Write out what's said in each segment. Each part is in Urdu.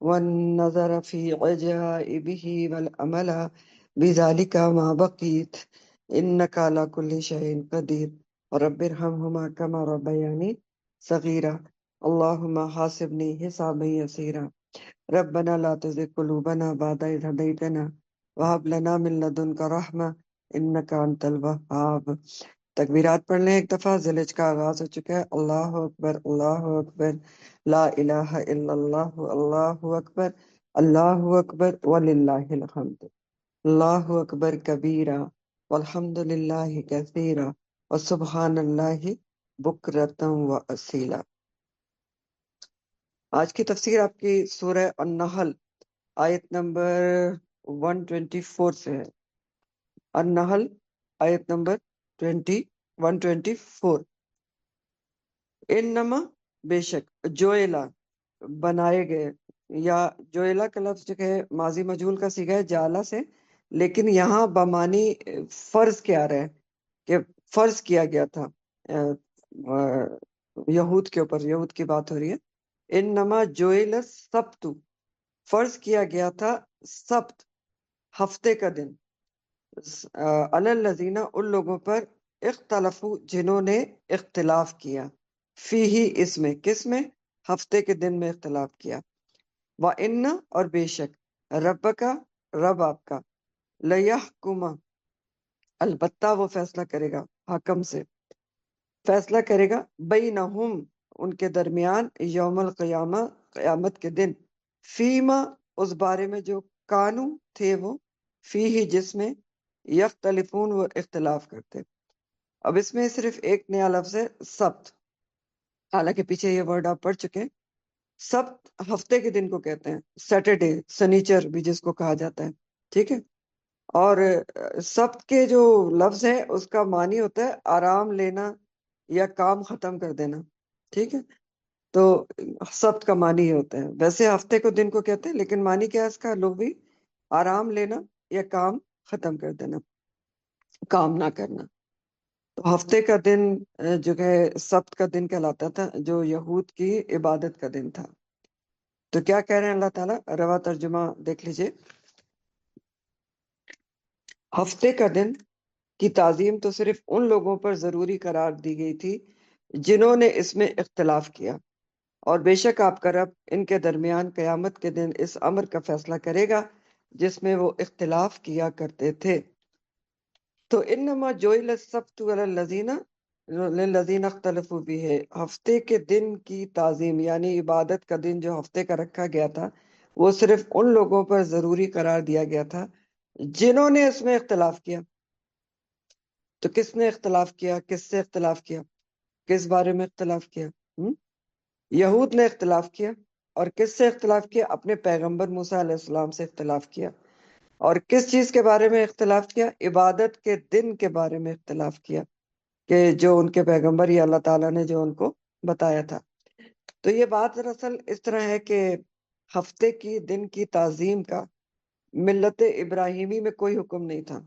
والنظر في عجائبه والأمل بذلك ما بقيت إنك على كل شيء قدير رب ارحمهما كما ربياني صغيرا اللهم حاسبني حسابا يسيرا ربنا لا تزغ قلوبنا بعد إذ هديتنا وهب لنا من لدنك رحمة إنك أنت الوهاب۔ تکبیرات پڑھ لیں ایک دفعہ، ذلج کا آغاز ہو چکا ہے۔ اللہ اکبر، لا الہ الا اللہ، اللہ اکبر، اللہ اکبر وللہ الحمد، اللہ اکبر کبیرہ والحمد للہ کثیرہ وسبحان اللہ بکرۃ و اصیلا۔ آج کی تفسیر آپ کی سورہ النحل آیت نمبر 124 سے ہے۔ النحل آیت نمبر 124۔ انما بے شک، جوئلا بنائے گئے، یا جوئلا کا لفظ جو ہے ماضی مجہول کا صیغہ ہے جالا سے، لیکن یہاں بمانی فرض کے آ رہا ہے کہ فرض کیا گیا تھا یہود کے اوپر، یہود کی بات ہو رہی ہے۔ انما جوئل السبت، فرض کیا گیا تھا سبت، ہفتے کا دن، علی الذین، ان لوگوں پر، اختلفوا، جنہوں نے اختلاف کیا، فی ہی، اس میں، کس میں؟ ہفتے کے دن میں اختلاف کیا۔ وَإِنَّ، اور بے شک، ربک، رب آپ کا، لَيَحْكُمَ، البتہ وہ فیصلہ کرے گا، حکم سے فیصلہ کرے گا، بینہم، ان کے درمیان، یوم القیامہ، قیامت کے دن، فیما، اس بارے میں جو کانو تھے وہ، فی ہی، جس میں، یختلفون، وہ اختلاف کرتے۔ اب اس میں صرف ایک نیا لفظ ہے، سبت، حالانکہ پیچھے یہ ورڈ آپ پڑھ چکے ہیں۔ سبت ہفتے کے دن کو کہتے ہیں، سیٹرڈے، سنیچر بھی جس کو کہا جاتا ہے، ٹھیک ہے۔ اور سبت کے جو لفظ ہے اس کا معنی ہوتا ہے آرام لینا یا کام ختم کر دینا، ٹھیک ہے۔ تو سبت کا معنی یہ ہوتا ہے، ویسے ہفتے کو دن کو کہتے ہیں، لیکن معنی کیا ہے اس کا لغوی؟ آرام لینا یا کام ختم کر دینا، کام نہ کرنا۔ تو ہفتے کا دن جو ہے سبت کا دن کہلاتا تھا، جو یہود کی عبادت کا دن تھا۔ تو کیا کہہ رہے ہیں اللہ تعالیٰ؟ روا ترجمہ دیکھ لیجئے۔ ہفتے کا دن کی تعظیم تو صرف ان لوگوں پر ضروری قرار دی گئی تھی جنہوں نے اس میں اختلاف کیا، اور بے شک آپ کا رب ان کے درمیان قیامت کے دن اس امر کا فیصلہ کرے گا جس میں وہ اختلاف کیا کرتے تھے۔ تو انما جوئل السبت علی الذین للذین اختلفوا فیہ، ہفتے کے دن کی تعظیم یعنی عبادت کا دن جو ہفتے کا رکھا گیا تھا، وہ صرف ان لوگوں پر ضروری قرار دیا گیا تھا جنہوں نے اس میں اختلاف کیا۔ تو کس نے اختلاف کیا؟ کس سے اختلاف کیا؟ کس بارے میں اختلاف کیا؟ یہود نے اختلاف کیا، اور کس سے اختلاف کیا؟ اپنے پیغمبر موسیٰ علیہ السلام سے اختلاف کیا۔ اور کس چیز کے بارے میں اختلاف کیا؟ عبادت کے دن کے بارے میں اختلاف کیا، کہ جو ان کے پیغمبر یا اللہ تعالیٰ نے جو ان کو بتایا تھا۔ تو یہ بات دراصل اس طرح ہے کہ ہفتے کی دن کی تعظیم کا ملت ابراہیمی میں کوئی حکم نہیں تھا،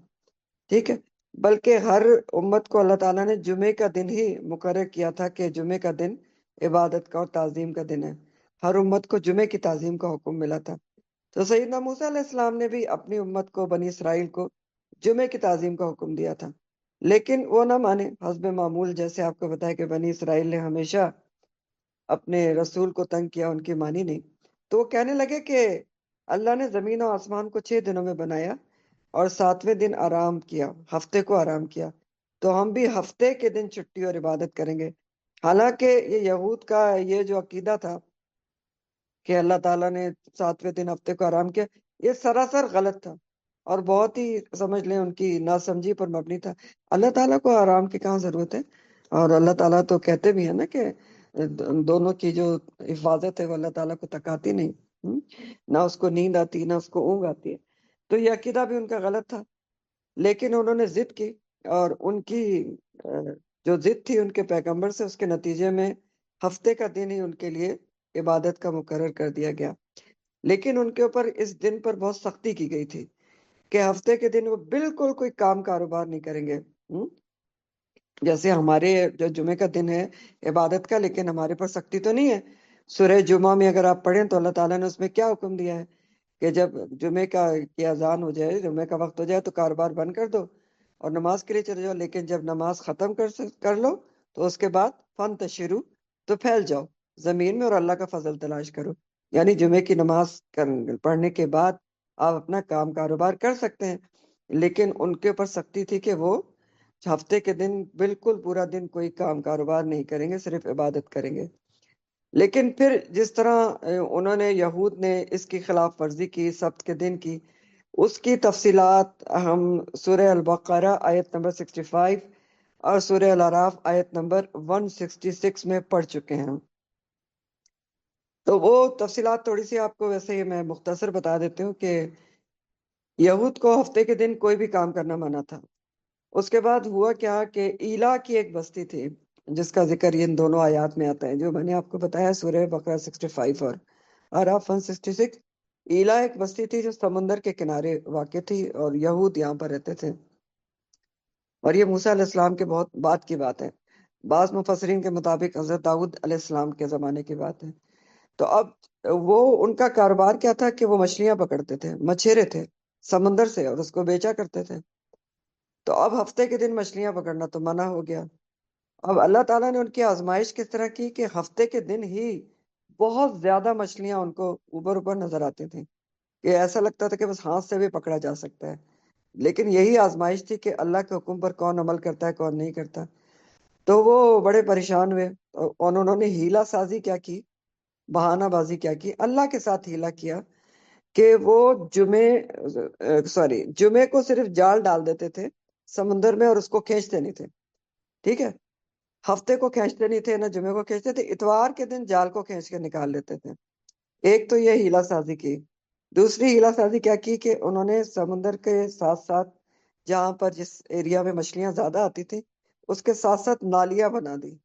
ٹھیک ہے، بلکہ ہر امت کو اللہ تعالیٰ نے جمعے کا دن ہی مقرر کیا تھا کہ جمعے کا دن عبادت کا اور تعظیم کا دن ہے۔ ہر امت کو جمعے کی تعظیم کا حکم ملا تھا۔ تو سیدنا موسیٰ علیہ السلام نے بھی اپنی امت کو، بنی اسرائیل کو، جمعے کی تعظیم کا حکم دیا تھا، لیکن وہ نہ مانے، حسب معمول، جیسے آپ کو بتایا کہ بنی اسرائیل نے ہمیشہ اپنے رسول کو تنگ کیا، ان کی مانی نہیں۔ تو وہ کہنے لگے کہ اللہ نے زمین و آسمان کو 6 دنوں میں بنایا اور 7ویں دن آرام کیا، ہفتے کو آرام کیا، تو ہم بھی ہفتے کے دن چھٹی اور عبادت کریں گے۔ حالانکہ یہ یہود کا یہ جو عقیدہ تھا کہ اللہ تعالیٰ نے 7ویں دن ہفتے کو آرام کیا، یہ سراسر غلط تھا، اور بہت ہی سمجھ لیں ان کی ناسمجھی پر مبنی تھا۔ اللہ تعالیٰ کو آرام کی کہاں ضرورت ہے؟ اور اللہ تعالیٰ تو کہتے بھی ہیں نا کہ دونوں کی جو حفاظت ہے وہ اللہ تعالیٰ کو تکاتی نہیں۔ نہ اس کو نیند آتی نہ اس کو اونگ آتی ہے. تو یہ عقیدہ بھی ان کا غلط تھا، لیکن انہوں نے ضد کی، اور ان کی جو ضد تھی ان کے پیغمبر سے، اس کے نتیجے میں ہفتے کا دن ہی ان کے لیے عبادت کا مقرر کر دیا گیا. لیکن ان کے اوپر اس دن پر بہت سختی کی گئی تھی کہ ہفتے کے دن وہ بالکل کوئی کام کاروبار نہیں کریں گے. جیسے ہمارے جو جمعے کا دن ہے عبادت کا، لیکن ہمارے پر سختی تو نہیں ہے. سورہ جمعہ میں اگر آپ پڑھیں تو اللہ تعالیٰ نے اس میں کیا حکم دیا ہے کہ جب جمعے کی اذان ہو جائے، جمعے کا وقت ہو جائے، تو کاروبار بند کر دو اور نماز کے لیے چلے جاؤ. لیکن جب نماز ختم کر لو تو اس کے بعد فن تشرو، تو پھیل جاؤ زمین میں اور اللہ کا فضل تلاش کرو. یعنی جمعے کی نماز پڑھنے کے بعد آپ اپنا کام کاروبار کر سکتے ہیں. لیکن ان کے اوپر سختی تھی کہ وہ ہفتے کے دن بالکل پورا دن کوئی کام کاروبار نہیں کریں گے، صرف عبادت کریں گے. لیکن پھر جس طرح انہوں نے، یہود نے اس کی خلاف ورزی کی سبت کے دن کی، اس کی تفصیلات ہم سورہ البقرہ آیت نمبر 65 اور سورہ الاعراف آیت نمبر 166 میں پڑھ چکے ہیں. تو وہ تفصیلات تھوڑی سی آپ کو ویسے ہی میں مختصر بتا دیتی ہوں کہ یہود کو ہفتے کے دن کوئی بھی کام کرنا منع تھا. اس کے بعد ہوا کیا کہ ایلا کی ایک بستی تھی جس کا ذکر ان دونوں آیات میں آتا ہے جو میں نے آپ کو بتایا، سورہ بقرہ 65 اور اعراف 166. ایلا ایک بستی تھی جو سمندر کے کنارے واقع تھی، اور یہود یہاں پر رہتے تھے. اور یہ موسیٰ علیہ السلام کے بہت بعد کی بات ہے. بعض مفسرین کے مطابق حضرت داؤد علیہ السلام کے زمانے کی بات ہے. تو اب وہ ان کا کاروبار کیا تھا کہ وہ مچھلیاں پکڑتے تھے، مچھیرے تھے سمندر سے، اور اس کو بیچا کرتے تھے. تو اب ہفتے کے دن مچھلیاں پکڑنا تو منع ہو گیا. اب اللہ تعالیٰ نے ان کی آزمائش کس طرح کی کہ ہفتے کے دن ہی بہت زیادہ مچھلیاں ان کو اوپر اوپر نظر آتی تھیں کہ ایسا لگتا تھا کہ بس ہاتھ سے بھی پکڑا جا سکتا ہے. لیکن یہی آزمائش تھی کہ اللہ کے حکم پر کون عمل کرتا ہے کون نہیں کرتا. تو وہ بڑے پریشان ہوئے، اور انہوں نے ہیلا سازی کیا کی، بہانہ بازی کیا کی، اللہ کے ساتھ ہیلا کیا کہ وہ جمعے کو صرف جال ڈال دیتے تھے سمندر میں اور اس کو کھینچتے نہیں تھے. ٹھیک ہے، ہفتے کو کھینچتے نہیں تھے، نہ جمعے کو کھینچتے تھے، اتوار کے دن جال کو کھینچ کے نکال لیتے تھے. ایک تو یہ ہیلا سازی کی. دوسری ہیلا سازی کیا کی کہ انہوں نے سمندر کے ساتھ ساتھ، جہاں پر جس ایریا میں مچھلیاں زیادہ آتی تھی اس کے ساتھ ساتھ نالیاں بنا دی.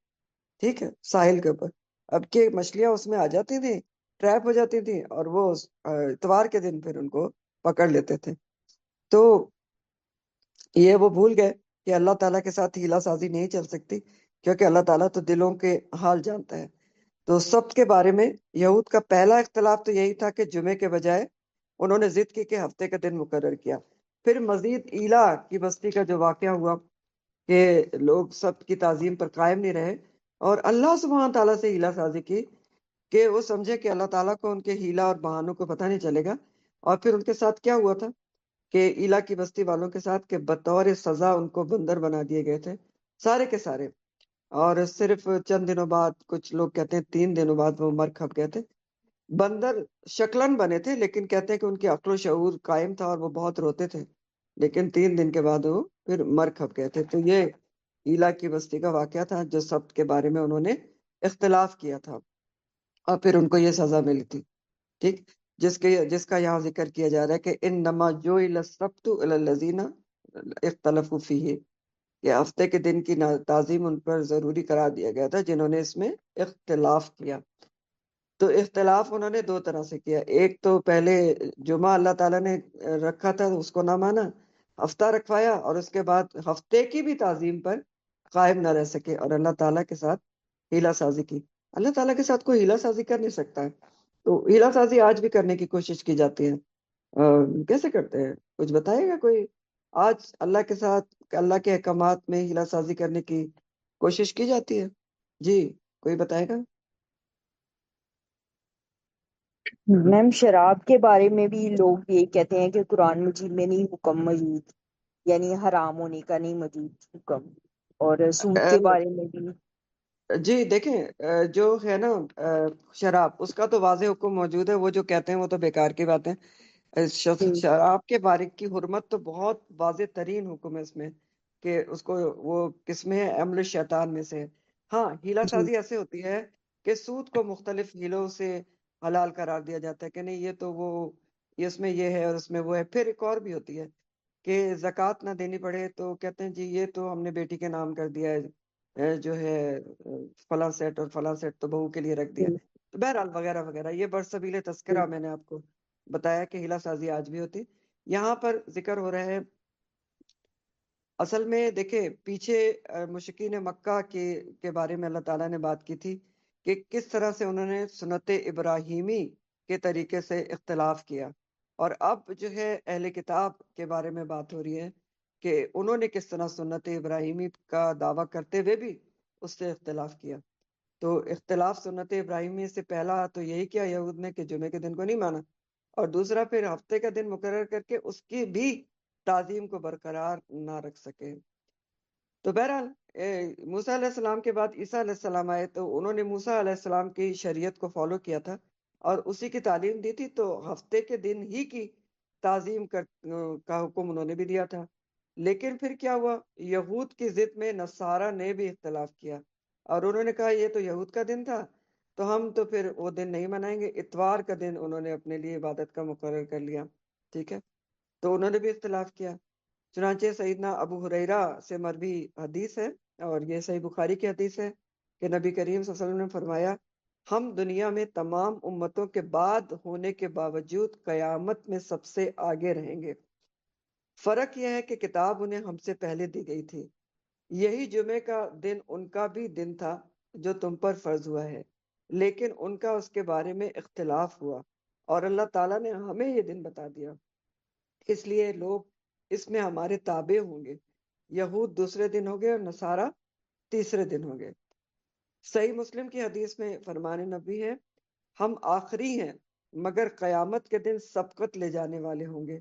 ٹھیک ہے، ساحل کے اوپر. اب کہ مچھلیاں اس میں آ جاتی تھی، ٹریپ ہو جاتی تھی، اور وہ اتوار کے دن پھر ان کو پکڑ لیتے تھے. تو یہ وہ بھول گئے کہ اللہ تعالیٰ کے ساتھ ہیلا سازی نہیں چل سکتی، کیونکہ اللہ تعالیٰ تو دلوں کے حال جانتا ہے. تو سبت کے بارے میں یہود کا پہلا اختلاف تو یہی تھا کہ جمعے کے بجائے انہوں نے ضد کی کہ ہفتے کا دن مقرر کیا. پھر مزید ایلا کی بستی کا جو واقعہ ہوا کہ لوگ سبت کی تعظیم پر قائم نہیں رہے، اور اللہ سبحانہ تعالیٰ سے ہیلا سازی کی کہ وہ سمجھے کہ اللہ تعالیٰ کو ان کے ہیلا اور بہانوں کو پتہ نہیں چلے گا. اور پھر ان کے ساتھ کیا ہوا تھا کہ ایلا کی بستی والوں کے ساتھ کہ بطور سزا ان کو بندر بنا دیے گئے تھے سارے کے سارے. اور صرف چند دنوں بعد، کچھ لوگ کہتے ہیں 3 دنوں بعد، وہ مر کھپ گئے تھے. بندر شکلن بنے تھے، لیکن کہتے ہیں کہ ان کی عقل و شعور قائم تھا اور وہ بہت روتے تھے، لیکن 3 دن کے بعد وہ پھر مر کھپ گئے تھے. تو یہ ایلا کی بستی کا واقعہ تھا جو سبت کے بارے میں انہوں نے اختلاف کیا تھا، اور پھر ان کو یہ سزا ملی تھی. ٹھیک، جس کا یہاں ذکر کیا جا رہا ہے کہ انما جعل السبت علی الذین اختلفوا فیہ، یہ ہفتے کے دن کی تعظیم ان پر ضروری قرار دیا گیا تھا جنہوں نے اس میں اختلاف کیا. تو اختلاف انہوں نے 2 طرح سے کیا. ایک تو پہلے جمعہ اللہ تعالیٰ نے رکھا تھا، اس کو نہ مانا، ہفتہ رکھوایا، اور اس کے بعد ہفتے کی بھی تعظیم پر قائم نہ رہ سکے اور اللہ تعالیٰ کے ساتھ ہیلا سازی کی. اللہ تعالیٰ کے ساتھ کوئی ہیلا سازی کر نہیں سکتا ہے. تو ہیلا سازی آج بھی کرنے کی کوشش کی جاتی ہے. کیسے کرتے ہیں، کچھ بتائے گا کوئی؟ آج اللہ کے ساتھ، اللہ کے احکامات میں ہیلا سازی کرنے کی کوشش کی جاتی ہے؟ جی، کوئی بتائے گا؟ میم شراب کے بارے میں بھی لوگ یہ کہتے ہیں کہ قرآن مجید میں نہیں حکم موجود، یعنی حرام ہونے کا نہیں موجود حکم. اور سود کے بارے میں بھی. جی دیکھیں، جو ہے نا شراب، اس کا تو واضح حکم موجود ہے. وہ جو کہتے ہیں وہ تو بیکار کی بات ہے. جی شراب کے بارے کی حرمت تو بہت واضح ترین حکم ہے اس میں، کہ اس کو، وہ کس میں ہے، عمل شیطان میں سے ہے. ہاں، ہیلا جی سازی ایسے ہوتی ہے کہ سود کو مختلف ہیلوں سے حلال قرار دیا جاتا ہے کہ نہیں یہ تو وہ، یہ اس میں یہ ہے اور اس میں وہ ہے. پھر ایک اور بھی ہوتی ہے کہ زکوٰۃ نہ دینی پڑے تو کہتے ہیں جی یہ تو ہم نے بیٹی کے نام کر دیا ہے، جو ہے فلاں سیٹ اور فلاں سیٹ تو بہو کے لیے رکھ دیا. تو بہرحال وغیرہ وغیرہ، یہ برسبیل تذکرہ میں نے آپ کو بتایا کہ ہیلا سازی آج بھی ہوتی. یہاں پر ذکر ہو رہا ہے اصل میں دیکھیں پیچھے مشرکین مکہ کے بارے میں اللہ تعالیٰ نے بات کی تھی کہ کس طرح سے انہوں نے سنت ابراہیمی کے طریقے سے اختلاف کیا، اور اب جو ہے اہل کتاب کے بارے میں بات ہو رہی ہے کہ انہوں نے کس طرح سنت ابراہیمی کا دعویٰ کرتے ہوئے بھی اس سے اختلاف کیا. تو اختلاف سنت ابراہیمی سے پہلا تو یہی کیا یہود نے کہ جمعے کے دن کو نہیں مانا، اور دوسرا پھر ہفتے کا دن مقرر کر کے اس کی بھی تعظیم کو برقرار نہ رکھ سکے. تو بہرحال موسیٰ علیہ السلام کے بعد عیسیٰ علیہ السلام آئے تو انہوں نے موسیٰ علیہ السلام کی شریعت کو فالو کیا تھا اور اسی کی تعلیم دی تھی، تو ہفتے کے دن ہی کی تعظیم کا حکم انہوں نے بھی دیا تھا. لیکن پھر کیا ہوا، یہود کی ضد میں نصارہ نے بھی اختلاف کیا اور انہوں نے کہا یہ تو یہود کا دن تھا تو ہم تو پھر وہ دن نہیں منائیں گے. اتوار کا دن انہوں نے اپنے لیے عبادت کا مقرر کر لیا. ٹھیک ہے، تو انہوں نے بھی اختلاف کیا. چنانچہ سیدنا ابو ہریرہ سے مروی حدیث ہے، اور یہ صحیح بخاری کی حدیث ہے کہ نبی کریم صلی اللہ علیہ وسلم نے فرمایا ہم دنیا میں تمام امتوں کے بعد ہونے کے باوجود قیامت میں سب سے آگے رہیں گے. فرق یہ ہے کہ کتاب انہیں ہم سے پہلے دی گئی تھی. یہی جمعے کا دن ان کا بھی دن تھا جو تم پر فرض ہوا ہے، لیکن ان کا اس کے بارے میں اختلاف ہوا اور اللہ تعالیٰ نے ہمیں یہ دن بتا دیا، اس لیے لوگ اس میں ہمارے تابع ہوں گے. یہود دوسرے دن ہو گئے اور نصارہ تیسرے دن ہو گئے. صحیح مسلم کی حدیث میں فرمان نبی ہے ہم آخری ہیں مگر قیامت کے دن سبقت لے جانے والے ہوں گے.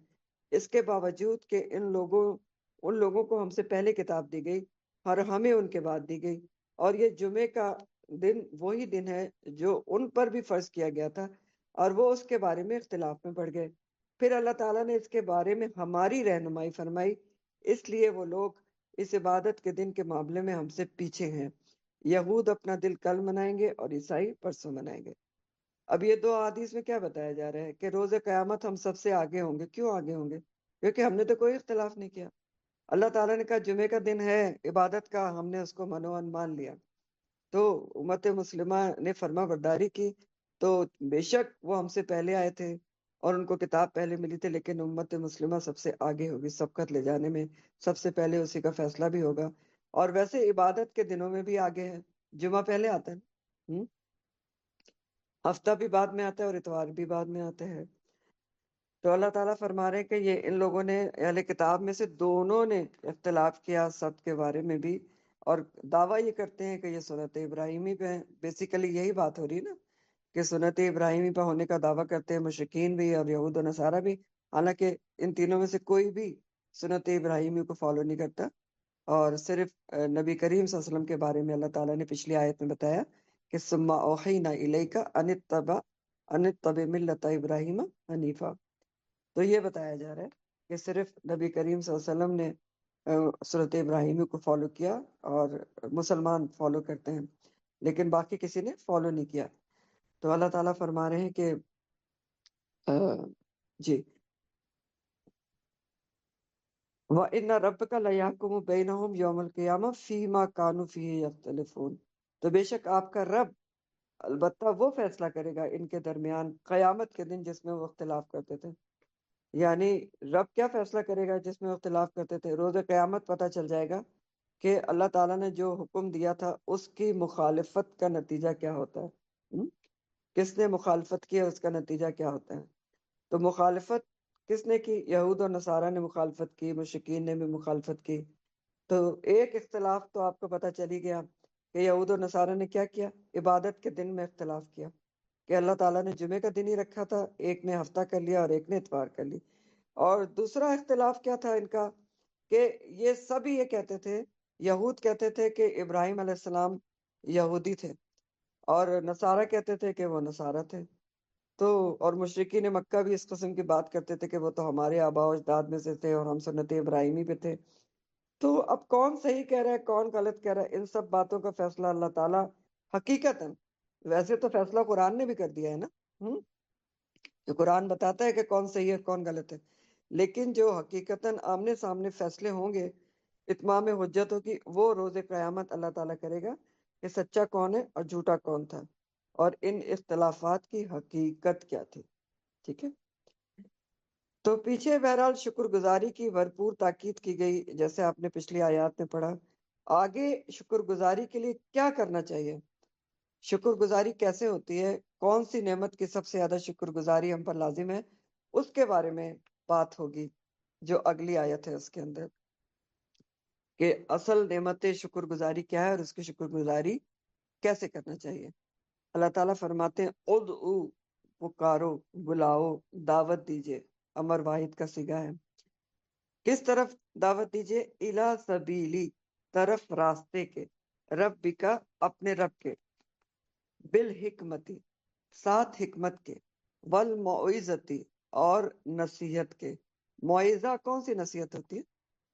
اس کے باوجود کہ ان لوگوں کو ہم سے پہلے کتاب دی گئی اور ہمیں ان کے بعد دی گئی، اور یہ جمعے کا دن وہی دن ہے جو ان پر بھی فرض کیا گیا تھا اور وہ اس کے بارے میں اختلاف میں پڑ گئے. پھر اللہ تعالیٰ نے اس کے بارے میں ہماری رہنمائی فرمائی، اس لیے وہ لوگ اس عبادت کے دن کے معاملے میں ہم سے پیچھے ہیں. یہود اپنا دل کل منائیں گے اور عیسائی پرسوں منائیں گے. اب یہ دو احادیث میں کیا بتایا جا رہا ہے کہ روز قیامت ہم سب سے آگے ہوں گے. کیوں آگے ہوں گے؟ کیونکہ ہم نے تو کوئی اختلاف نہیں کیا. اللہ تعالیٰ نے کہا جمعے کا دن ہے عبادت کا، ہم نے اس کو منوان مان لیا. تو امت مسلمہ نے فرما برداری کی، تو بے شک وہ ہم سے پہلے آئے تھے اور ان کو کتاب پہلے ملی تھی، لیکن امت مسلمہ سب سے آگے ہوگی سبقت لے جانے میں، سب سے پہلے اسی کا فیصلہ بھی ہوگا. اور ویسے عبادت کے دنوں میں بھی آگے ہے. جمعہ پہلے آتا ہے، ہفتہ بھی بعد میں آتا ہے اور اتوار بھی بعد میں آتے ہیں. تو اللہ تعالیٰ فرما رہے ہیں کہ یہ ان لوگوں نے اہل کتاب میں سے دونوں نے اختلاف کیا سب کے بارے میں بھی، اور دعویٰ یہ کرتے ہیں کہ یہ سنت ابراہیمی پہ ہے. بیسیکلی یہی بات ہو رہی ہے نا کہ سنت ابراہیمی پہ ہونے کا دعویٰ کرتے ہیں مشرکین بھی اور یہود و نصارہ بھی، حالانکہ ان تینوں میں سے کوئی بھی سنت ابراہیمی کو فالو نہیں کرتا. اور صرف نبی کریم صلی اللہ علیہ وسلم کے بارے میں اللہ تعالیٰ نے پچھلی آیت میں بتایا کہ ثم اوحینا الیک ان اتبع ملت ابراہیم حنیفا. تو یہ بتایا جا رہا ہے کہ صرف نبی کریم صلی اللہ علیہ وسلم نے سنت ابراہیمی کو فالو کیا اور مسلمان فالو کرتے ہیں، لیکن باقی کسی نے فالو نہیں کیا. تو اللہ تعالیٰ فرما رہے ہیں کہ جی وَإِنَّ رَبَّكَ لَيَحْكُمُ بَيْنَهُمْ يَوْمَ الْقِيَامَةِ فِيمَا كَانُوا فِيهِ يَخْتَلِفُونَ. تو بے شک آپ کا رب البتہ وہ فیصلہ کرے گا ان کے درمیان قیامت کے دن جس میں وہ اختلاف کرتے تھے. یعنی رب کیا فیصلہ کرے گا جس میں وہ اختلاف کرتے تھے؟ روز قیامت پتہ چل جائے گا کہ اللہ تعالیٰ نے جو حکم دیا تھا اس کی مخالفت کا نتیجہ کیا ہوتا ہے. کس نے مخالفت کی ہے اس کا نتیجہ کیا ہوتا ہے. تو مخالفت کس نے کی؟ یہود اور نصارہ نے مخالفت کی، مشرکین نے بھی مخالفت کی. تو ایک اختلاف تو آپ کو پتہ چل ہی گیا کہ یہود اور نصارہ نے کیا کیا، عبادت کے دن میں اختلاف کیا کہ اللہ تعالیٰ نے جمعے کا دن ہی رکھا تھا، ایک نے ہفتہ کر لیا اور ایک نے اتوار کر لی. اور دوسرا اختلاف کیا تھا ان کا کہ یہ سب یہ کہتے تھے، یہود کہتے تھے کہ ابراہیم علیہ السلام یہودی تھے اور نصارہ کہتے تھے کہ وہ نصارہ تھے. تو اور مشرکین مکہ بھی اس قسم کی بات کرتے تھے کہ وہ تو ہمارے آباء و اجداد میں سے تھے اور ہم سنت ابراہیمی پہ تھے. تو اب کون صحیح کہہ رہا ہے کون غلط کہہ رہا ہے، ان سب باتوں کا فیصلہ اللہ تعالیٰ حقیقتاً، ویسے تو فیصلہ قرآن نے بھی کر دیا ہے نا جو قرآن بتاتا ہے کہ کون صحیح ہے کون غلط ہے، لیکن جو حقیقتاً آمنے سامنے فیصلے ہوں گے، اتمام حجتوں کی، وہ روز قیامت اللہ تعالیٰ کرے گا کہ سچا کون ہے اور جھوٹا کون تھا، اور ان اختلافات کی حقیقت کیا تھی۔ ٹھیک ہے، تو پیچھے بہرحال شکر گزاری کی بھرپور تاکید کی گئی، جیسے آپ نے پچھلی آیات میں پڑھا۔ آگے شکر گزاری کے لیے کیا کرنا چاہیے، شکر گزاری کیسے ہوتی ہے، کون سی نعمت کی سب سے زیادہ شکر گزاری ہم پر لازم ہے، اس کے بارے میں بات ہوگی جو اگلی آیت ہے اس کے اندر، کہ اصل نعمت شکر گزاری کیا ہے اور اس کی شکر گزاری کیسے کرنا چاہیے۔ اللہ تعالیٰ فرماتے ہیں ادعو، پکارو، بلاؤ، دعوت دیجئے، امر واحد کا صیغہ ہے۔ کس طرف دعوت دیجئے؟ الا سبیلی، طرف راستے کے، ربک، اپنے رب کے، بالحکمتی، ساتھ حکمت کے، والموعظتی، اور نصیحت کے۔ موعظہ کون سی نصیحت ہوتی ہے؟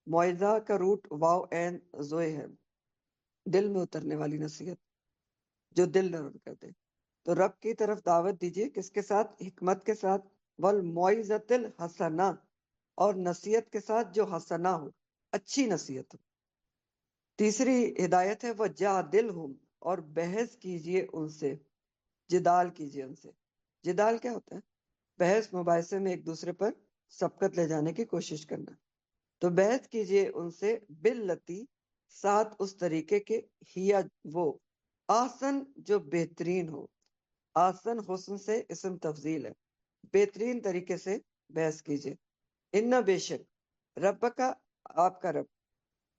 موعظہ کا روٹ واو این زوئے ہے، دل میں اترنے والی نصیحت، جو دل نرم کر دے۔ تو رب کی طرف دعوت دیجیے، کس کے ساتھ؟ حکمت کے ساتھ، والموعظۃ الحسنہ، اور نصیحت کے ساتھ جو حسنہ ہو، اچھی نصیحت ہو۔ تیسری ہدایت ہے وجادلہم، اور بحث کیجئے ان سے، جدال کیجئے ان سے۔ جدال کیا ہوتا ہے؟ بحث مباحثے میں ایک دوسرے پر سبقت لے جانے کی کوشش کرنا۔ تو بحث کیجئے ان سے، باللتی، ساتھ اس طریقے کے، ہیا، وہ، آسن، جو بہترین ہو۔ آسن حسن سے اسم تفضیل ہے، بہترین طریقے سے بحث کیجئے۔ ان بے شک، رب کا، آپ کا رب،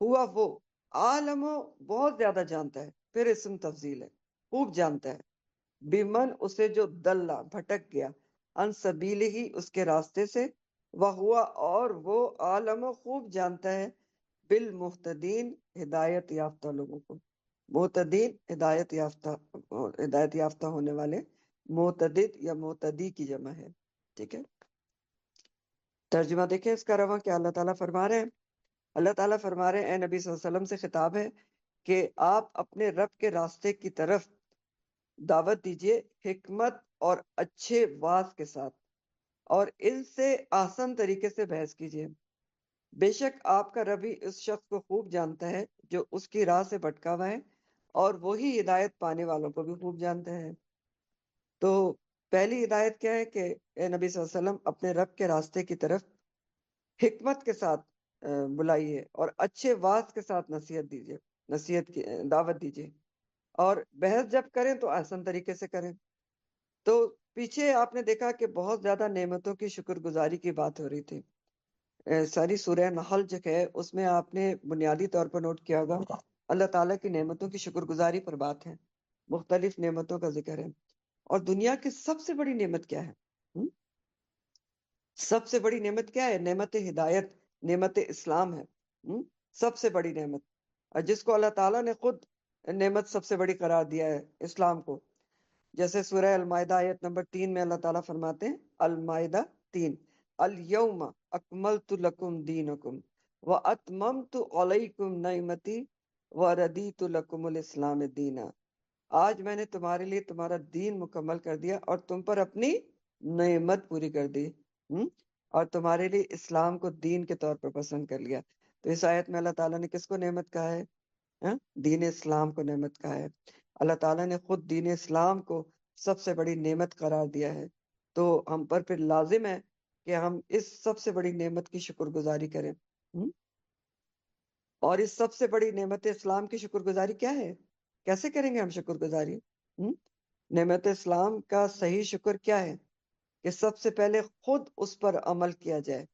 ہوا وہ، عالم، بہت زیادہ جانتا ہے، پھر اسم تفضیل ہے، خوب جانتا ہے، بیمن، اسے جو دلہ، بھٹک گیا، ان سبیل ہی، اس کے راستے سے، وہ، اور وہ، عالم، خوب جانتا ہے، بالمحتدین، ہدایت یافتہ لوگوں کو۔ محتدین، ہدایت یافتہ ہونے والے، محتدد یا محتدی کی جمع ہے۔ ٹھیک ہے، ترجمہ دیکھیں اس کا رواں، کیا اللہ تعالیٰ فرما رہے ہیں؟ اللہ تعالیٰ فرما رہے ہیں، اے نبی صلی اللہ علیہ وسلم سے خطاب ہے کہ آپ اپنے رب کے راستے کی طرف دعوت دیجئے، حکمت اور اچھے واز کے ساتھ، اور ان سے آسان طریقے سے بحث کیجئے۔ بے شک آپ کا رب ہی اس شخص کو خوب جانتا ہے جو اس کی راہ سے بھٹکا ہوا ہے، اور وہی ہدایت پانے والوں کو بھی خوب جانتا ہے۔ تو پہلی ہدایت کیا ہے کہ اے نبی صلی اللہ علیہ وسلم اپنے رب کے راستے کی طرف حکمت کے ساتھ بلائیے، اور اچھے واز کے ساتھ نصیحت دیجیے، نصیحت کی دعوت دیجیے، اور بحث جب کریں تو آسان طریقے سے کریں۔ تو پیچھے آپ نے دیکھا کہ بہت زیادہ نعمتوں کی شکر گزاری کی بات ہو رہی تھی۔ ساری سورہ نحل جو ہے اس میں آپ نے بنیادی طور پر نوٹ کیا ہوگا، اللہ تعالیٰ کی نعمتوں کی شکر گزاری پر بات ہے، مختلف نعمتوں کا ذکر ہے۔ اور دنیا کی سب سے بڑی نعمت کیا ہے؟ سب سے بڑی نعمت کیا ہے؟ نعمت ہدایت، نعمت اسلام ہے۔ سب سے بڑی نعمت، اور جس کو اللہ تعالیٰ نے خود نعمت سب سے بڑی قرار دیا ہے، اسلام کو۔ جیسے سورہ المائدہ آیت نمبر 3 میں اللہ تعالیٰ فرماتے ہیں، المائدہ 3، الیوم اکملت لکم دینکم واتممت علیکم نعمتی وردیت لکم الاسلام دینا۔ آج میں نے تمہارے لیے تمہارا دین مکمل کر دیا اور تم پر اپنی نعمت پوری کر دی، اور تمہارے لیے اسلام کو دین کے طور پر پسند کر لیا۔ تو اس آیت میں اللہ تعالیٰ نے کس کو نعمت کہا ہے؟ دین اسلام کو نعمت کہا ہے۔ اللہ تعالیٰ نے خود دین اسلام کو سب سے بڑی نعمت قرار دیا ہے، تو ہم پر پھر لازم ہے کہ ہم اس سب سے بڑی نعمت کی شکر گزاری کریں۔ اور اس سب سے بڑی نعمت اسلام کی شکر گزاری کیا ہے؟ کیسے کریں گے ہم شکر گزاری؟ نعمت اسلام کا صحیح شکر کیا ہے؟ کہ سب سے پہلے خود اس پر عمل کیا جائے،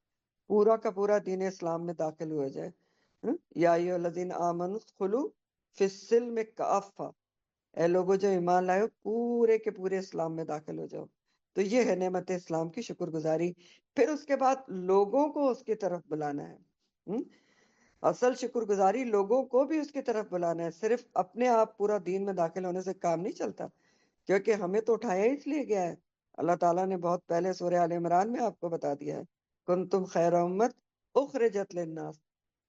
پورا کا پورا دین اسلام میں داخل ہوا جائے۔ یا ایھا الذین آمنوا ادخلوا فی السلم کافہ، اے لوگوں جو ایمان لائے ہو، پورے کے پورے اسلام میں داخل ہو جاؤ۔ تو یہ ہے نعمت اسلام کی شکر گزاری۔ پھر اس کے بعد لوگوں کو اس کی طرف بلانا ہے۔ اصل شکر گزاری لوگوں کو بھی اس کی طرف بلانا ہے، صرف اپنے آپ پورا دین میں داخل ہونے سے کام نہیں چلتا، کیونکہ ہمیں تو اٹھایا اس لیے گیا ہے۔ اللہ تعالیٰ نے بہت پہلے سورہ آل عمران میں آپ کو بتا دیا ہے، کنتم خیر امت اخرجت للناس،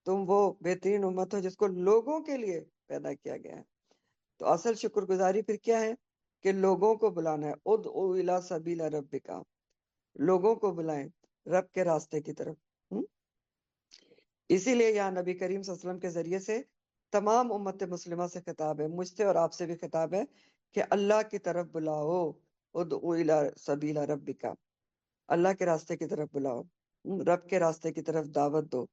تم وہ بہترین امت ہو جس کو لوگوں کے لیے پیدا کیا گیا ہے۔ تو اصل شکر گزاری پھر کیا ہے؟ کہ لوگوں کو بلانا ہے، ادعو الی سبیل ربک، لوگوں کو بلائیں رب کے راستے کی طرف۔ اسی لیے یہاں نبی کریم صلی اللہ علیہ وسلم کے ذریعے سے تمام امت مسلمہ سے خطاب ہے، مجھ سے اور آپ سے بھی خطاب ہے کہ اللہ کی طرف بلاؤ، ادعو الی سبیل ربک، اللہ کے راستے کی طرف بلاؤ، رب کے راستے کی طرف دعوت دو۔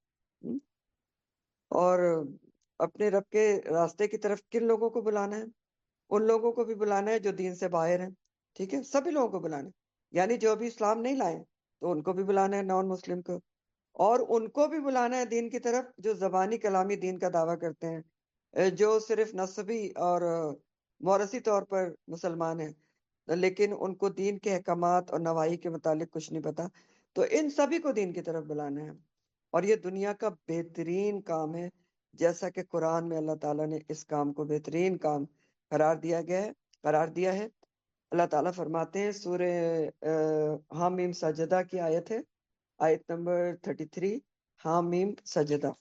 اور اپنے رب کے راستے کی طرف کن لوگوں کو بلانا ہے؟ ان لوگوں کو بھی بلانا ہے جو دین سے باہر ہیں، ٹھیک ہے، سبھی لوگوں کو بلانا ہے، یعنی جو ابھی اسلام نہیں لائے تو ان کو بھی بلانا ہے، نان مسلم کو، اور ان کو بھی بلانا ہے دین کی طرف جو زبانی کلامی دین کا دعویٰ کرتے ہیں، جو صرف نسبی اور موروثی طور پر مسلمان ہیں لیکن ان کو دین کے احکامات اور نواحی کے متعلق کچھ نہیں پتا، تو ان سبھی کو دین کی طرف بلانا ہے۔ اور یہ دنیا کا بہترین کام ہے، جیسا کہ قرآن میں اللہ تعالیٰ نے اس کام کو بہترین کام قرار دیا ہے۔ اللہ تعالیٰ فرماتے ہیں سورہ حامیم سجدہ کی آیت ہے، آیت نمبر 33، حامیم سجدہ،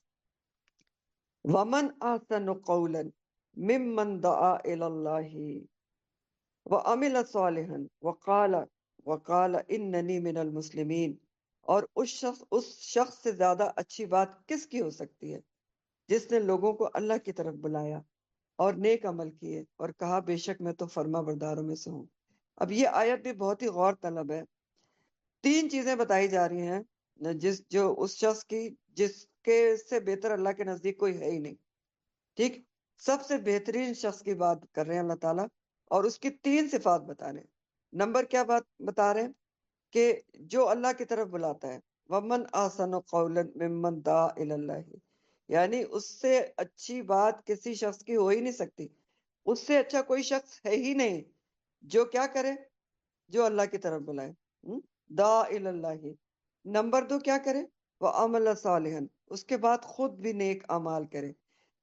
وَمَنْ أَحْسَنُ قَوْلًا مِّمَّنْ دَعَا إِلَى اللَّهِ وَعَمِلَ صَالِحًا وَقَالَ إِنَّنِي مِنَ الْمُسْلِمِينَ، اور اس شخص سے زیادہ اچھی بات کس کی ہو سکتی ہے جس نے لوگوں کو اللہ کی طرف بلایا اور نیک عمل کیے اور کہا بے شک میں تو فرما برداروں میں سے ہوں۔ اب یہ آیت بھی بہت ہی غور طلب ہے، تین چیزیں بتائی جا رہی ہیں جو اس شخص کی جس کے سے بہتر اللہ کے نزدیک کوئی ہے ہی نہیں، ٹھیک، سب سے بہترین شخص کی بات کر رہے ہیں اللہ تعالیٰ، اور اس کی تین صفات بتا رہے ہیں۔ نمبر کیا بات بتا رہے ہیں کہ جو اللہ کی طرف بلاتا ہے، وَمَنْ أَحْسَنُ قَوْلًا مِّمَّنْ دَعَا إِلَى اللَّهِ، یعنی اس سے اچھی بات کسی شخص کی ہو ہی نہیں سکتی، اس سے اچھا کوئی شخص ہے ہی نہیں جو کیا کرے، جو اللہ کی طرف بلائے، دَعَا إِلَى اللَّهِ۔ نمبر دو کیا کرے، وَعَمَلَ صَالِحًا، اس کے بعد خود بھی نیک اعمال کرے۔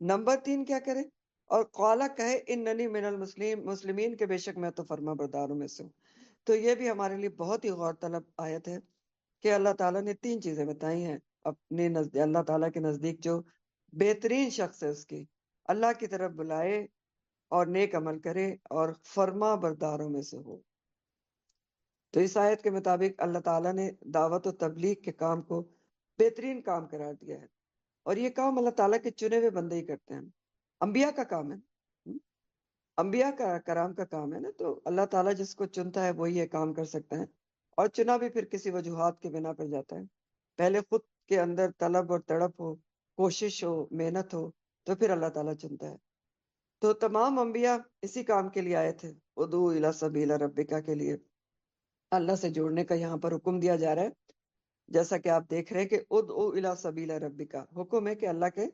نمبر تین کیا کرے، اور قالا کہے اننی من المسلمین، کہ بے شک میں تو فرما برداروں میں سے ہوں۔ تو یہ بھی ہمارے لیے بہت ہی غور طلب آیت ہے کہ اللہ تعالیٰ نے تین چیزیں بتائی ہیں اپنے نزدیک، اللہ تعالیٰ کے نزدیک جو بہترین شخص ہے اس کی اللہ کی طرف بلائے اور نیک عمل کرے اور فرما برداروں میں سے ہو۔ تو اس آیت کے مطابق اللہ تعالیٰ نے دعوت و تبلیغ کے کام کو بہترین کام قرار دیا ہے، اور یہ کام اللہ تعالیٰ کے چنے ہوئے بندے ہی کرتے ہیں، انبیاء کا کام ہے، انبیاء کا کرام کا کام ہے نا، تو اللہ تعالیٰ جس کو چنتا ہے وہی یہ کام کر سکتا ہے، اور چنا بھی پھر کسی وجوہات کے بنا پر جاتا ہے، پہلے خود کے اندر طلب اور تڑپ ہو، کوشش ہو، محنت ہو، تو پھر اللہ تعالیٰ چنتا ہے۔ تو تمام انبیاء اسی کام کے لیے آئے تھے، ادعو الی سبیل ربک کے لیے، اللہ سے جوڑنے کا یہاں پر حکم دیا جا رہا ہے، جیسا کہ آپ دیکھ رہے ہیں کہ ادعو الی سبیل ربک، حکم ہے کہ اللہ کے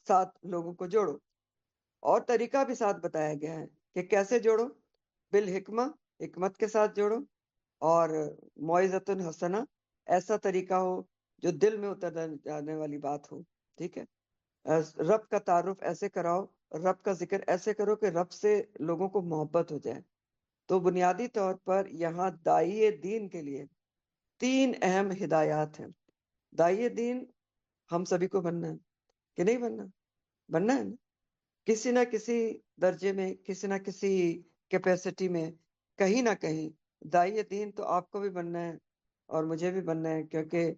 ساتھ لوگوں کو جوڑو، اور طریقہ بھی ساتھ بتایا گیا ہے کہ کیسے جوڑو، بالحکمہ، حکمت کے ساتھ جوڑو، اور موعظۃ حسنہ، ایسا طریقہ ہو جو دل میں اتر جانے والی بات ہو، ٹھیک ہے، رب کا تعارف ایسے کراؤ، رب کا ذکر ایسے کرو کہ رب سے لوگوں کو محبت ہو جائے۔ تو بنیادی طور پر یہاں داعی دین کے لیے تین اہم ہدایات ہیں۔ داعی دین ہم سبھی کو بننا ہے کہ نہیں بننا؟ بننا ہے نا، کسی نہ کسی درجے میں، کسی نہ کسی کیپیسٹی میں، کہیں نہ کہیں داعی دین تو آپ کو بھی بننا ہے اور مجھے بھی بننا ہے، کیونکہ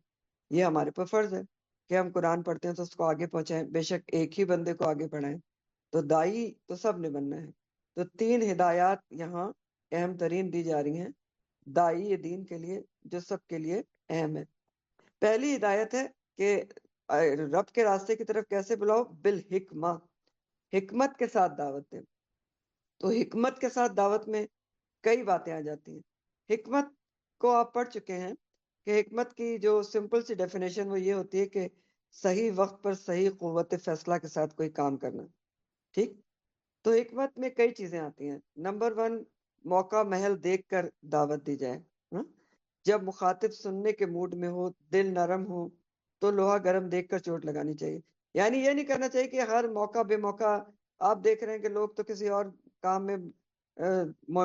یہ ہمارے پر فرض ہے کہ ہم قرآن پڑھتے ہیں تو اس کو آگے پہنچائیں، بے شک ایک ہی بندے کو آگے پڑھائیں، تو داعی تو سب نے بننا ہے۔ تو تین ہدایات یہاں اہم ترین دی جا رہی ہیں داعی دین کے لیے، جو سب کے لیے اہم ہے۔ پہلی ہدایت ہے کہ رب کے راستے کی طرف کیسے بلاؤ، بالحکمہ، حکمت کے ساتھ دعوت دیں۔ تو حکمت کے ساتھ دعوت میں کئی باتیں آ جاتی ہیں۔ حکمت کو آپ پڑھ چکے ہیں کہ حکمت کی جو سمپل سی ڈیفینیشن وہ یہ ہوتی ہے کہ صحیح وقت پر صحیح قوت فیصلہ کے ساتھ کوئی کام کرنا، ٹھیک۔ تو حکمت میں کئی چیزیں آتی ہیں۔ نمبر ون، موقع محل دیکھ کر دعوت دی جائے، ہاں؟ جب مخاطب سننے کے موڈ میں ہو، دل نرم ہو، تو لوہا گرم دیکھ کر چوٹ لگانی چاہیے، یعنی یہ نہیں کرنا چاہیے کہ ہر موقع بے موقع آپ دیکھ رہے ہیں کہ لوگ تو کسی اور کام میں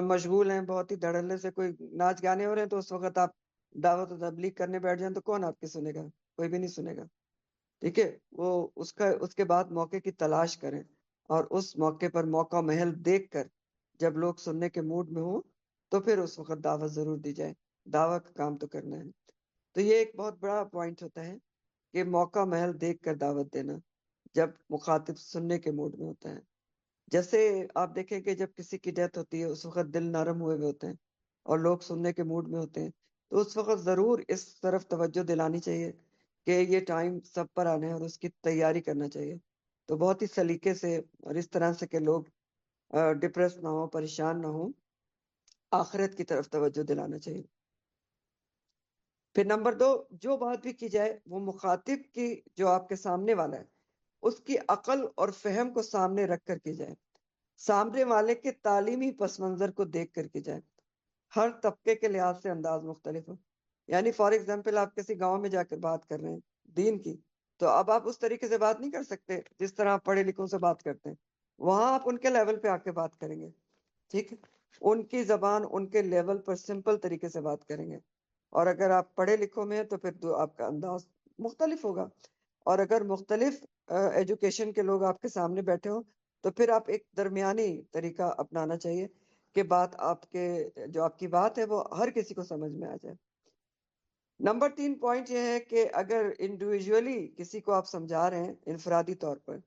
مشغول ہیں، بہت ہی دھڑلے سے کوئی ناچ گانے ہو رہے ہیں، تو اس وقت آپ دعوت و تبلیغ کرنے بیٹھ جائیں تو کون آپ کی سنے گا؟ کوئی بھی نہیں سنے گا، ٹھیک ہے۔ وہ اس کے بعد موقع کی تلاش کریں، اور اس موقع پر موقع محل دیکھ کر جب لوگ سننے کے موڈ میں ہوں تو پھر اس وقت دعوت ضرور دی جائے. دعوت کا کام تو کرنا ہے. تو یہ ایک بہت بڑا پوائنٹ ہوتا ہے کہ موقع محل دیکھ کر دعوت دینا جب مخاطب سننے کے موڈ میں ہوتا ہے. جیسے آپ دیکھیں کہ جب کسی کی ڈیتھ ہوتی ہے اس وقت دل نرم ہوئے ہوئے ہوتے ہیں اور لوگ سننے کے موڈ میں ہوتے ہیں، تو اس وقت ضرور اس طرف توجہ دلانی چاہیے کہ یہ ٹائم سب پر آنا ہے اور اس کی تیاری کرنا چاہیے. تو بہت ہی سلیقے سے اور اس طرح سے کہ لوگ ڈپریس نہ ہو، پریشان نہ ہو، آخرت کی طرف توجہ دلانا چاہیے. پھر نمبر 2، جو بات بھی کی جائے وہ مخاطب کی، جو آپ کے سامنے والا ہے، اس کی عقل اور فہم کو سامنے رکھ کر کی جائے، سامنے والے کے تعلیمی پس منظر کو دیکھ کر کی جائے. ہر طبقے کے لحاظ سے انداز مختلف ہو. یعنی فار ایگزامپل آپ کسی گاؤں میں جا کر بات کر رہے ہیں دین کی، تو اب آپ اس طریقے سے بات نہیں کر سکتے جس طرح آپ پڑھے لکھوں سے بات کرتے ہیں. وہاں آپ ان کے لیول پہ آ کے بات کریں گے، ٹھیک ہے، ان کی زبان ان کے لیول پر سمپل طریقے سے بات کریں گے. اور اگر آپ پڑھے لکھوں میں ہیں تو پھر تو آپ کا انداز مختلف ہوگا. اور اگر مختلف ایجوکیشن کے لوگ آپ کے سامنے بیٹھے ہوں تو پھر آپ ایک درمیانی طریقہ اپنانا چاہیے کہ بات آپ کے، جو آپ کی بات ہے وہ ہر کسی کو سمجھ میں آ جائے. نمبر 3 پوائنٹ یہ ہے کہ اگر انڈیویجولی کسی کو آپ سمجھا رہے ہیں انفرادی طور پر،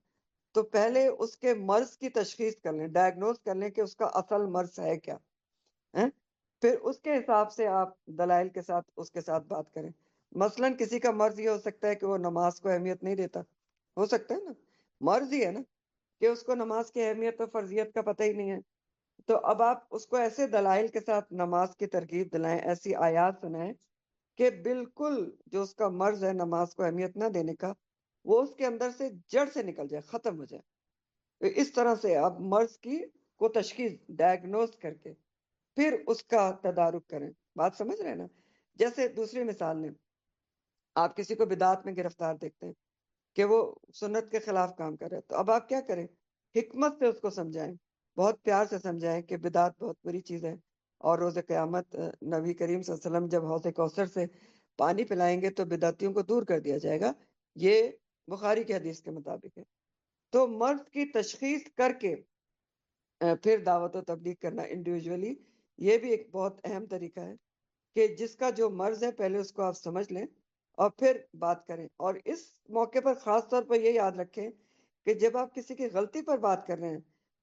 تو پہلے اس کے مرض کی تشخیص کر لیں، ڈائگنوز کر لیں کہ اس کا اصل مرض ہے کیا ہے. پھر اس کے حساب سے آپ دلائل کے ساتھ اس کے ساتھ بات کریں. مثلا کسی کا مرض یہ ہو سکتا ہے کہ وہ نماز کو اہمیت نہیں دیتا، ہو سکتا ہے نا، مرض ہی ہے نا کہ اس کو نماز کی اہمیت اور فرضیت کا پتہ ہی نہیں ہے. تو اب آپ اس کو ایسے دلائل کے ساتھ نماز کی ترغیب دلائیں، ایسی آیات سنائیں کہ بالکل جو اس کا مرض ہے نماز کو اہمیت نہ دینے کا، وہ اس کے اندر سے جڑ سے نکل جائے، ختم ہو جائے. اس طرح سے آپ مرض کی کو تشخیص ڈائگنوز کر کے پھر اس کا تدارک کریں. بات سمجھ رہے ہیں نا؟ جیسے دوسری مثال لیں، آپ کسی کو بدعت میں گرفتار دیکھتے ہیں کہ وہ سنت کے خلاف کام کر رہے ہیں، تو اب آپ کیا کریں؟ حکمت سے اس کو سمجھائیں، بہت پیار سے سمجھائیں کہ بدعت بہت بری چیز ہے، اور روز قیامت نبی کریم صلی اللہ علیہ وسلم جب حوض کوثر سے پانی پلائیں گے تو بدعتیوں کو دور کر دیا جائے گا. یہ بخاری کی حدیث کے مطابق ہے. تو مرض کی تشخیص کر کے پھر دعوت و تبلیغ کرنا انڈیویجولی، یہ بھی ایک بہت اہم طریقہ ہے کہ جس کا جو مرض ہے پہلے اس کو آپ سمجھ لیں اور پھر بات کریں. اور اس موقع پر خاص طور پر یہ یاد رکھیں کہ جب آپ کسی کی غلطی پر بات کر رہے ہیں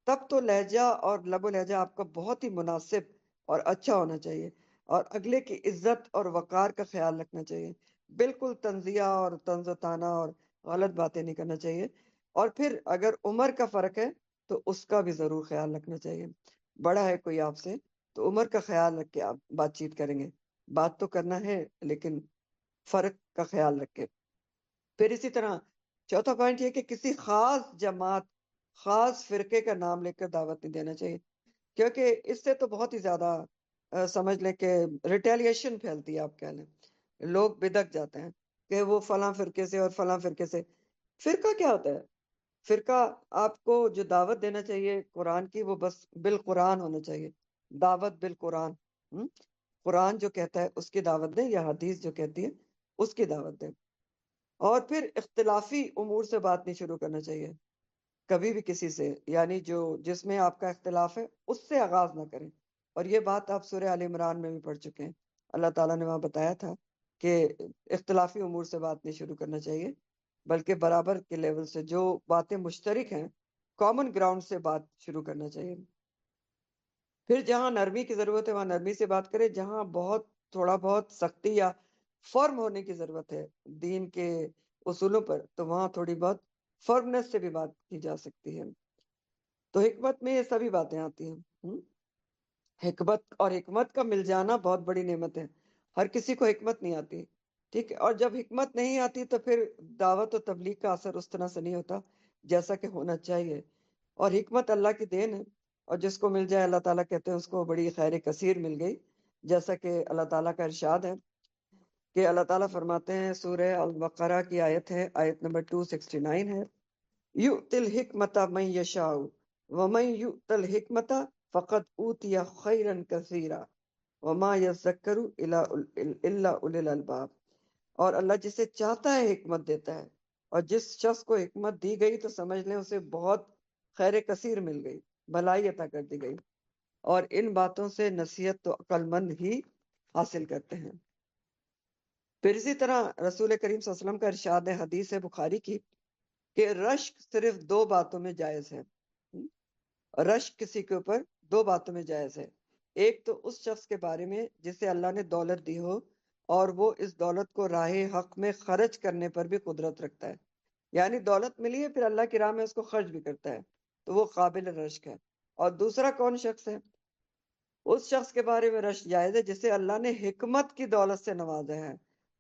تب تو لہجہ اور لب و لہجہ آپ کا بہت ہی مناسب اور اچھا ہونا چاہیے، اور اگلے کی عزت اور وقار کا خیال رکھنا چاہیے. بالکل تنزیہ اور طنز و طعنہ اور غلط باتیں نہیں کرنا چاہیے. اور پھر اگر عمر کا فرق ہے تو اس کا بھی ضرور خیال رکھنا چاہیے. بڑا ہے کوئی آپ سے تو عمر کا خیال رکھ کے آپ بات چیت کریں گے. بات تو کرنا ہے لیکن فرق کا خیال رکھ کے. پھر اسی طرح چوتھا پوائنٹ یہ کہ کسی خاص جماعت، خاص فرقے کا نام لے کر دعوت نہیں دینا چاہیے، کیونکہ اس سے تو بہت ہی زیادہ سمجھ لیں کہ ریٹیلیشن پھیلتی ہے. آپ کہہ لیں لوگ بدک جاتے ہیں کہ وہ فلاں فرقے سے اور فلاں فرقے سے. فرقہ کیا ہوتا ہے؟ فرقہ آپ کو جو دعوت دینا چاہیے قرآن کی، وہ بس بالقرآن ہونا چاہیے. دعوت بالقرآن، قرآن جو کہتا ہے اس کی دعوت دیں، یا حدیث جو کہتی ہے اس کی دعوت دیں. اور پھر اختلافی امور سے بات نہیں شروع کرنا چاہیے کبھی بھی کسی سے، یعنی جو جس میں آپ کا اختلاف ہے اس سے آغاز نہ کریں. اور یہ بات آپ سورہ آل عمران میں بھی پڑھ چکے ہیں. اللہ تعالیٰ نے وہاں بتایا تھا کہ اختلافی امور سے بات نہیں شروع کرنا چاہیے، بلکہ برابر کے لیول سے جو باتیں مشترک ہیں، کامن گراؤنڈ سے بات شروع کرنا چاہیے. پھر جہاں نرمی کی ضرورت ہے وہاں نرمی سے بات کریں، جہاں بہت تھوڑا بہت سختی یا فرم ہونے کی ضرورت ہے دین کے اصولوں پر، تو وہاں تھوڑی بہت فرمنس سے بھی بات کی جا سکتی ہے. تو حکمت میں یہ سبھی باتیں آتی ہیں. حکمت اور حکمت کا مل جانا بہت بڑی نعمت ہے. ہر کسی کو حکمت نہیں آتی، ٹھیک ہے، اور جب حکمت نہیں آتی تو پھر دعوت و تبلیغ کا اثر اس طرح سے نہیں ہوتا جیسا کہ ہونا چاہیے. اور حکمت اللہ کی دین ہے، اور جس کو مل جائے اللہ تعالیٰ کہتے ہیں اس کو بڑی خیر کثیر مل گئی. جیسا کہ اللہ تعالیٰ کا ارشاد ہے کہ اللہ تعالیٰ فرماتے ہیں، سورہ البقرہ کی آیت ہے، آیت نمبر 269 ہے، یؤتی الحکمت من یشاء ومن یؤت الحکمت فقد اوتی خیرا کثیرا وما یذکر الا اولی الالباب. اور اللہ جسے چاہتا ہے حکمت دیتا ہے، اور جس شخص کو حکمت دی گئی تو سمجھ لیں اسے بہت خیر کثیر مل گئی، بھلائی عطا کر دی گئی. اور ان باتوں سے نصیحت تو عقل مند ہی حاصل کرتے ہیں۔ پھر اسی طرح رسول کریم صلی اللہ علیہ وسلم کا ارشاد حدیث ہے بخاری کی کہ رشک صرف دو باتوں میں جائز ہے۔ رشک کسی کے اوپر دو باتوں میں جائز ہے، ایک تو اس شخص کے بارے میں جسے اللہ نے دولت دی ہو اور وہ اس دولت کو راہ حق میں خرچ کرنے پر بھی قدرت رکھتا ہے، یعنی دولت ملی ہے پھر اللہ کی راہ میں اس کو خرچ بھی کرتا ہے، تو وہ قابل رشک ہے۔ اور دوسرا کون شخص ہے؟ اس شخص کے بارے میں رشک جائز ہے جسے اللہ نے حکمت کی دولت سے نوازا ہے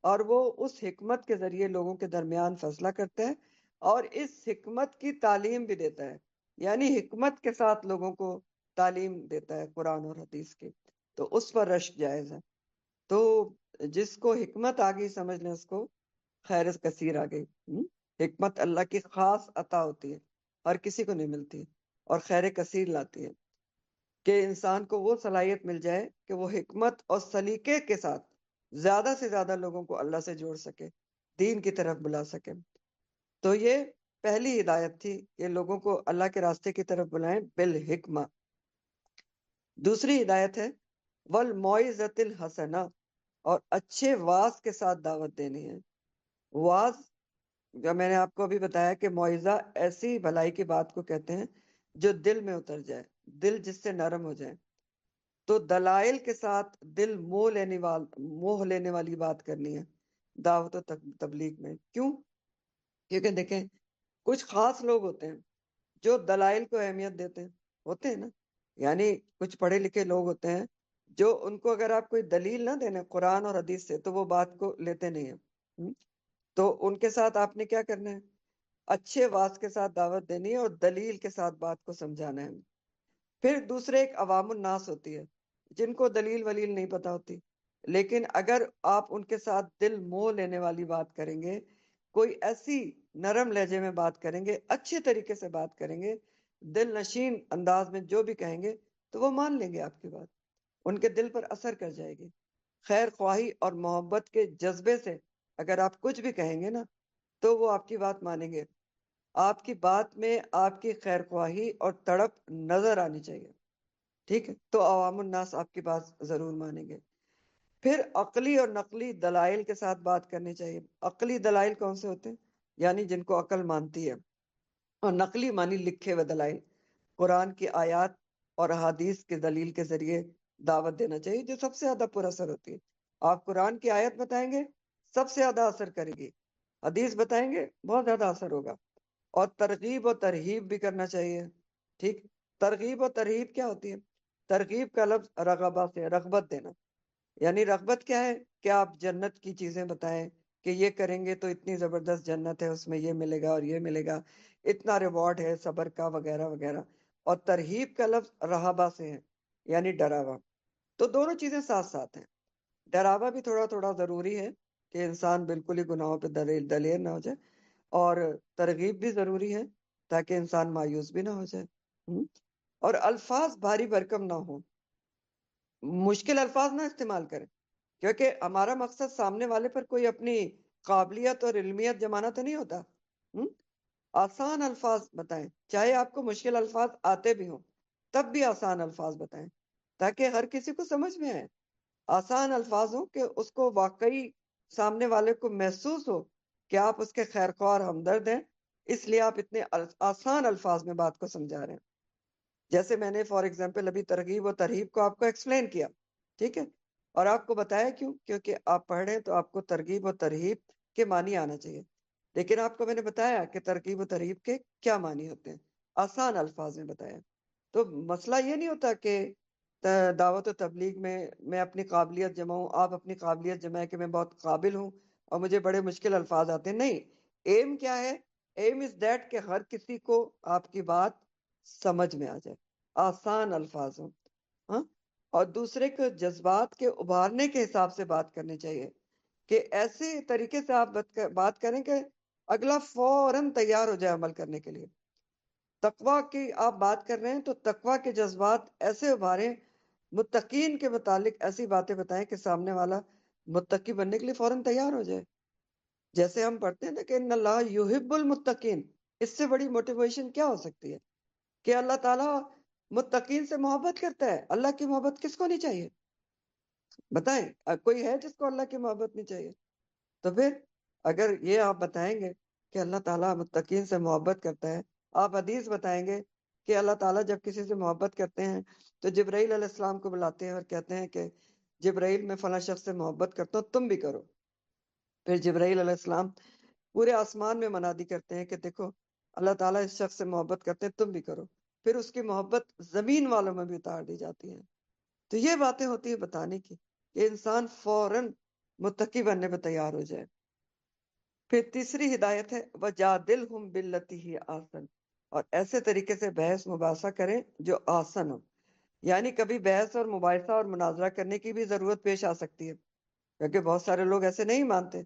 اور وہ اس حکمت کے ذریعے لوگوں کے درمیان فیصلہ کرتا ہے اور اس حکمت کی تعلیم بھی دیتا ہے، یعنی حکمت کے ساتھ لوگوں کو تعلیم دیتا ہے قرآن اور حدیث کی، تو اس پر رشک جائز ہے۔ تو جس کو حکمت آ گئی سمجھ لیں اس کو خیر کثیر آ گئی۔ حکمت اللہ کی خاص عطا ہوتی ہے، ہر کسی کو نہیں ملتی، اور خیر کثیر لاتی ہے کہ انسان کو وہ صلاحیت مل جائے کہ وہ حکمت اور سلیقے کے ساتھ زیادہ سے زیادہ لوگوں کو اللہ سے جوڑ سکے، دین کی طرف بلا سکے۔ تو یہ پہلی ہدایت تھی کہ لوگوں کو اللہ کے راستے کی طرف بلائیں بالحکمہ۔ دوسری ہدایت ہے والموعظۃ الحسنہ، اور اچھے واز کے ساتھ دعوت دینی ہے۔ واز، جو میں نے آپ کو ابھی بتایا کہ موعظہ ایسی بھلائی کی بات کو کہتے ہیں جو دل میں اتر جائے، دل جس سے نرم ہو جائے۔ تو دلائل کے ساتھ دل موہ لینے والی بات کرنی ہے دعوت و تبلیغ میں۔ کیوں؟ کیونکہ دیکھیں کچھ خاص لوگ ہوتے ہیں جو دلائل کو اہمیت دیتے ہیں، ہوتے ہیں نا، یعنی کچھ پڑھے لکھے لوگ ہوتے ہیں جو ان کو اگر آپ کوئی دلیل نہ دینا قرآن اور حدیث سے تو وہ بات کو لیتے نہیں ہیں۔ تو ان کے ساتھ آپ نے کیا کرنا ہے؟ اچھے واز کے ساتھ دعوت دینی ہے اور دلیل کے ساتھ بات کو سمجھانا ہے۔ پھر دوسرے ایک عوام الناس ہوتی ہے جن کو دلیل ولیل نہیں پتا ہوتی، لیکن اگر آپ ان کے ساتھ دل موہ لینے والی بات کریں گے، کوئی ایسی نرم لہجے میں بات کریں گے، اچھے طریقے سے بات کریں گے، دل نشین انداز میں جو بھی کہیں گے تو وہ مان لیں گے آپ کی بات، ان کے دل پر اثر کر جائے گی۔ خیر خواہی اور محبت کے جذبے سے اگر آپ کچھ بھی کہیں گے نا تو وہ آپ کی بات مانیں گے۔ آپ کی بات میں آپ کی خیر خواہی اور تڑپ نظر آنی چاہیے، ٹھیک ہے؟ تو عوام الناس آپ کی بات ضرور مانیں گے۔ پھر عقلی اور نقلی دلائل کے ساتھ بات کرنی چاہیے۔ عقلی دلائل کون سے ہوتے ہیں؟ یعنی جن کو عقل مانتی ہے، اور نقلی مانی لکھے ہوئے دلائل، قرآن کی آیات اور احادیث کے دلیل کے ذریعے دعوت دینا چاہیے جو سب سے زیادہ پر اثر ہوتی ہے۔ آپ قرآن کی آیت بتائیں گے سب سے زیادہ اثر کرے گی، حدیث بتائیں گے بہت زیادہ اثر ہوگا، اور ترغیب و ترہیب بھی کرنا چاہیے، ٹھیک؟ ترغیب و ترہیب کیا ہوتی ہے؟ ترغیب کا لفظ رغبہ سے، رغبت دینا، یعنی رغبت کیا ہے کہ آپ جنت کی چیزیں بتائیں کہ یہ کریں گے تو اتنی زبردست جنت ہے، اس میں یہ ملے گا اور یہ ملے گا، اتنا ریوارڈ ہے صبر کا وغیرہ وغیرہ۔ اور ترہیب کا لفظ رہبہ سے ہے، یعنی ڈراوا۔ تو دونوں چیزیں ساتھ ساتھ ہیں، ڈراوا بھی تھوڑا تھوڑا ضروری ہے کہ انسان بالکل ہی گناہوں پہ دلیر نہ ہو جائے، اور ترغیب بھی ضروری ہے تاکہ انسان مایوس بھی نہ ہو جائے۔ اور الفاظ بھاری بھرکم نہ ہو، مشکل الفاظ نہ استعمال کریں، کیونکہ ہمارا مقصد سامنے والے پر کوئی اپنی قابلیت اور علمیت جمانا تو نہیں ہوتا۔ آسان الفاظ بتائیں، چاہے آپ کو مشکل الفاظ آتے بھی ہوں تب بھی آسان الفاظ بتائیں تاکہ ہر کسی کو سمجھ میں آئے۔ آسان الفاظ ہوں کہ اس کو واقعی سامنے والے کو محسوس ہو کہ آپ اس کے خیر خواہ اور ہمدرد ہیں، اس لیے آپ اتنے آسان الفاظ میں بات کو سمجھا رہے ہیں۔ جیسے میں نے فار ایگزامپل ابھی ترغیب و ترہیب کو آپ کو ایکسپلین کیا، ٹھیک ہے، اور آپ کو بتایا کیوں؟ کیونکہ آپ پڑھ رہے ہیں تو آپ کو ترغیب و ترہیب کے معنی آنا چاہیے، لیکن آپ کو میں نے بتایا کہ ترغیب و ترہیب کے کیا معنی ہوتے ہیں، آسان الفاظ میں بتایا۔ تو مسئلہ یہ نہیں ہوتا کہ دعوت و تبلیغ میں اپنی قابلیت جماؤں، آپ اپنی قابلیت جمائیں کہ میں بہت قابل ہوں اور مجھے بڑے مشکل الفاظ آتے ہیں، نہیں۔ ایم کیا ہے؟ ایم از دیٹ کہ ہر کسی کو آپ کی بات سمجھ میں آ جائے، آسان الفاظ ہوں، ہاں؟ اور دوسرے کو جذبات کے ابھارنے کے حساب سے بات کرنی چاہیے کہ ایسے طریقے سے آپ بات کریں کہ اگلا فوراً تیار ہو جائے عمل کرنے کے لیے۔ تقویٰ کی آپ بات کر رہے ہیں تو تقویٰ کے جذبات ایسے ابھاریں، متقین کے متعلق ایسی باتیں بتائیں کہ سامنے والا متقی بننے کے لیے فوراً تیار ہو جائے۔ جیسے ہم پڑھتے ہیں نا کہ ان اللہ یحب المتقین، اس سے بڑی موٹیویشن کیا ہو سکتی ہے کہ اللہ تعالیٰ متقین سے محبت کرتا ہے۔ اللہ کی محبت کس کو نہیں چاہیے؟ بتائیں، کوئی ہے جس کو اللہ کی محبت نہیں چاہیے؟ تو پھر اگر یہ آپ بتائیں گے کہ اللہ تعالیٰ متقین سے محبت کرتا ہے، آپ حدیث بتائیں گے کہ اللہ تعالیٰ جب کسی سے محبت کرتے ہیں تو جبرائیل علیہ السلام کو بلاتے ہیں اور کہتے ہیں کہ جبرائیل میں فلاں شخص سے محبت کرتا ہوں، تم بھی کرو۔ پھر جبرائیل علیہ السلام پورے آسمان میں منادی کرتے ہیں کہ دیکھو اللہ تعالیٰ اس شخص سے محبت کرتے ہیں، تم بھی کرو۔ پھر اس کی محبت زمین والوں میں بھی اتار دی جاتی ہے۔ تو یہ باتیں ہوتی ہیں بتانے کی کہ انسان فوراً متقی بننے پہ تیار ہو جائے۔ پھر تیسری ہدایت ہے وَجَادِلْهُمْ بِالَّتِي هِيَ أَحْسَنُ، اور ایسے طریقے سے بحث مباحثہ کریں جو آسن ہو۔ یعنی کبھی بحث اور مباحثہ اور مناظرہ کرنے کی بھی ضرورت پیش آ سکتی ہے، کیونکہ بہت سارے لوگ ایسے نہیں مانتے۔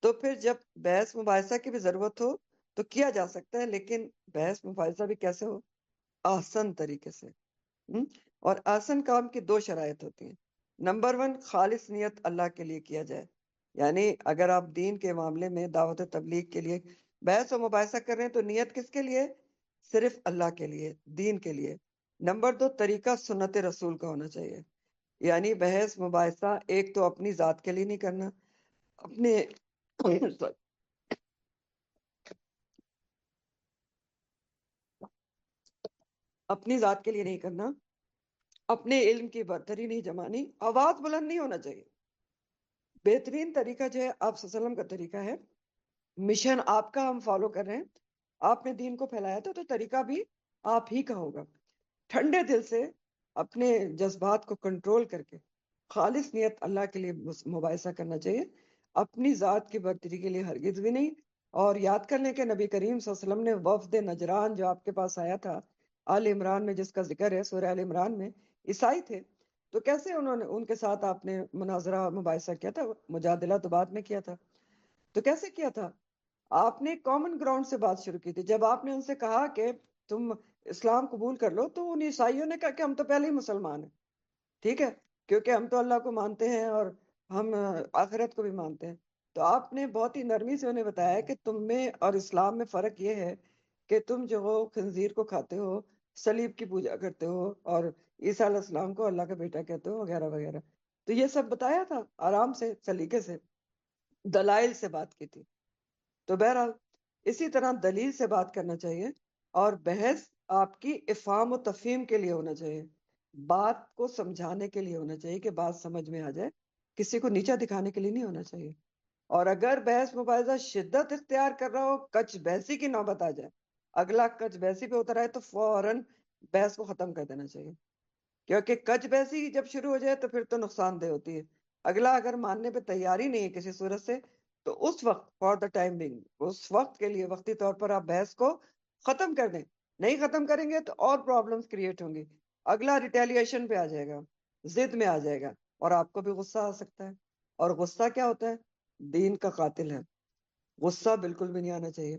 تو پھر جب بحث مباحثہ کی بھی ضرورت ہو تو کیا جا سکتا ہے، لیکن بحث مباحثہ بھی کیسے ہو؟ آسن طریقے سے۔ اور آسن کام کی دو شرائط ہوتی ہیں۔ نمبر 1، خالص نیت اللہ کے لیے کیا جائے، یعنی اگر آپ دین کے معاملے میں دعوت تبلیغ کے لیے بحث و مباحثہ کر رہے ہیں تو نیت کس کے لیے؟ صرف اللہ کے لیے، دین کے لیے۔ نمبر 2، طریقہ سنت رسول کا ہونا چاہیے، یعنی بحث مباحثہ ایک تو اپنی ذات کے لیے نہیں کرنا، اپنے اپنی ذات کے لیے نہیں کرنا، اپنے علم کی برتری نہیں جمانی، آواز بلند نہیں ہونا چاہیے۔ بہترین طریقہ جو ہے آپ صلی اللہ علیہ وسلم کا طریقہ ہے، مشن آپ کا ہم فالو کر رہے ہیں، آپ نے دین کو پھیلایا تھا تو طریقہ بھی آپ ہی کا ہوگا۔ ٹھنڈے دل سے اپنے جذبات کو کنٹرول کر کے خالص نیت اللہ کے لیے مباحثہ کرنا چاہیے، اپنی ذات کی برتری کے لیے ہرگز بھی نہیں۔ اور یاد کر لیں کہ نبی کریم صلی اللہ علیہ وسلم نے وفد نجران جو آپ کے پاس آیا تھا، آل عمران میں جس کا ذکر ہے، سورہ آل عمران میں، عیسائی تھے، تو کیسے انہوں نے ان کے ساتھ آپ نے مناظرہ اور مباحثہ کیا تھا؟ مجادلہ تو بعد میں کیا تھا، تو کیسے کیا تھا؟ آپ نے کامن گراؤنڈ سے بات شروع کی تھی۔ جب آپ نے ان سے کہا کہ تم اسلام قبول کر لو تو ان عیسائیوں نے کہا کہ ہم تو پہلے ہی مسلمان ہیں، ٹھیک ہے، کیونکہ ہم تو اللہ کو مانتے ہیں اور ہم آخرت کو بھی مانتے ہیں۔ تو آپ نے بہت ہی نرمی سے انہیں بتایا کہ تم میں اور اسلام میں فرق یہ ہے کہ تم جو ہو خنزیر کو کھاتے ہو، صلیب کی پوجا کرتے ہو، اور عیسیٰ علیہ السلام کو اللہ کا بیٹا کہتے ہو، وغیرہ وغیرہ۔ تو یہ سب بتایا تھا آرام سے، سلیقے سے، دلائل سے بات کی تھی۔ تو بہرحال اسی طرح دلیل سے بات کرنا چاہیے، اور بحث آپ کی افہام و تفہیم کے لیے ہونا چاہیے، بات کو سمجھانے کے لیے ہونا چاہیے کہ بات سمجھ میں آ جائے، کسی کو نیچا دکھانے کے لیے نہیں ہونا چاہیے۔ اور اگر بحث مباحثہ شدت اختیار کر رہا ہو، کچ بحثی کی نوبت آ جائے، اگلا کچ بحثی پہ اتر آئے، تو فوراً بحث کو ختم کر دینا چاہیے، کیونکہ کچ بحثی جب شروع ہو جائے تو پھر تو نقصان دہ ہوتی ہے۔ اگلا اگر ماننے پہ تیاری نہیں ہے کسی صورت سے، تو اس وقت فار دا ٹائم بینگ، اس وقت کے لیے وقتی طور پر آپ بحث کو ختم کر دیں۔ نہیں ختم کریں گے تو اور پرابلمز کریٹ ہوں گی، اگلا ریٹیلیشن پہ آ جائے گا، ضد میں آ جائے گا، اور آپ کو بھی غصہ آ سکتا ہے۔ اور غصہ کیا ہوتا ہے؟ دین کا قاتل ہے۔ غصہ بالکل بھی نہیں آنا چاہیے۔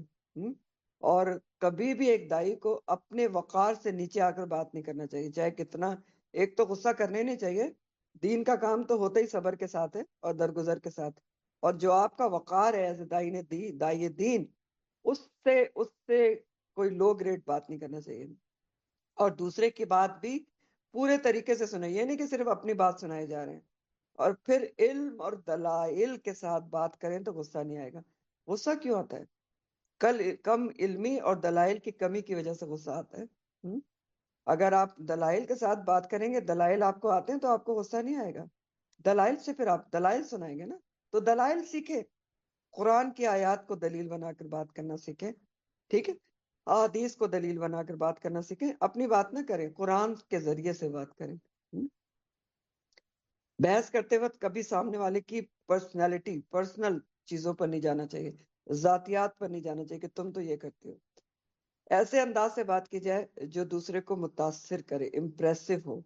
اور کبھی بھی ایک دائی کو اپنے وقار سے نیچے آ کر بات نہیں کرنا چاہیے، چاہے کتنا، ایک تو غصہ کرنے نہیں چاہیے، دین کا کام تو ہوتا ہی صبر کے ساتھ ہے اور درگزر کے ساتھ، اور جو آپ کا وقار ہے ایز دائی نے دائی دین، اس سے کوئی لو گریڈ بات نہیں کرنا چاہیے۔ اور دوسرے کی بات بھی پورے طریقے سے سنیں، یہ نہیں کہ صرف اپنی بات سنائے جا رہے ہیں۔ اور پھر علم اور دلائل کے ساتھ بات کریں تو غصہ نہیں آئے گا۔ غصہ کیوں آتا ہے؟ کم علمی اور دلائل کی کمی کی وجہ سے غصہ آتا ہے۔ اگر آپ دلائل کے ساتھ بات کریں گے، دلائل آپ کو آتے ہیں، تو آپ کو غصہ نہیں آئے گا۔ دلائل سے پھر آپ دلائل سنائیں گے نا، تو دلائل سیکھیں، قرآن کی آیات کو دلیل بنا کر بات کرنا سیکھیں، ٹھیک ہے، احادیث کو دلیل بنا کر بات کرنا سیکھیں، اپنی بات نہ کریں، قرآن کے ذریعے سے بات کریں۔ بحث کرتے وقت کبھی سامنے والے کی پرسنالٹی، پرسنل چیزوں پر نہیں جانا چاہیے، ذاتیات پر نہیں جانا چاہیے کہ تم تو یہ کرتے ہو۔ ایسے انداز سے بات کی جائے جو دوسرے کو متاثر کرے، امپریسو ہو۔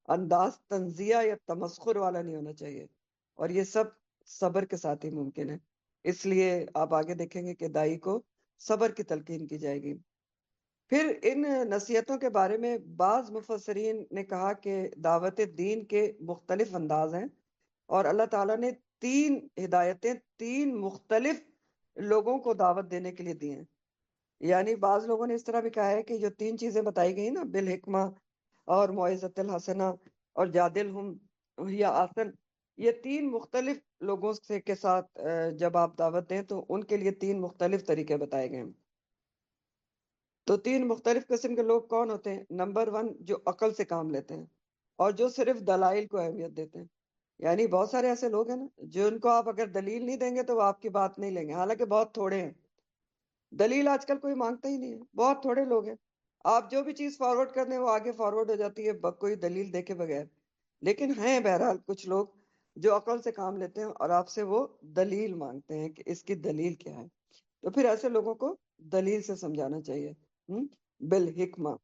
انداز تنزیہ یا تمسخر والا نہیں ہونا چاہیے، اور یہ سب صبر کے ساتھ ہی ممکن ہے۔ اس لیے آپ آگے دیکھیں گے کہ دائی کو صبر کی تلقین کی جائے گی۔ پھر ان نصیحتوں کے بارے میں بعض مفسرین نے کہا کہ دعوت دین کے مختلف انداز ہیں، اور اللہ تعالیٰ نے 3 ہدایتیں 3 مختلف لوگوں کو دعوت دینے کے لیے دی ہیں۔ یعنی بعض لوگوں نے اس طرح بھی کہا ہے کہ جو 3 چیزیں بتائی گئی نا، بالحکمہ اور موعظۃ الحسنہ اور جادلہم یا آسن، یہ 3 مختلف لوگوں سے کے ساتھ جب آپ دعوت دیں تو ان کے لیے 3 مختلف طریقے بتائے گئے ہیں۔ تو 3 مختلف قسم کے لوگ کون ہوتے ہیں؟ نمبر 1، جو عقل سے کام لیتے ہیں اور جو صرف دلائل کو اہمیت دیتے ہیں۔ یعنی بہت سارے ایسے لوگ ہیں نا، جن کو آپ اگر دلیل نہیں دیں گے تو وہ آپ کی بات نہیں لیں گے، حالانکہ بہت تھوڑے ہیں۔ دلیل آج کل کوئی مانگتا ہی نہیں ہے، بہت تھوڑے لوگ ہیں۔ آپ جو بھی چیز فارورڈ کر دیں وہ آگے فارورڈ ہو جاتی ہے کوئی دلیل دیکھے بغیر۔ لیکن ہیں بہرحال کچھ لوگ جو عقل سے کام لیتے ہیں اور آپ سے وہ دلیل مانگتے ہیں کہ اس کی دلیل کیا ہے۔ تو پھر ایسے لوگوں کو دلیل سے سمجھانا چاہیے، بالحکمہ،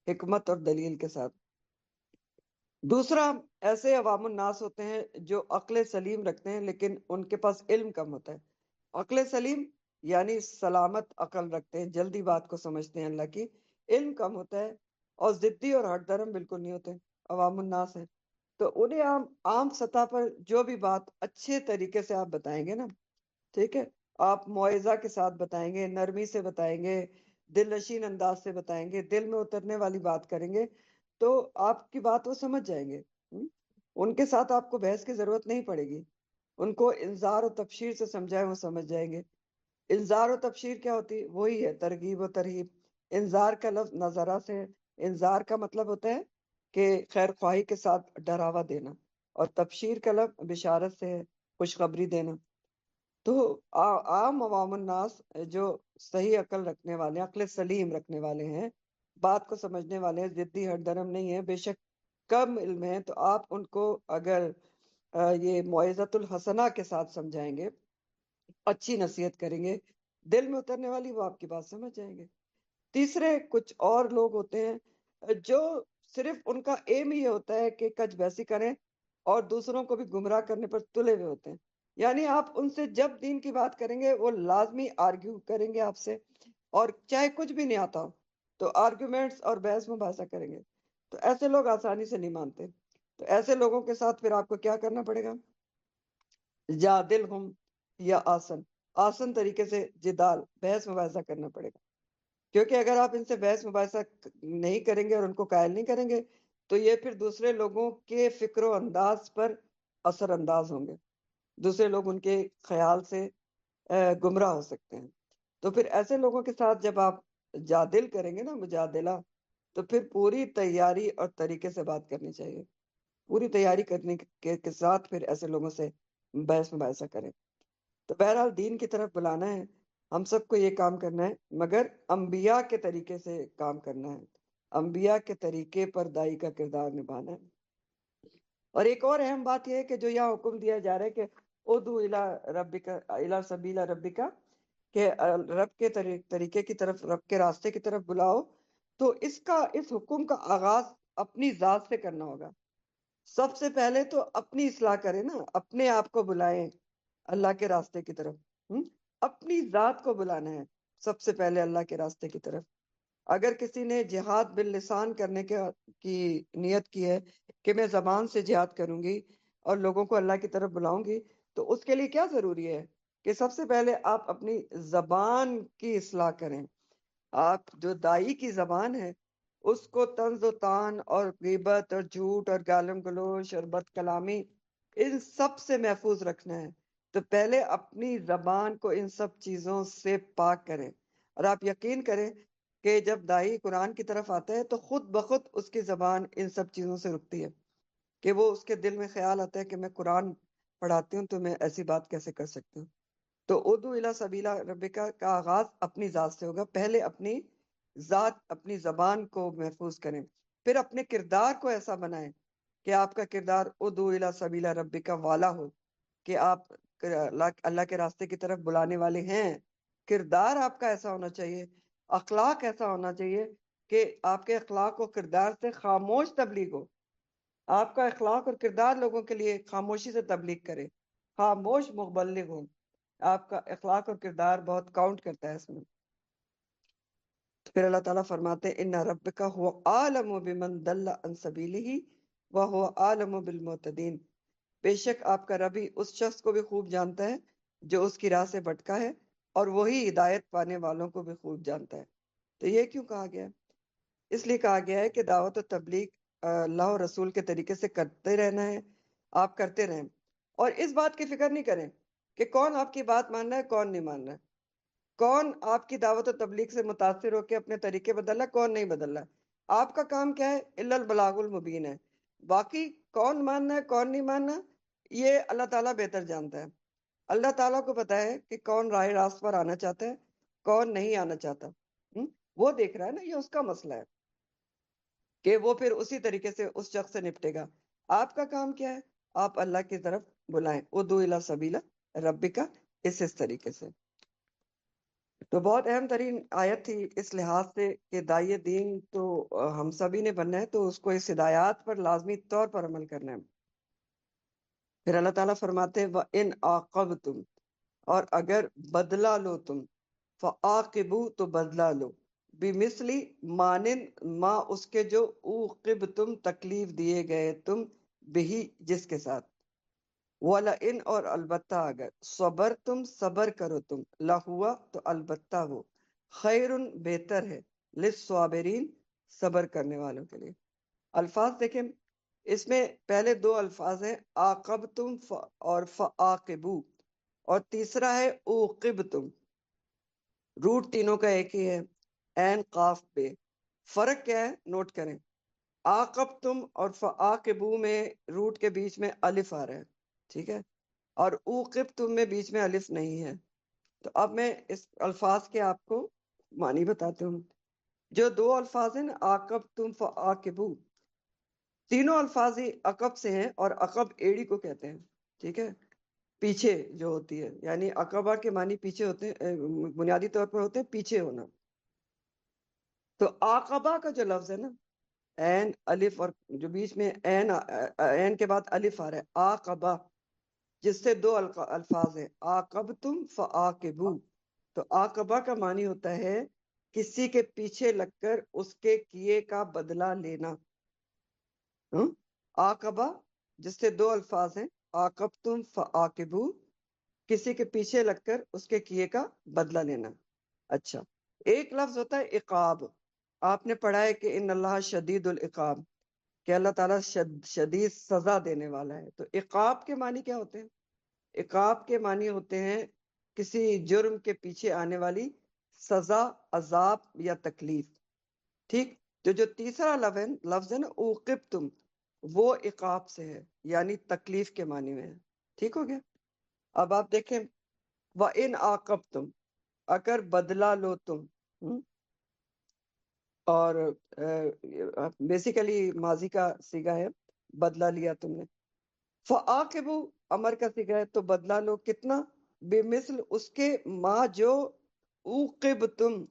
حکمت اور دلیل کے ساتھ۔ دوسرا، ایسے عوام الناس ہوتے ہیں جو عقل سلیم رکھتے ہیں لیکن ان کے پاس علم کم ہوتا ہے۔ عقل سلیم یعنی سلامت عقل رکھتے ہیں، جلدی بات کو سمجھتے ہیں اللہ کی، علم کم ہوتا ہے، اور ضدی اور ہٹ درم بالکل نہیں ہوتے، عوام الناس ہیں۔ تو انہیں عام سطح پر جو بھی بات اچھے طریقے سے آپ بتائیں گے نا، ٹھیک ہے، آپ معاوضہ کے ساتھ بتائیں گے، نرمی سے بتائیں گے، دل نشین انداز سے بتائیں گے، دل میں اترنے والی بات کریں گے، تو آپ کی بات وہ سمجھ جائیں گے۔ ان کے ساتھ آپ کو بحث کی ضرورت نہیں پڑے گی، ان کو انذار و تبشیر سے سمجھائیں وہ سمجھ جائیں گے۔ انذار و تبشیر کیا ہوتی؟ وہی ہے ترغیب و ترہیب۔ انذار کا لفظ نظرہ سے ہے۔ انذار کا مطلب ہوتا ہے کہ خیر خواہی کے ساتھ ڈراوا دینا، اور تبشیر کا لفظ بشارت سے ہے، خوشخبری دینا۔ تو عام عوام الناس جو صحیح عقل رکھنے والے، عقل سلیم رکھنے والے ہیں، بات کو سمجھنے والے ہیں، ضدی ہٹ درم نہیں ہے، بے شک کم علم ہے، تو آپ ان کو اگر یہ معزت الحسنہ کے ساتھ سمجھائیں گے، اچھی نصیحت کریں گے، دل میں اترنے والی، وہ آپ کی بات سمجھ جائیں گے۔ تیسرے کچھ اور لوگ ہوتے ہیں جو صرف ان کا ایم یہ ہوتا ہے کہ کج بیسی کریں اور دوسروں کو بھی گمراہ کرنے پر تلے ہوئے ہوتے ہیں۔ یعنی آپ ان سے جب دین کی بات کریں گے وہ لازمی آرگیو کریں گے آپ سے، اور چاہے کچھ بھی نہیں آتا ہو تو آرگیومنٹس اور بحث مباحثہ کریں گے۔ تو ایسے لوگ آسانی سے نہیں مانتے۔ تو ایسے لوگوں کے ساتھ پھر آپ کو کیا کرنا پڑے گا؟ جادل ہم یا آسن، آسن طریقے سے جدال، بحث مباحثہ کرنا پڑے گا، کیونکہ اگر آپ ان سے بحث مباحثہ نہیں کریں گے اور ان کو قائل نہیں کریں گے تو یہ پھر دوسرے لوگوں کے فکر و انداز پر اثر انداز ہوں گے، دوسرے لوگ ان کے خیال سے گمراہ ہو سکتے ہیں۔ تو پھر ایسے لوگوں کے ساتھ جب آپ جادل کریں گے نا، مجادلہ، تو پھر پوری تیاری اور طریقے سے بات کرنی چاہیے، پوری تیاری کرنے کے ساتھ پھر ایسے لوگوں سے بحث مباحثہ کریں۔ تو بہرحال دین کی طرف بلانا ہے، ہم سب کو یہ کام کرنا ہے، مگر انبیاء کے طریقے سے کام کرنا ہے، انبیاء کے طریقے پر دائی کا کردار نبھانا ہے۔ اور ایک اور اہم بات یہ ہے کہ جو یہاں حکم دیا جا رہا ہے کہ ادعو الی ربک الی سبیل ربک، کہ رب کے طریقے کی طرف، رب کے راستے کی طرف بلاؤ، تو اس حکم کا آغاز اپنی ذات سے کرنا ہوگا۔ سب سے پہلے تو اپنی اصلاح کریں نا، اپنے آپ کو بلائیں اللہ کے راستے کی طرف، اپنی ذات کو بلانا ہے سب سے پہلے اللہ کے راستے کی طرف۔ اگر کسی نے جہاد باللسان کرنے کی نیت کی ہے کہ میں زبان سے جہاد کروں گی اور لوگوں کو اللہ کی طرف بلاؤں گی، تو اس کے لیے کیا ضروری ہے کہ سب سے پہلے آپ اپنی زبان کی اصلاح کریں۔ آپ جو دائی کی زبان ہے اس کو طنز و تان اور غیبت اور جھوٹ اور گالم گلوش اور بد کلامی، ان سب سے محفوظ رکھنا ہے۔ تو پہلے اپنی زبان کو ان سب چیزوں سے پاک کریں، اور آپ یقین کریں کہ جب دائی قرآن کی طرف آتا ہے تو خود بخود اس کی زبان ان سب چیزوں سے رکتی ہے، کہ وہ اس کے دل میں خیال آتا ہے کہ میں قرآن پڑھاتی ہوں تو میں ایسی بات کیسے کر سکتی ہوں۔ تو ادعو الی سبیل ربک کا آغاز اپنی ذات سے ہوگا۔ پہلے اپنی ذات، اپنی زبان کو محفوظ کریں، پھر اپنے کردار کو ایسا بنائیں کہ آپ کا کردار ادعو الی سبیل ربک والا ہو، کہ آپ اللہ کے راستے کی طرف بلانے والے ہیں۔ کردار آپ کا ایسا ہونا چاہیے، اخلاق ایسا ہونا چاہیے کہ آپ کے اخلاق و کردار سے خاموش تبلیغ ہو، آپ کا اخلاق اور کردار لوگوں کے لیے خاموشی سے تبلیغ کرے، خاموش مبلغ ہو۔ آپ کا اخلاق اور کردار بہت کاؤنٹ کرتا ہے اس میں۔ تو پھر اللہ تعالیٰ فرماتے ہیں ان ربک هو اعلم بمن ضل عن سبیلہ وهو اعلم بالمہتدین، بے شک آپ کا رب ہی اس شخص کو بھی خوب جانتا ہے جو اس کی راہ سے بھٹکا ہے، اور وہی ہدایت پانے والوں کو بھی خوب جانتا ہے۔ تو یہ کیوں کہا گیا ہے؟ اس لیے کہا گیا ہے کہ دعوت و تبلیغ اللہ اور رسول کے طریقے سے کرتے رہنا ہے، آپ کرتے رہیں، اور اس بات کی فکر نہیں کریں کہ کون آپ کی بات مان رہا ہے کون نہیں مان رہا ہے، کون آپ کی دعوت و تبلیغ سے متاثر ہو کے اپنے طریقے بدل رہا ہے کون نہیں بدل رہا ہے۔ آپ کا کام کیا ہے؟ الا البلاغ المبین ہے۔ باقی کون ماننا ہے کون نہیں ماننا یہ اللہ تعالیٰ بہتر جانتا ہے۔ اللہ تعالیٰ کو پتا ہے کہ کون راہ راست پر آنا چاہتا ہے کون نہیں آنا چاہتا، وہ دیکھ رہا ہے نا، یہ اس کا مسئلہ ہے کہ وہ پھر اسی طریقے سے اس شخص سے نپٹے گا۔ آپ کا کام کیا ہے؟ آپ اللہ کی طرف بلائیں، ادعو الی سبیل ربک، اس طریقے سے۔ تو بہت اہم ترین آیت تھی اس لحاظ سے کہ داعی دین تو ہم سبھی نے بننا ہے، تو اس کو اس ہدایات پر لازمی طور پر عمل کرنا ہے۔ پھر اللہ تعالیٰ فرماتے ہیں وَإِنْ عَاقَبْتُمْ، اور اگر بدلہ لو تم، فَعَاقِبُوا، تو بدلہ لو، بِمِثْلِ، مانند ما اس کے جو عُوقِبْتُم، تکلیف دیے گئے تم، بہی، جس کے ساتھ، وَلَئِنْ، اور البتہ اگر، صبر تم، صبر کرو تم، لَہُوَ، تو البتہ وہ، خیرٌ، بہتر ہے، لِلصَّابِرِین، صبر کرنے والوں کے لیے۔ الفاظ دیکھیں، اس میں پہلے دو الفاظ ہیں عاقبتم اور فعاقبو، اور تیسرا ہے عوقبتم۔ روٹ تینوں کا ایک ہی ہے، عین قاف پہ۔ فرق کیا ہے نوٹ کریں، عاقبتم اور فعاقبو میں روٹ کے بیچ میں الف آ رہا ہے، ٹھیک ہے، اور عوقبتم میں بیچ میں الف نہیں ہے۔ تو اب میں اس الفاظ کے آپ کو معنی بتاتا ہوں۔ جو دو الفاظ ہیں نا، عاقبتم فعاقبو، تینوں الفاظ ہی عقب سے ہیں، اور عقب ایڑی کو کہتے ہیں، ٹھیک ہے، پیچھے جو ہوتی ہے، یعنی عقبہ کے معنی پیچھے ہوتے ہیں، بنیادی طور پر ہوتے ہیں پیچھے ہونا۔ تو عاقبہ کا جو لفظ ہے نا، عین الف، اور جو بیچ میں عین کے بعد الف آ رہا ہے، عاقبہ، جس سے دو الفاظ ہیں عاقبتم فعاقبو۔ تو عاقبہ کا معنی ہوتا ہے کسی کے پیچھے لگ کر اس کے کیے کا بدلہ لینا۔ عاقبہ جس سے دو الفاظ ہیں عاقبتم فعاقبو، کسی کے پیچھے لگ کر اس کے کیے کا بدلہ لینا۔ اچھا، ایک لفظ ہوتا ہے عقاب، آپ نے پڑھا ہے کہ ان اللہ شدید العقاب، کہ اللہ تعالیٰ شدید سزا دینے والا ہے۔ تو عقاب کے معنی کیا ہوتے ہیں؟ عقاب کے معنی ہوتے ہیں کسی جرم کے پیچھے آنے والی سزا، عذاب یا تکلیف، ٹھیک۔ تو جو تیسرا لفظ ہے نا عوقبتم، وہ عقاب سے ہے، یعنی تکلیف کے معنی میں ہے، ٹھیک ہو گیا۔ اب آپ دیکھیں وَإِنْ عَاقَبْتُمْ، اگر بدلہ لو تم، اور بیسیکلی ماضی کا صیغہ ہے، بدلہ لیا تم نے۔ فَعَاقِبُوا، امر کا صیغہ ہے، تو بدلہ لو کتنا؟ بِمِثْل، اس کے، ما جو، عُوقِبْتُم،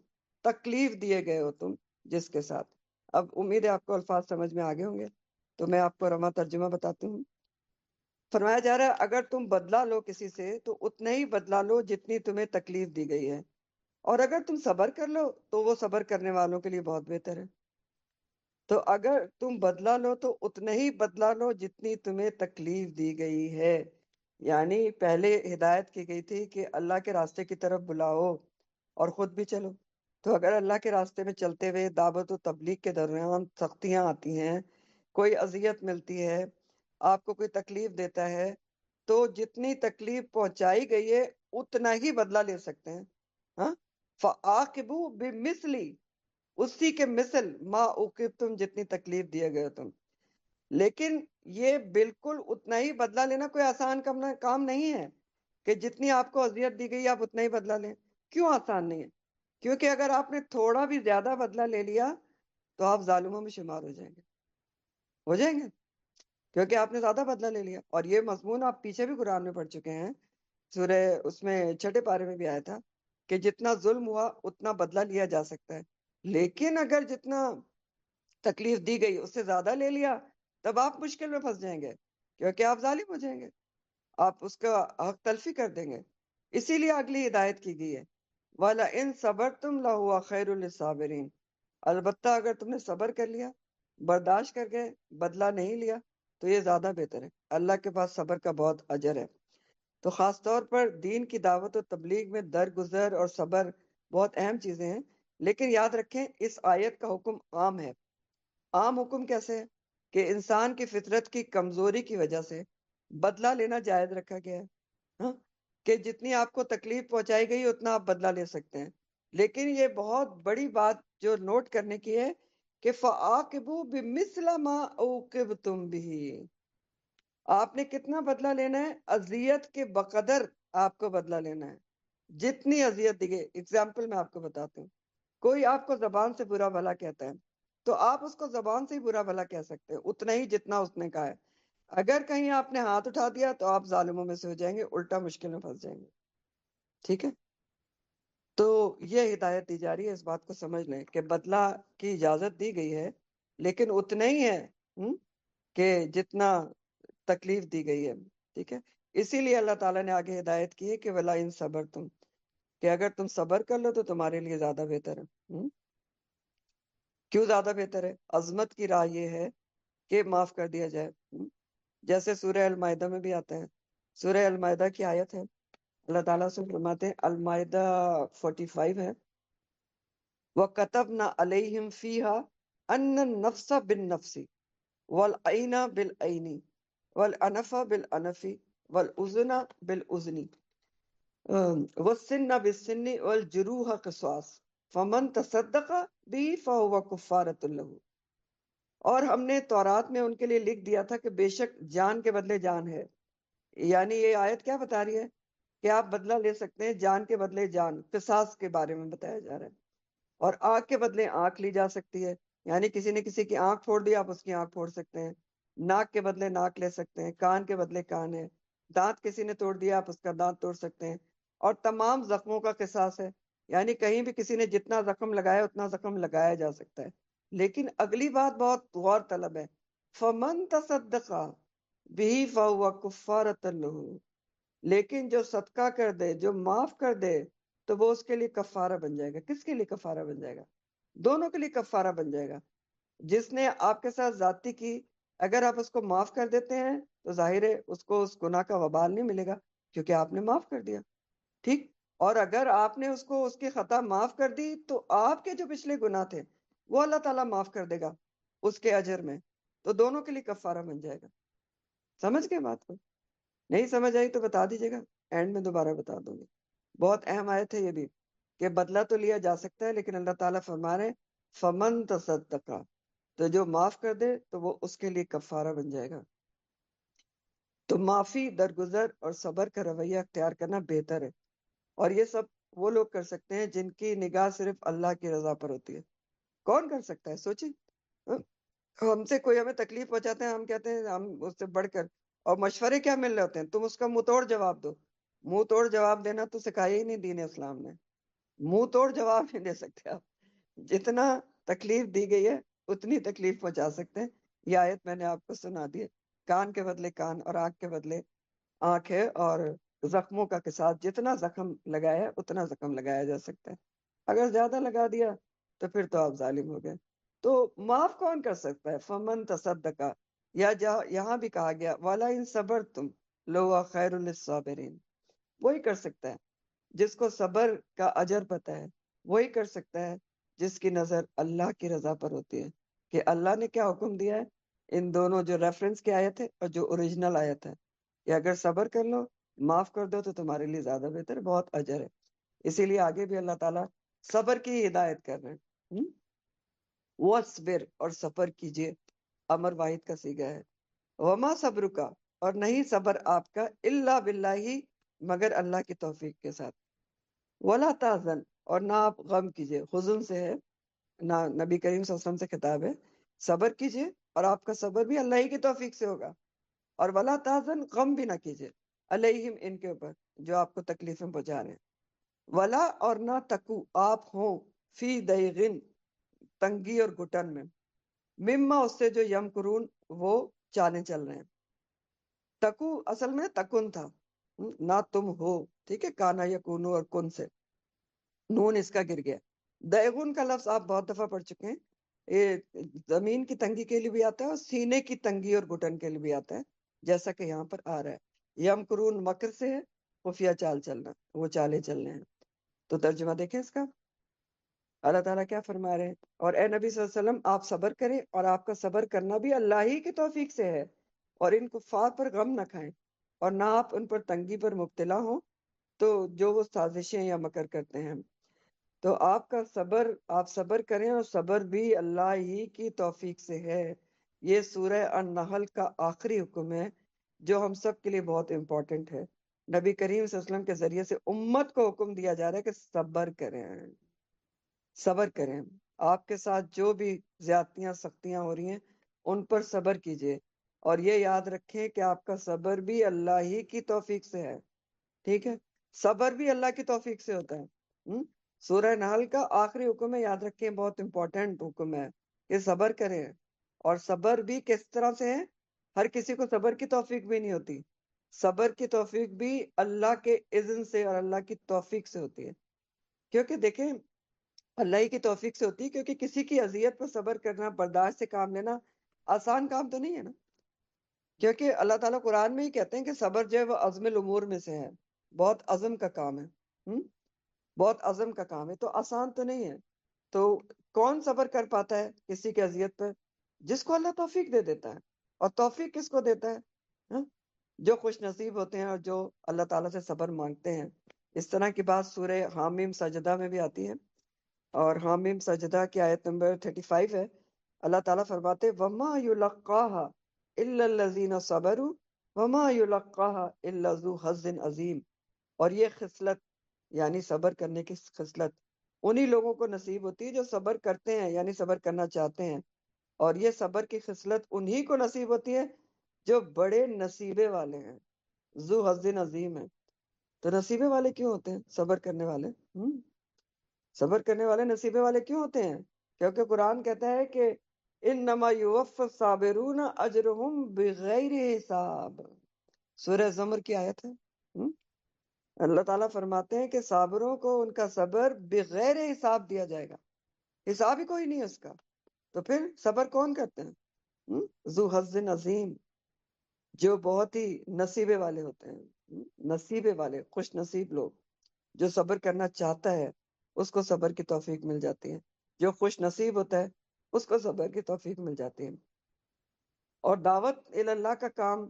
تکلیف دیے گئے ہو تم، جس کے ساتھ۔ اب امید ہے آپ کو الفاظ سمجھ میں آگے ہوں گے، تو میں آپ کو رواں ترجمہ بتاتی ہوں۔ فرمایا جا رہا ہے اگر تم بدلہ لو کسی سے تو اتنا ہی بدلہ لو جتنی تمہیں تکلیف دی گئی ہے، اور اگر تم صبر کر لو تو وہ صبر کرنے والوں کے لیے بہت بہتر ہے۔ تو اگر تم بدلہ لو تو اتنا ہی بدلہ لو جتنی تمہیں تکلیف دی گئی ہے، یعنی پہلے ہدایت کی گئی تھی کہ اللہ کے راستے کی طرف بلاؤ اور خود بھی چلو۔ تو اگر اللہ کے راستے میں چلتے ہوئے دعوت و تبلیغ کے درمیان سختیاں آتی ہیں، کوئی اذیت ملتی ہے، آپ کو کوئی تکلیف دیتا ہے، تو جتنی تکلیف پہنچائی گئی ہے اتنا ہی بدلہ لے سکتے ہیں۔ ہاں، فَعَاقِبُوا بِمِثْلِ، اسی کے مثل، ما عُوقِبْتُم، جتنی تکلیف دیے گئے تم۔ لیکن یہ بالکل اتنا ہی بدلہ لینا کوئی آسان کام نہیں ہے کہ جتنی آپ کو اذیت دی گئی آپ اتنا ہی بدلہ لیں۔ کیوں آسان نہیں ہے؟ کیونکہ اگر آپ نے تھوڑا بھی زیادہ بدلہ لے لیا تو آپ ظالموں میں شمار ہو جائیں گے، کیونکہ آپ نے زیادہ بدلہ لے لیا۔ اور یہ مضمون آپ پیچھے بھی قرآن میں پڑھ چکے ہیں، سورہ، اس میں 6 پارے میں بھی آیا تھا کہ جتنا ظلم ہوا اتنا بدلہ لیا جا سکتا ہے، لیکن اگر جتنا تکلیف دی گئی اس سے زیادہ لے لیا تب آپ مشکل میں پھنس جائیں گے، کیونکہ آپ ظالم ہو جائیں گے، آپ اس کا حق تلفی کر دیں گے۔ اسی لیے اگلی ہدایت کی گئی ہے وَلَئِن صَبَرْتُمْ لَهُوَ خَيْرٌ لِلصَّابِرِينَ، البتہ اگر تم نے صبر کر لیا، برداشت کر گئے، بدلہ نہیں لیا، تو یہ زیادہ بہتر ہے، اللہ کے پاس صبر کا بہت اجر ہے۔ تو خاص طور پر دین کی دعوت و تبلیغ میں درگزر اور صبر بہت اہم چیزیں ہیں، لیکن یاد رکھیں اس آیت کا حکم عام ہے۔ عام حکم کیسے ہے؟ کہ انسان کی فطرت کی کمزوری کی وجہ سے بدلہ لینا جائز رکھا گیا ہے، ہاں؟ کہ جتنی آپ کو تکلیف پہنچائی گئی اتنا آپ بدلہ لے سکتے ہیں، لیکن یہ بہت بڑی بات جو نوٹ کرنے کی ہے کہ فَعَاقِبُوا بِمِثْلَ مَا عُوقِبْتُمْ بِهِ، آپ نے کتنا بدلہ لینا ہے؟ اذیت کے بقدر آپ کو بدلہ لینا ہے، جتنی اذیت دی گئی۔ اگزامپل میں آپ کو بتاتا ہوں، کوئی آپ کو زبان سے برا بھلا کہتا ہے تو آپ اس کو زبان سے ہی برا بھلا کہہ سکتے ہیں، اتنا ہی جتنا اس نے کہا ہے۔ اگر کہیں آپ نے ہاتھ اٹھا دیا تو آپ ظالموں میں سے ہو جائیں گے، الٹا مشکل میں پھنس جائیں گے، ٹھیک ہے؟ تو یہ ہدایت دی جا رہی ہے، اس بات کو سمجھ لیں کہ بدلہ کی اجازت دی گئی ہے، لیکن اتنا ہی ہے کہ جتنا تکلیف دی گئی ہے، ٹھیک ہے؟ اسی لیے اللہ تعالیٰ نے آگے ہدایت کی ہے کہ وَلَا إِن صَبَرْتُمْ، کہ اگر تم صبر کر لو تو تمہارے لیے زیادہ بہتر ہے۔ کیوں زیادہ بہتر ہے؟ عظمت کی راہ یہ ہے کہ معاف کر دیا جائے، جیسے سورہ المائدہ میں بھی آتا ہے۔ سورہ المائدہ کی آیت ہے، اللہ تعالیٰ سے فرماتے ہیں، المائدہ 45 ہے، وَكَتَبْنَا عَلَيْهِمْ فِيهَا أَنَّ النَّفْسَ بِالنَّفْسِ وَالْعَيْنَ بِالْعَيْنِ وَالْأَنَفَ بِالْأَنَفِ وَالْأُذُنَ بِالْأُذُنِ وَالسِّنَّ بِالسِّنِّ وَالْجُرُوحَ قِصَاص فَمَن تَصَدَّقَ بِهِ فَهُوَ كَفَّارَةٌ لَهُ۔ اور ہم نے تورات میں ان کے لیے لکھ دیا تھا کہ بے شک جان کے بدلے جان ہے، یعنی یہ آیت کیا بتا رہی ہے کہ آپ بدلہ لے سکتے ہیں، جان کے بدلے جان، قصاص کے بارے میں بتایا جا رہا ہے۔ اور آنکھ کے بدلے آنکھ لی جا سکتی ہے، یعنی کسی نے کسی کی آنکھ پھوڑ دی، آپ اس کی آنکھ پھوڑ سکتے ہیں۔ ناک کے بدلے ناک لے سکتے ہیں، کان کے بدلے کان ہے، دانت کسی نے توڑ دیا آپ اس کا دانت توڑ سکتے ہیں۔ اور تمام زخموں کا قصاص ہے، یعنی کہیں بھی کسی نے جتنا زخم لگایا اتنا زخم لگایا جا سکتا ہے۔ لیکن اگلی بات بہت غور طلب ہے، فمن تصدق بھی فہو کفارۃ لہ، لیکن جو صدقہ کر دے، جو معاف کر دے، تو وہ اس کے لیے کفارہ بن جائے گا۔ کس کے لیے کفارہ بن جائے گا؟ دونوں کے لیے کفارہ بن جائے گا۔ جس نے آپ کے ساتھ زیادتی کی، اگر آپ اس کو معاف کر دیتے ہیں تو ظاہر ہے اس کو اس گناہ کا وبال نہیں ملے گا، کیونکہ آپ نے معاف کر دیا، ٹھیک؟ اور اگر آپ نے اس کو اس کی خطا معاف کر دی تو آپ کے جو پچھلے گناہ تھے وہ اللہ تعالیٰ معاف کر دے گا اس کے اجر میں، تو دونوں کے لیے کفارہ بن جائے گا۔ سمجھ گئے بات کو؟ نہیں سمجھ آئی تو بتا دیجیے گا، اینڈ میں دوبارہ بتا دوں گی۔ بہت اہم آیت ہے یہ بھی، کہ بدلہ تو لیا جا سکتا ہے، لیکن اللہ تعالیٰ فرما رہے ہیں فمن تصدقہ، تو جو معاف کر دے تو وہ اس کے لیے کفارہ بن جائے گا۔ تو معافی، درگزر اور صبر کا رویہ اختیار کرنا بہتر ہے، اور یہ سب وہ لوگ کر سکتے ہیں جن کی نگاہ صرف اللہ کی رضا پر ہوتی ہے۔ کون کر سکتا ہے؟ سوچیں، ہم سے کوئی ہمیں تکلیف پہنچاتا ہے، ہم کہتے ہیں ہم اس سے بڑھ کر، اور مشورے کیا مل رہے ہوتے ہیں، تم اس کا منہ توڑ جواب دو۔ منہ توڑ جواب دینا تو سکھایا ہی نہیں دین اسلام نے، منہ توڑ جواب نہیں دے سکتے آپ۔ جتنا تکلیف دی گئی ہے اتنی تکلیف پہنچا سکتے ہیں۔ یہ آیت میں نے آپ کو سنا دی ہے، کان کے بدلے کان اور آنکھ کے بدلے آنکھ ہے، اور زخموں کا قصاص، جتنا زخم لگایا ہے اتنا زخم لگایا جا سکتا ہے۔ اگر زیادہ لگا دیا تو پھر تو آپ ظالم ہو گئے۔ تو معاف کون کر سکتا ہے؟ فمن تصدقہ، یا یہاں بھی کہا گیا والا ان صبر تم لو خیر للصابرین، وہی کر سکتا ہے جس کو صبر کا اجر پتہ ہے، وہی کر سکتا ہے جس کی نظر اللہ کی رضا پر ہوتی ہے، کہ اللہ نے کیا حکم دیا ہے۔ ان دونوں جو ریفرنس کی آیت ہے اور جو اوریجنل آیت ہے، کہ اگر صبر کر لو، معاف کر دو، تو تمہارے لیے زیادہ بہتر ہے، بہت اجر ہے۔ اسی لیے آگے بھی اللہ تعالیٰ صبر کی ہدایت کر رہے ہیں، وَاصْبِرْ، اور صبر کیجئے، امر واحد کا صیغہ ہے۔ وما صبر کا، اور نہیں صبر آپ کا، الا باللہ، مگر اللہ کی توفیق کے ساتھ۔ ولا تحزن، اور نہ آپ غم کیجئے، حزن سے ہے، نہ نبی کریم صلی اللہ علیہ وسلم سے خطاب ہے، صبر کیجئے، اور آپ کا صبر بھی اللہ ہی کی توفیق سے ہوگا۔ اور ولا تحزن، غم بھی نہ کیجئے، علیہم، ان کے اوپر جو آپ کو تکلیفیں پہنچا رہے ہیں۔ ولا، اور نہ تکو، آپ ہوں، فی دیغن، تنگی اور گھٹن میں، مما، اس سے جو یمکرون، وہ چالیں چل رہے ہیں۔ تکو اصل میں تکن تھا، نہ تم ہو، ٹھیک ہے، کانا یکونو اور کن سے نون اس کا گر گیا۔ دیغن کا لفظ آپ بہت دفعہ پڑھ چکے ہیں، یہ زمین کی تنگی کے لیے بھی آتا ہے اور سینے کی تنگی اور گھٹن کے لیے بھی آتا ہے، جیسا کہ یہاں پر آ رہا ہے۔ یمکرون مکر سے ہے، خفیہ چال چلنا، وہ چالیں چلنے ہیں۔ تو ترجمہ دیکھیں اس کا، اللہ تعالیٰ کیا فرما رہے ہیں، اور اے نبی صلی اللہ علیہ وسلم آپ صبر کریں، اور آپ کا صبر کرنا بھی اللہ ہی کی توفیق سے ہے، اور ان کفار پر غم نہ کھائیں، اور نہ آپ ان پر تنگی پر مبتلا ہوں، تو جو وہ سازشیں یا مکر کرتے ہیں۔ تو آپ صبر کریں، اور صبر بھی اللہ ہی کی توفیق سے ہے۔ یہ سورہ النحل کا آخری حکم ہے جو ہم سب کے لیے بہت امپورٹنٹ ہے۔ نبی کریم صلی اللہ علیہ وسلم کے ذریعے سے امت کو حکم دیا جا رہا ہے کہ صبر کریں، صبر کریں۔ آپ کے ساتھ جو بھی زیادتیاں سختیاں ہو رہی ہیں ان پر صبر کیجئے، اور یہ یاد رکھیں کہ آپ کا صبر بھی اللہ ہی کی توفیق سے ہے، ٹھیک ہے؟ صبر بھی اللہ کی توفیق سے ہوتا ہے۔ سورہ نحل کا آخری حکم ہے، یاد رکھیں، بہت امپورٹنٹ حکم ہے کہ صبر کریں، اور صبر بھی کس طرح سے ہے؟ ہر کسی کو صبر کی توفیق بھی نہیں ہوتی، صبر کی توفیق بھی اللہ کے اذن سے اور اللہ کی توفیق سے ہوتی ہے، کیونکہ دیکھیں اللہ ہی کی توفیق سے ہوتی ہے، کیونکہ کسی کی اذیت پر صبر کرنا، برداشت سے کام لینا آسان کام تو نہیں ہے نا، کیونکہ اللہ تعالیٰ قرآن میں ہی کہتے ہیں کہ صبر جو ہے وہ عزم الامور میں سے ہے، بہت عزم کا کام ہے، بہت عزم کا کام ہے، تو آسان تو نہیں ہے۔ تو کون صبر کر پاتا ہے کسی کی اذیت پر؟ جس کو اللہ توفیق دے دیتا ہے، اور توفیق کس کو دیتا ہے؟ ہاں؟ جو خوش نصیب ہوتے ہیں اور جو اللہ تعالیٰ سے صبر مانگتے ہیں۔ اس طرح کی بات سورہ حامیم سجدہ میں بھی آتی ہے، اور حامیم سجدہ کی آیت نمبر 35 ہے۔ اللہ تعالیٰ فرماتے وما يلقاها الا الذين صبروا وما يلقاها الا ذو حظ عظیم، اور یہ خصلت یعنی صبر کرنے کی خصلت انہی لوگوں کو نصیب ہوتی ہے جو صبر کرتے ہیں، یعنی صبر کرنا چاہتے ہیں، اور یہ صبر کی خصلت انہی کو نصیب ہوتی ہے جو بڑے نصیبے والے ہیں، ذو حظ عظیم ہے۔ تو نصیبے والے کیوں ہوتے ہیں صبر کرنے والے؟ صبر کرنے والے نصیبے والے کیوں ہوتے ہیں؟ کیونکہ قرآن کہتا ہے کہ انما یوفی الصابرون اجرہم بغیر حساب، سورہ زمر کی آیت ہے۔ اللہ تعالیٰ فرماتے ہیں کہ صابروں کو ان کا صبر بغیر حساب دیا جائے گا، حساب ہی کوئی نہیں ہے اس کا۔ تو پھر صبر کون کرتے ہیں؟ ذو حظ عظیم، جو بہت ہی نصیبے والے ہوتے ہیں، نصیبے والے خوش نصیب لوگ۔ جو صبر کرنا چاہتا ہے اس کو صبر کی توفیق مل جاتی ہے، جو خوش نصیب ہوتا ہے اس کو صبر کی توفیق مل جاتی ہے۔ اور دعوت اللہ کا کام،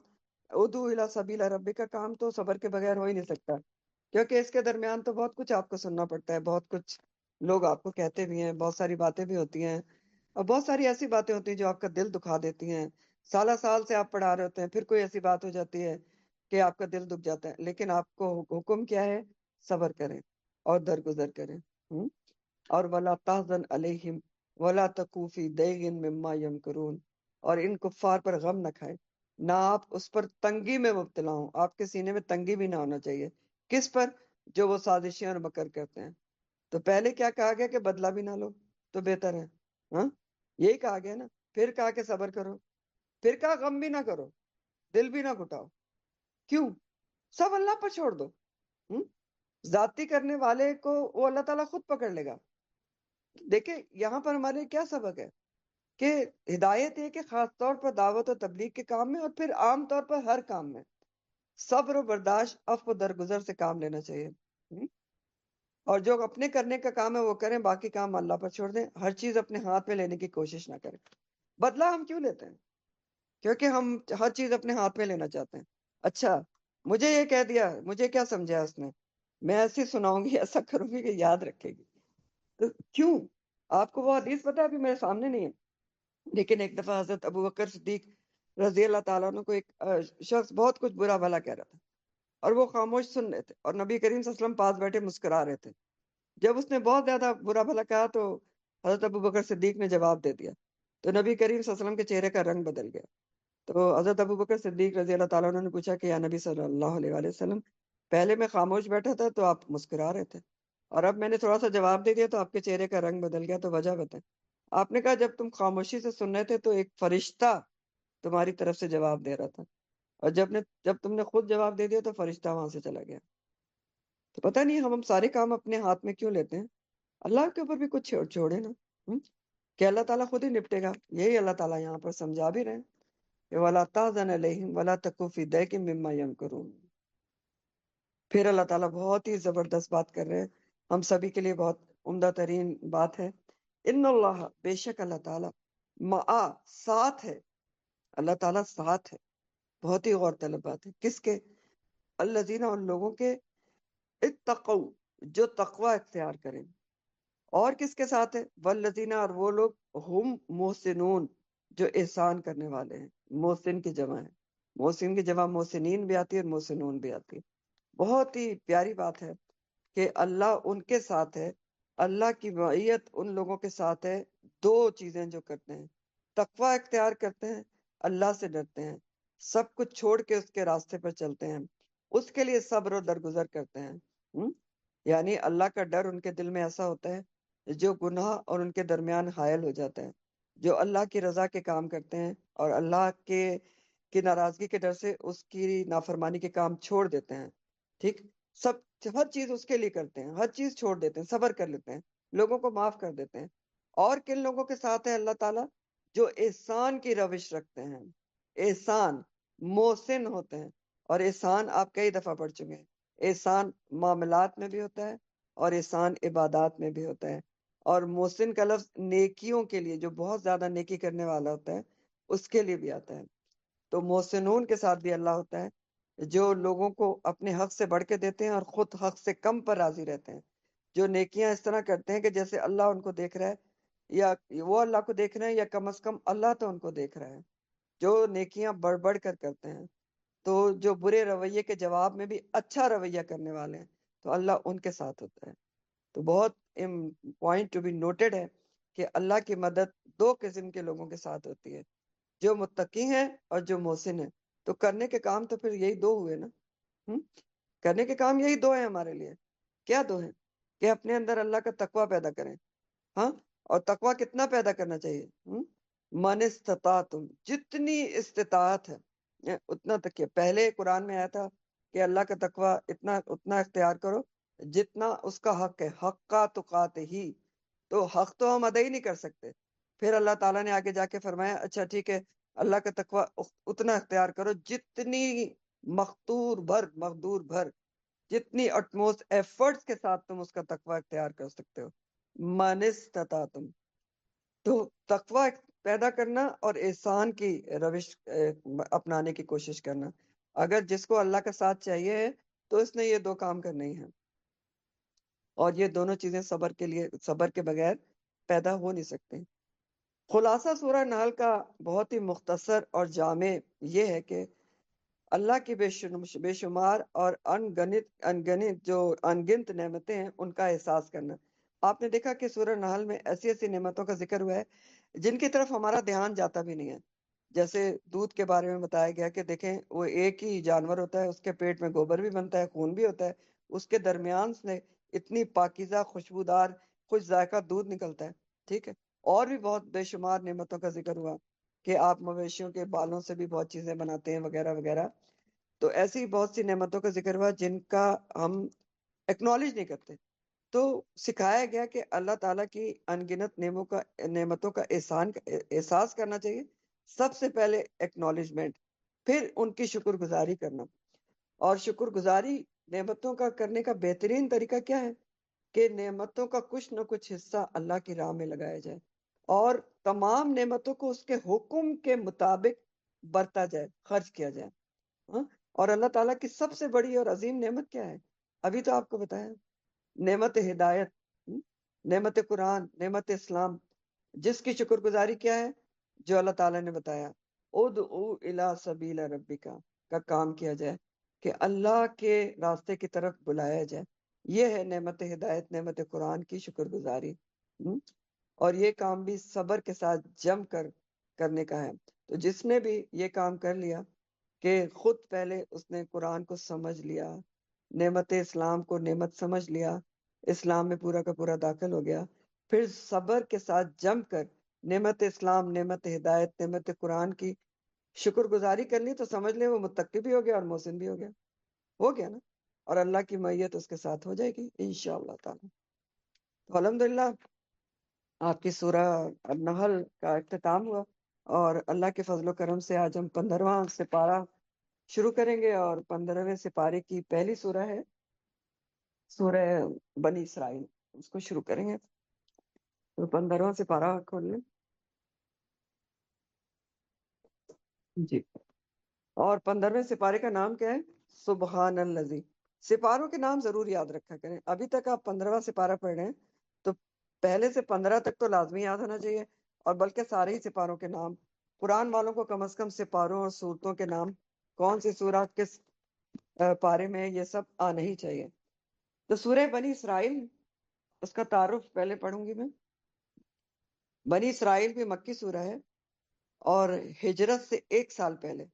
ادعو الی سبیل ربک کا کام تو صبر کے بغیر ہو ہی نہیں سکتا، کیونکہ اس کے درمیان تو بہت کچھ آپ کو سننا پڑتا ہے، بہت کچھ لوگ آپ کو کہتے بھی ہیں، بہت ساری باتیں بھی ہوتی ہیں، اور بہت ساری ایسی باتیں ہوتی ہیں جو آپ کا دل دکھا دیتی ہیں۔ سالہ سال سے آپ پڑھا رہے ہوتے ہیں، پھر کوئی ایسی بات ہو جاتی ہے کہ آپ کا دل دکھ جاتا ہے، لیکن آپ کو حکم کیا ہے؟ صبر کریں اور درگزر کریں۔ اور وَلَا تَحْزَنْ عَلَيْهِمْ وَلَا تَكُ فِي ضَيْقٍ مِّمَّا يَمْكُرُونَ، اور ان کفار پر غم نہ کھائیں، نہ آپ اس پر تنگی میں مبتلا ہوں، آپ کے سینے میں تنگی بھی نہ ہونا چاہیے۔ کس پر؟ جو وہ سازشیں اور مکر کرتے ہیں۔ تو پہلے کیا کہا گیا کہ بدلہ بھی نہ لو تو بہتر ہے، ہاں یہی کہا گیا نا، پھر کہا کہ صبر کرو، پھر کہا غم بھی نہ کرو، دل بھی نہ گھٹاؤ۔ کیوں؟ سب اللہ پر چھوڑ دو۔ ذاتی کرنے والے کو وہ اللہ تعالیٰ خود پکڑ لے گا۔ دیکھیں یہاں پر ہمارے کیا سبق ہے کہ ہدایت ہے کہ خاص طور پر دعوت و تبلیغ کے کام میں، اور پھر عام طور پر ہر کام میں صبر و برداشت، عفو و درگزر سے کام لینا چاہیے۔ اور جو اپنے کرنے کا کام ہے وہ کریں، باقی کام اللہ پر چھوڑ دیں، ہر چیز اپنے ہاتھ میں لینے کی کوشش نہ کریں۔ بدلہ ہم کیوں لیتے ہیں؟ کیونکہ ہم ہر چیز اپنے ہاتھ میں لینا چاہتے ہیں۔ اچھا مجھے یہ کہہ دیا، مجھے کیا سمجھا اس نے، میں ایسی سناؤں گی، ایسا کروں گی کہ یاد رکھے گی۔ تو کیوں؟ آپ کو وہ حدیث پتہ ہے، ابھی میرے سامنے نہیں ہے، لیکن ایک دفعہ حضرت ابو بکر صدیق رضی اللہ تعالیٰ عنہ کو ایک شخص بہت کچھ برا بھلا کہہ رہا تھا، اور وہ خاموش سن رہے تھے، اور نبی کریم صلی اللہ علیہ وسلم پاس بیٹھے مسکرا رہے تھے۔ جب اس نے بہت زیادہ برا بھلا کہا تو حضرت ابو بکر صدیق نے جواب دے دیا، تو نبی کریم صلی اللہ علیہ وسلم کے چہرے کا رنگ بدل گیا۔ تو حضرت ابو بکر صدیق رضی اللہ تعالیٰ عنہ نے پوچھا کہ یا نبی صلی اللہ علیہ وآلہ وسلم، پہلے میں خاموش بیٹھا تھا تو آپ مسکرا رہے تھے، اور اب میں نے تھوڑا سا جواب دے دیا تو آپ کے چہرے کا رنگ بدل گیا، تو وجہ بتائیں۔ آپ نے کہا جب تم خاموشی سے سن رہے تھے تو ایک فرشتہ تمہاری طرف سے جواب دے رہا تھا، اور جب تم نے خود جواب دے دیا تو فرشتہ وہاں سے چلا گیا۔ تو پتہ نہیں ہم سارے کام اپنے ہاتھ میں کیوں لیتے ہیں؟ اللہ کے اوپر بھی کچھ چھوڑے نا، کہ اللہ تعالیٰ خود ہی نپٹے گا۔ یہی اللہ تعالیٰ یہاں پر سمجھا بھی رہے ہیں کہ وَلَا تَحْزَنْ عَلَيْهِمْ وَلَا تَكُ فِي ضَيْقٍ مِّمَّا يَمْكُرُونَ۔ پھر اللہ تعالیٰ بہت ہی زبردست بات کر رہے ہیں، ہم سبھی کے لیے بہت عمدہ ترین بات ہے. ان اللہ، بے شک اللہ تعالیٰ، معا، ساتھ ہے. اللہ تعالیٰ ساتھ ہے. بہت ہی غور طلب بات ہے. کس کے؟ الذین، ان لوگوں کے، اتقوا، جو تقوی اختیار کریں. اور کس کے ساتھ ہے؟ والذین، اور وہ لوگ، ہم محسنون، جو احسان کرنے والے ہیں. محسن کی جمع ہے. محسن کی جمع محسنین بھی آتی ہے اور محسنون بھی آتی ہے. بہت ہی پیاری بات ہے کہ اللہ ان کے ساتھ ہے. اللہ کی معیت ان لوگوں کے ساتھ ہے. دو چیزیں جو کرتے ہیں، تقوی اختیار کرتے ہیں، اللہ سے ڈرتے ہیں، سب کچھ چھوڑ کے اس کے راستے پر چلتے ہیں، اس کے لیے صبر و درگزر کرتے ہیں. ہم؟ یعنی اللہ کا ڈر ان کے دل میں ایسا ہوتا ہے جو گناہ اور ان کے درمیان حائل ہو جاتا ہے. جو اللہ کی رضا کے کام کرتے ہیں اور اللہ کی ناراضگی کے ڈر سے اس کی نافرمانی کے کام چھوڑ دیتے ہیں. ٹھیک، سب، ہر چیز اس کے لیے کرتے ہیں، ہر چیز چھوڑ دیتے ہیں، صبر کر لیتے ہیں، لوگوں کو معاف کر دیتے ہیں. اور کن لوگوں کے ساتھ ہے اللہ تعالیٰ؟ جو احسان کی روش رکھتے ہیں. احسان، محسن ہوتے ہیں. اور احسان آپ کئی دفعہ پڑھ چکے ہیں. احسان معاملات میں بھی ہوتا ہے اور احسان عبادات میں بھی ہوتا ہے. اور محسن کا لفظ نیکیوں کے لیے، جو بہت زیادہ نیکی کرنے والا ہوتا ہے، اس کے لیے بھی آتا ہے. تو محسنون کے ساتھ بھی اللہ ہوتا ہے، جو لوگوں کو اپنے حق سے بڑھ کے دیتے ہیں اور خود حق سے کم پر راضی رہتے ہیں. جو نیکیاں اس طرح کرتے ہیں کہ جیسے اللہ ان کو دیکھ رہا ہے، یا وہ اللہ کو دیکھ رہے ہیں، یا کم از کم اللہ تو ان کو دیکھ رہا ہے. جو نیکیاں بڑھ بڑھ کر کرتے ہیں، تو جو برے رویے کے جواب میں بھی اچھا رویہ کرنے والے ہیں، تو اللہ ان کے ساتھ ہوتا ہے. تو بہت پوائنٹ ٹو بی نوٹڈ ہے کہ اللہ کی مدد دو قسم کے لوگوں کے ساتھ ہوتی ہے، جو متقی ہیں اور جو محسن ہیں. تو کرنے کے کام تو پھر یہی دو ہوئے نا. ہم؟ کرنے کے کام یہی دو ہیں ہمارے لیے. کیا دو ہیں؟ کہ اپنے اندر اللہ کا تقوی پیدا کریں. ہاں، اور تقوی کتنا پیدا کرنا چاہیے؟ من استطاعتم، جتنی استطاعت ہے اتنا تک. پہلے قرآن میں آیا تھا کہ اللہ کا تقوی اتنا اختیار کرو جتنا اس کا حق ہے. حق کا تقات ہی، تو حق تو ہم ادا ہی نہیں کر سکتے. پھر اللہ تعالیٰ نے آگے جا کے فرمایا اچھا ٹھیک ہے، اللہ کا تقوی اتنا اختیار کرو جتنی مقدور بھر، جتنی اٹموسٹ ایفرٹس کے ساتھ تم اس کا تقوی اختیار کر سکتے ہو. من استطاعتم، تو تقوی پیدا کرنا اور احسان کی روش اپنانے کی کوشش کرنا. اگر جس کو اللہ کا ساتھ چاہیے ہے تو اس نے یہ دو کام کرنے ہی ہیں. اور یہ دونوں چیزیں صبر کے بغیر پیدا ہو نہیں سکتے. خلاصہ سورہ نحل کا بہت ہی مختصر اور جامع یہ ہے کہ اللہ کی بے شمار اور انگنت نعمتیں ہیں، ان کا احساس کرنا. آپ نے دیکھا کہ سورہ نحل میں ایسی ایسی نعمتوں کا ذکر ہوا ہے جن کی طرف ہمارا دھیان جاتا بھی نہیں ہے. جیسے دودھ کے بارے میں بتایا گیا کہ دیکھیں وہ ایک ہی جانور ہوتا ہے، اس کے پیٹ میں گوبر بھی بنتا ہے، خون بھی ہوتا ہے، اس کے درمیان سے اتنی پاکیزہ خوشبودار خوش ذائقہ دودھ نکلتا ہے. ٹھیک ہے، اور بھی بہت بے شمار نعمتوں کا ذکر ہوا کہ آپ مویشیوں کے بالوں سے بھی بہت چیزیں بناتے ہیں وغیرہ وغیرہ. تو ایسی بہت سی نعمتوں کا ذکر ہوا جن کا ہم ایکنالج نہیں کرتے. تو سکھایا گیا کہ اللہ تعالیٰ کی انگنت نعمتوں کا احساس کرنا چاہیے. سب سے پہلے ایکنالجمنٹ، پھر ان کی شکر گزاری کرنا. اور شکر گزاری نعمتوں کا کرنے کا بہترین طریقہ کیا ہے؟ کہ نعمتوں کا کچھ نہ کچھ حصہ اللہ کی راہ میں لگایا جائے اور تمام نعمتوں کو اس کے حکم کے مطابق برتا جائے، خرچ کیا جائے. ہاں؟ اور اللہ تعالیٰ کی سب سے بڑی اور عظیم نعمت کیا ہے؟ ابھی تو آپ کو بتایا، نعمت ہدایت، نعمت قرآن، نعمت اسلام. جس کی شکر گزاری کیا ہے؟ جو اللہ تعالیٰ نے بتایا ادعو الی سبیل ربک کا کام کیا جائے، کہ اللہ کے راستے کی طرف بلایا جائے. یہ ہے نعمت ہدایت، نعمت قرآن کی شکر گزاری. اور یہ کام بھی صبر کے ساتھ جم کر کرنے کا ہے. تو جس نے بھی یہ کام کر لیا کہ خود پہلے اس نے قرآن کو سمجھ لیا، نعمت اسلام کو نعمت سمجھ لیا، اسلام میں پورا کا پورا داخل ہو گیا، پھر صبر کے ساتھ جم کر نعمت اسلام، نعمت ہدایت، نعمت قرآن کی شکر گزاری کر لی، تو سمجھ لیں وہ متقی بھی ہو گیا اور محسن بھی ہو گیا نا. اور اللہ کی معیت اس کے ساتھ ہو جائے گی انشاءاللہ تعالی. تو الحمدللہ آپ کی سورہ النحل کا اختتام ہوا، اور اللہ کے فضل و کرم سے آج ہم 15واں سپارہ شروع کریں گے. اور 15ویں سپارے کی پہلی سورہ ہے سورہ بنی اسرائیل، اس کو شروع کریں گے. تو 15واں سپارہ کھول لیں جی. اور 15ویں سپارے کا نام کیا ہے؟ سبحان الذی. سپاروں کے نام ضرور یاد رکھا کریں. ابھی تک آپ 15واں سپارہ پڑھ رہے ہیں تو پہلے سے 15 تک تو لازمی یاد ہونا چاہیے، اور بلکہ سارے ہی سپاروں کے نام. قرآن والوں کو کم از کم سپاروں اور سورتوں کے نام، کون سی سورت کس پارے میں، یہ سب آنا ہی چاہیے. تو سورہ بنی اسرائیل، اس کا تعارف پہلے پڑھوں گی میں. بنی اسرائیل بھی مکی سورہ ہے، اور ہجرت سے 1 سال پہلے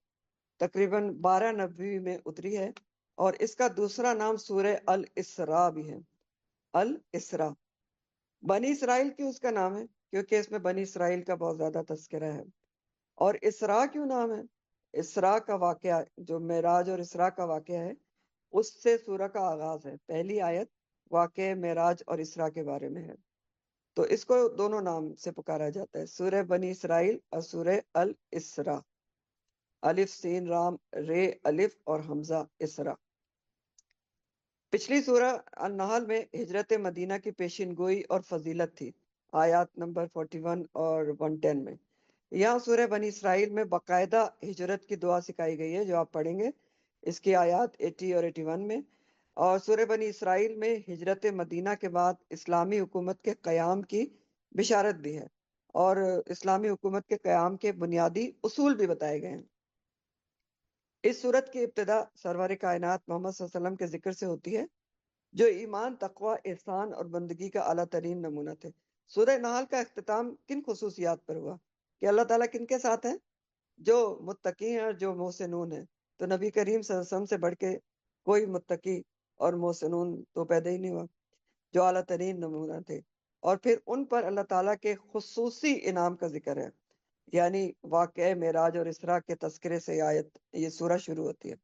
تقریباً 12 نبوی میں اتری ہے، اور اس کا دوسرا نام سورہ الاسراء بھی ہے. الاسراء. بنی اسرائیل کیوں اس کا نام ہے؟ کیونکہ اس میں بنی اسرائیل کا بہت زیادہ تذکرہ ہے. اور اسراء کیوں نام ہے؟ اسراء کا واقعہ، جو معراج اور اسراء کا واقعہ ہے، اس سے سورہ کا آغاز ہے. پہلی آیت واقعہ معراج اور اسراء کے بارے میں ہے، تو اس کو دونوں نام سے پکارا جاتا ہے، سورہ بنی اسرائیل اور سورہ الاسراء. الف سین رام رے الف اور حمزہ اسراء. پچھلی سورہ النحل میں ہجرت مدینہ کی پیشین گوئی اور فضیلت تھی، آیات نمبر 41 اور 110 میں. یہاں سورہ بنی اسرائیل میں باقاعدہ ہجرت کی دعا سکھائی گئی ہے، جو آپ پڑھیں گے اس کی آیات 80 اور 81 میں. اور سورہ بنی اسرائیل میں ہجرت مدینہ کے بعد اسلامی حکومت کے قیام کی بشارت بھی ہے، اور اسلامی حکومت کے قیام کے بنیادی اصول بھی بتائے گئے ہیں. اس صورت کی ابتدا سرور کائنات محمد صلی اللہ علیہ وسلم کے ذکر سے ہوتی ہے، جو ایمان، تقوی، احسان اور بندگی کا اعلیٰ ترین نمونہ تھے. سورہ نحل کا اختتام کن خصوصیات پر ہوا کہ اللہ تعالیٰ کن کے ساتھ ہیں؟ جو متقی ہیں اور جو محسنون ہیں. تو نبی کریم صلی اللہ علیہ وسلم سے بڑھ کے کوئی متقی اور محسنون تو پیدا ہی نہیں ہوا، جو اعلیٰ ترین نمونہ تھے. اور پھر ان پر اللہ تعالیٰ کے خصوصی انعام کا ذکر ہے، یعنی واقعہ معراج اور اسراء کے تذکرے سے یہ سورہ شروع ہوتی ہے.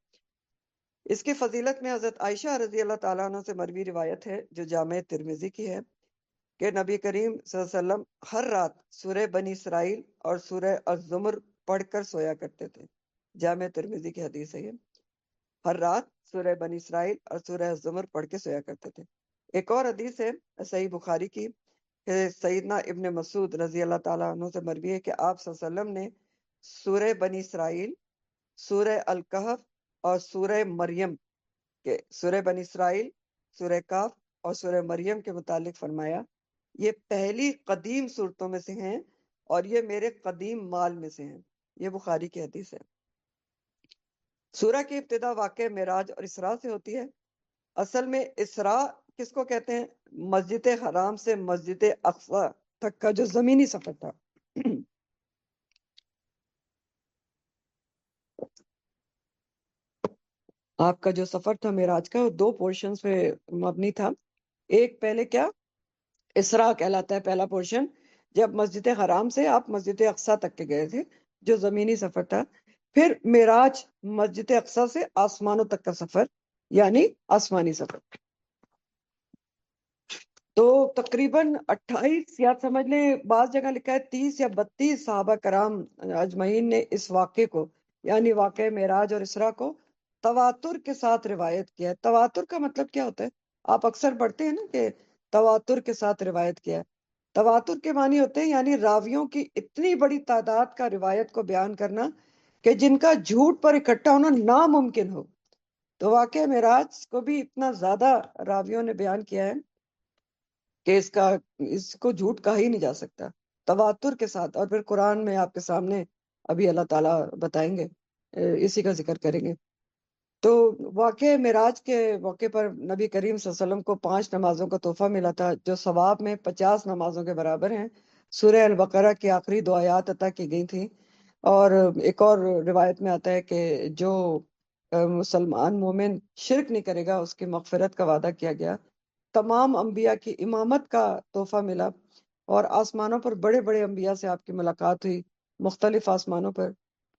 اس کی فضیلت میں حضرت عائشہ رضی اللہ تعالیٰ عنہ سے مروی روایت ہے، جو جامع ترمذی کی ہے، کہ نبی کریم صلی اللہ علیہ وسلم ہر رات سورہ بنی اسرائیل اور سورہ الزمر پڑھ کر سویا کرتے تھے. جامع ترمذی کی حدیث ہے یہ. ہر رات سورہ بنی اسرائیل اور سورہ الزمر پڑھ کے سویا کرتے تھے. ایک اور حدیث ہے صحیح بخاری کی، کہ سیدنا ابن مسعود رضی اللہ تعالیٰ عنہ سے مروی ہے کہ آپ صلی اللہ علیہ وسلم نے سورہ بنی اسرائیل، سورہ الکہف اور سورہ مریم کے، سورہ بنی اسرائیل، سورہ کاف اور سورہ مریم کے متعلق فرمایا، یہ پہلی قدیم صورتوں میں سے ہیں اور یہ میرے قدیم مال میں سے ہیں. یہ بخاری کی حدیث ہے. سورہ کی ابتدا واقع معراج اور اسراء سے ہوتی ہے. اصل میں اسراء کس کو کہتے ہیں؟ مسجد حرام سے مسجد اقصی تک کا جو زمینی سفر تھا. آپ کا جو سفر تھا معراج کا، وہ 2 پورشنز پہ مبنی تھا. ایک پہلے کیا اسراء کہلاتا ہے، پہلا پورشن، جب مسجد حرام سے آپ مسجد اقصی تک کے گئے تھے، جو زمینی سفر تھا. پھر معراج مسجد اقصی سے آسمانوں تک کا سفر، یعنی آسمانی سفر. تو تقریباً 28 یا سمجھ لیں بعض جگہ لکھا ہے 30 یا 32 صحابہ کرام اجمعین نے اس واقعے کو، یعنی واقعہ معراج اور اسراء کو تواتر کے ساتھ روایت کیا ہے. تواتر کا مطلب کیا ہوتا ہے؟ آپ اکثر پڑھتے ہیں نا کہ تواتر کے ساتھ روایت کیا ہے. تواتر کے معنی ہوتے ہیں یعنی راویوں کی اتنی بڑی تعداد کا روایت کو بیان کرنا کہ جن کا جھوٹ پر اکٹھا ہونا ناممکن ہو. تو واقعہ معراج کو بھی اتنا زیادہ راویوں نے بیان کیا ہے کہ اس کو جھوٹ کہا ہی نہیں جا سکتا، تواتر کے ساتھ. اور پھر قرآن میں آپ کے سامنے ابھی اللہ تعالیٰ بتائیں گے، اسی کا ذکر کریں گے. تو واقعہ معراج کے موقع پر نبی کریم صلی اللہ علیہ وسلم کو 5 نمازوں کا تحفہ ملا تھا، جو ثواب میں 50 نمازوں کے برابر ہیں. سورہ البقرہ کی آخری 2 آیات عطا کی گئی تھیں. اور ایک اور روایت میں آتا ہے کہ جو مسلمان مومن شرک نہیں کرے گا، اس کی مغفرت کا وعدہ کیا گیا. تمام انبیاء کی امامت کا تحفہ ملا، اور آسمانوں پر بڑے بڑے انبیاء سے آپ کی ملاقات ہوئی، مختلف آسمانوں پر.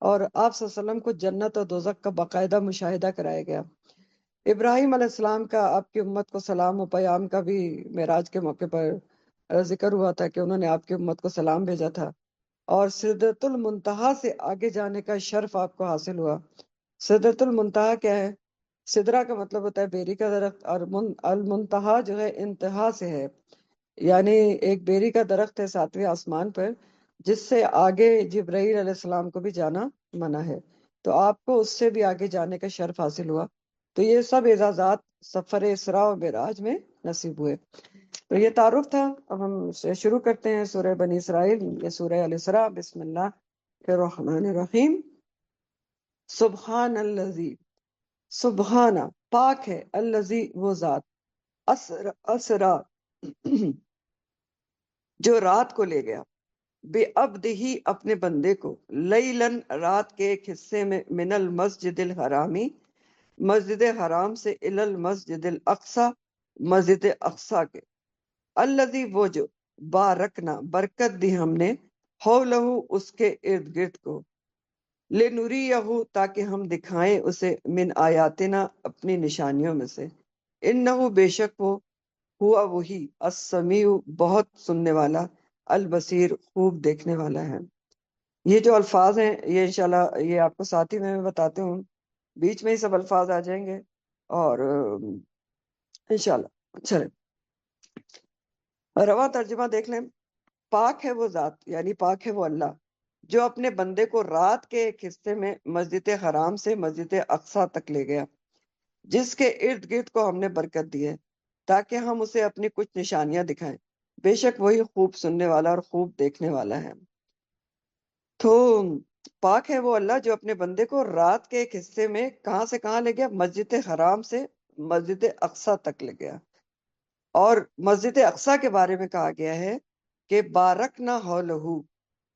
اور آپ صلی اللہ علیہ وسلم کو جنت اور دوزخ کا باقاعدہ مشاہدہ کرایا گیا. ابراہیم علیہ السلام کا آپ کی امت کو سلام و پیام کا بھی معراج کے موقع پر ذکر ہوا تھا کہ انہوں نے آپ کی امت کو سلام بھیجا تھا. اور سدرۃ المنتہا سے آگے جانے کا شرف آپ کو حاصل ہوا. سدرۃ المنتہا کیا ہے؟ سدرا کا مطلب ہوتا ہے بیری کا درخت، اور المنتہا جو ہے انتہا سے ہے، یعنی ایک بیری کا درخت ہے 7ویں آسمان پر، جس سے آگے جبرائیل علیہ السلام کو بھی جانا منع ہے، تو آپ کو اس سے بھی آگے جانے کا شرف حاصل ہوا۔ تو یہ سب اعزازات سفر اسراء و معراج میں نصیب ہوئے۔ تو یہ تعارف تھا۔ اب ہم شروع کرتے ہیں سورہ بنی اسرائیل، یہ سورہ الاسراء۔ بسم اللہ الرحمن الرحیم۔ سبحان الذی، سبحانہ پاک ہے، الذی وہ ذات، اسرا جو رات کو لے گیا، بے عبدہ اپنے بندے کو، لیلن رات کے ایک حصے میں، من المسجد الحرامی مسجد حرام سے، الی المسجد الاقصی مسجد اقصی کے، الذی وہ جو، بارکنا برکت دی ہم نے، حولہ اس کے ارد گرد کو، لنریہ تاکہ ہم دکھائیں اسے، من آیاتنا اپنی نشانیوں میں سے، انہ بے شک وہ، ہوا وہی، السمیع بہت سننے والا، البصیر خوب دیکھنے والا ہے۔ یہ جو الفاظ ہیں یہ انشاءاللہ یہ آپ کو ساتھ ہی میں بتاتے ہوں، بیچ میں ہی سب الفاظ آ جائیں گے، اور انشاءاللہ چلیں رواں ترجمہ دیکھ لیں۔ پاک ہے وہ ذات، یعنی پاک ہے وہ اللہ، جو اپنے بندے کو رات کے ایک حصے میں مسجد حرام سے مسجد اقصی تک لے گیا، جس کے ارد گرد کو ہم نے برکت دی ہے، تاکہ ہم اسے اپنی کچھ نشانیاں دکھائیں، بے شک وہی خوب سننے والا اور خوب دیکھنے والا ہے۔ تو پاک ہے وہ اللہ جو اپنے بندے کو رات کے ایک حصے میں کہاں سے کہاں لے گیا؟ مسجد حرام سے مسجد اقصی تک لے گیا۔ اور مسجد اقصی کے بارے میں کہا گیا ہے کہ بارکنا حولہ،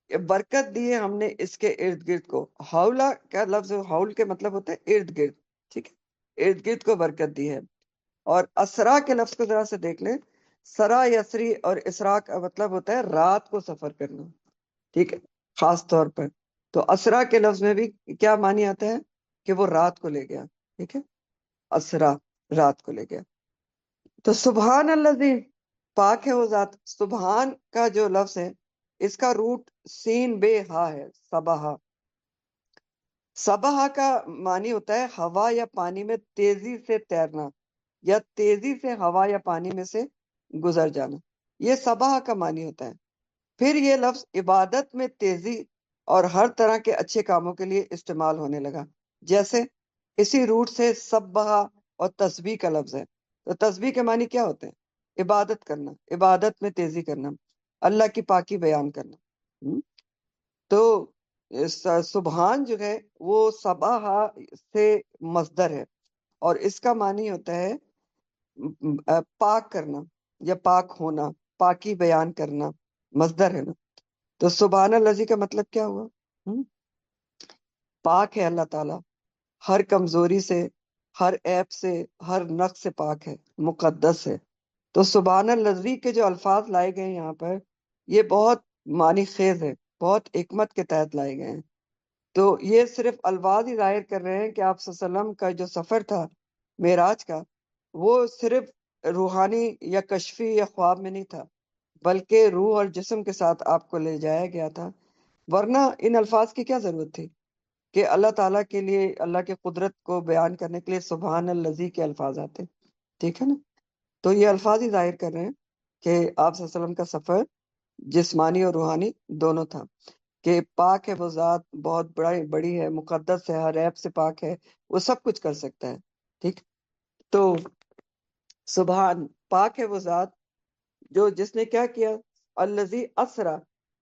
برکت دی ہے ہم نے اس کے ارد گرد کو۔ حولہ کا لفظ، حول کے مطلب ہوتا ہے ارد گرد، ٹھیک ہے، ارد گرد کو برکت دی ہے۔ اور اسرا کے لفظ کو ذرا سے دیکھ لیں، سرا یسری، اور اسرا کا مطلب ہوتا ہے رات کو سفر کرنا، ٹھیک ہے، خاص طور پر۔ تو اسرا کے لفظ میں بھی کیا معنی آتا ہے؟ کہ وہ رات کو لے گیا، ٹھیک ہے، اسرا رات کو لے گیا۔ تو سبحان الذی پاک ہے وہ ذات، سبحان کا جو لفظ ہے اس کا روٹ سین بے ہا ہے، سبحا۔ سبحا کا معنی ہوتا ہے ہوا یا پانی میں تیزی سے تیرنا، یا تیزی سے ہوا یا پانی میں سے گزر جانا، یہ سبحا کا معنی ہوتا ہے۔ پھر یہ لفظ عبادت میں تیزی اور ہر طرح کے اچھے کاموں کے لیے استعمال ہونے لگا، جیسے اسی روٹ سے سبحا اور تسبیح کا لفظ ہے۔ تو تسبیح کے معنی کیا ہوتے ہیں؟ عبادت کرنا، عبادت میں تیزی کرنا، اللہ کی پاکی بیان کرنا۔ تو سبحان جو ہے وہ سبحا سے مصدر ہے، اور اس کا معنی ہوتا ہے پاک کرنا یا پاک ہونا، پاکی بیان کرنا، مصدر ہے نا۔ تو سبحان الذی کا مطلب کیا ہوا؟ پاک ہے اللہ تعالیٰ ہر کمزوری سے، ہر عیب سے، ہر نقص سے پاک ہے، مقدس ہے۔ تو سبحان الذی کے جو الفاظ لائے گئے ہیں یہاں پر، یہ بہت معنی خیز ہے، بہت حکمت کے تحت لائے گئے ہیں۔ تو یہ صرف الفاظ ہی ظاہر کر رہے ہیں کہ آپ صلی اللہ علیہ وسلم کا جو سفر تھا معراج کا، وہ صرف روحانی یا کشفی یا خواب میں نہیں تھا، بلکہ روح اور جسم کے ساتھ آپ کو لے جایا گیا تھا۔ ورنہ ان الفاظ کی کیا ضرورت تھی کہ اللہ تعالیٰ کے لیے، اللہ کے قدرت کو بیان کرنے کے لیے سبحان الذی کے الفاظ آتے، ٹھیک ہے نا۔ تو یہ الفاظ ہی ظاہر کر رہے ہیں کہ آپ صلی اللہ علیہ وسلم کا سفر جسمانی اور روحانی دونوں تھا، کہ پاک ہے وہ ذات، بہت بڑی ہے، مقدس ہے، ہر عیب سے پاک ہے، وہ سب کچھ کر سکتا ہے، ٹھیک۔ تو سبحان پاک ہے وہ ذات جو، جس نے کیا کیا؟ الذی اسرا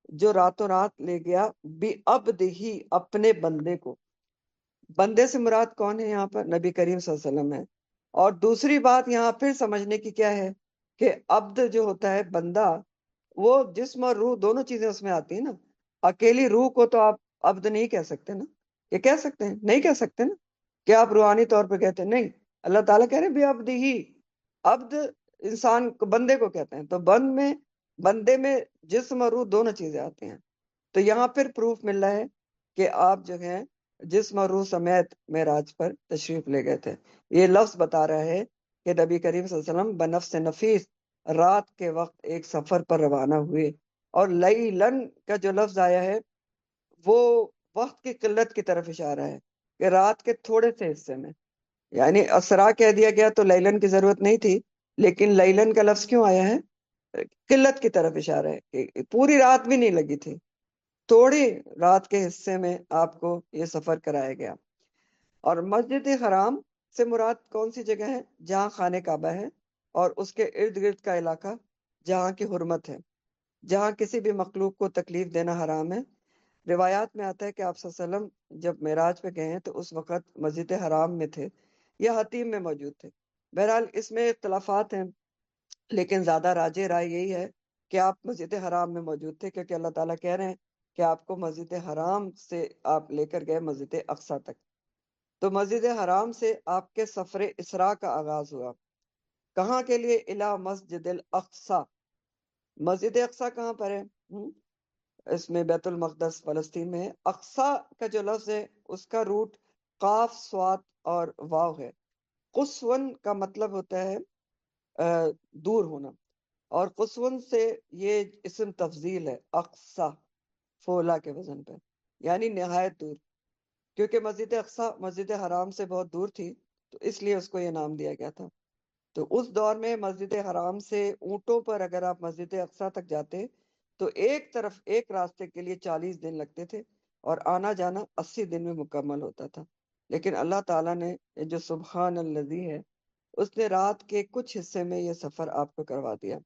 جو راتوں رات لے گیا، بعبدہ اپنے بندے کو۔ بندے سے مراد کون ہے یہاں پر؟ نبی کریم صلی اللہ علیہ وسلم ہے۔ اور دوسری بات یہاں پھر سمجھنے کی کیا ہے کہ عبد جو ہوتا ہے بندہ، وہ جسم اور روح دونوں چیزیں اس میں آتی ہیں نا۔ اکیلی روح کو تو آپ عبد نہیں کہہ سکتے نا، یہ کہہ سکتے ہیں؟ نہیں کہہ سکتے نا، کہ آپ روحانی طور پہ کہتے ہیں؟ نہیں، اللہ تعالیٰ کہہ رہے ہیں بعبدہ ہی، عبد انسان کو، بندے کو کہتے ہیں۔ تو بندے میں جسم اور روح دونوں چیزیں آتی ہیں۔ تو یہاں پھر پروف مل رہا ہے کہ آپ جو ہیں جسم اور روح سمیت معراج پر تشریف لے گئے تھے۔ یہ لفظ بتا رہا ہے کہ نبی کریم صلی اللہ علیہ وسلم بنفس نفیس رات کے وقت ایک سفر پر روانہ ہوئے۔ اور لیلن کا جو لفظ آیا ہے وہ وقت کی قلت کی طرف اشارہ ہے، کہ رات کے تھوڑے سے حصے میں، یعنی اسرا کہہ دیا گیا تو لیلن کی ضرورت نہیں تھی، لیکن لیلن کا لفظ کیوں آیا ہے؟ قلت کی طرف اشارہ ہے کہ پوری رات بھی نہیں لگی تھی، تھوڑی رات کے حصے میں آپ کو یہ سفر کرایا گیا۔ اور مسجد حرام سے مراد کون سی جگہ ہے؟ جہاں خانہ کعبہ ہے اور اس کے ارد گرد کا علاقہ جہاں کی حرمت ہے، جہاں کسی بھی مخلوق کو تکلیف دینا حرام ہے۔ روایات میں آتا ہے کہ آپ صلی اللہ علیہ وسلم جب معراج پہ گئے ہیں تو اس وقت مسجد حرام میں تھے یا حتیم میں موجود تھے۔ بہرحال اس میں اختلافات ہیں، لیکن زیادہ راجح رائے یہی ہے کہ آپ مسجد حرام میں موجود تھے، کیونکہ اللہ تعالیٰ کہہ رہے ہیں کہ آپ کو مسجد حرام سے آپ لے کر گئے مسجد اقصی تک۔ تو مسجد حرام سے آپ کے سفر اسراء کا آغاز ہوا۔ کہاں کے لیے؟ الی مسجد الاقصی۔ مسجد اقصی کہاں پر ہے؟ اس میں بیت المقدس فلسطین میں ہے۔ اقصی کا جو لفظ ہے اس کا روٹ قاف صاد اور واو ہے۔ قصون کا مطلب ہوتا ہے دور ہونا، اور قصون سے یہ اسم تفضیل ہے، اقصی فولا کے وزن پہ، یعنی نہایت دور۔ کیونکہ مسجد اقصی مسجد حرام سے بہت دور تھی تو اس لیے اس کو یہ نام دیا گیا تھا۔ تو اس دور میں مسجد حرام سے اونٹوں پر اگر آپ مسجد اقصی تک جاتے تو ایک طرف ایک راستے کے لیے 40 دن لگتے تھے، اور آنا جانا 80 دن میں مکمل ہوتا تھا۔ لیکن اللہ تعالیٰ نے جو سبحان الذی ہے، اس نے رات کے کچھ حصے میں یہ سفر آپ کو کروا دیا۔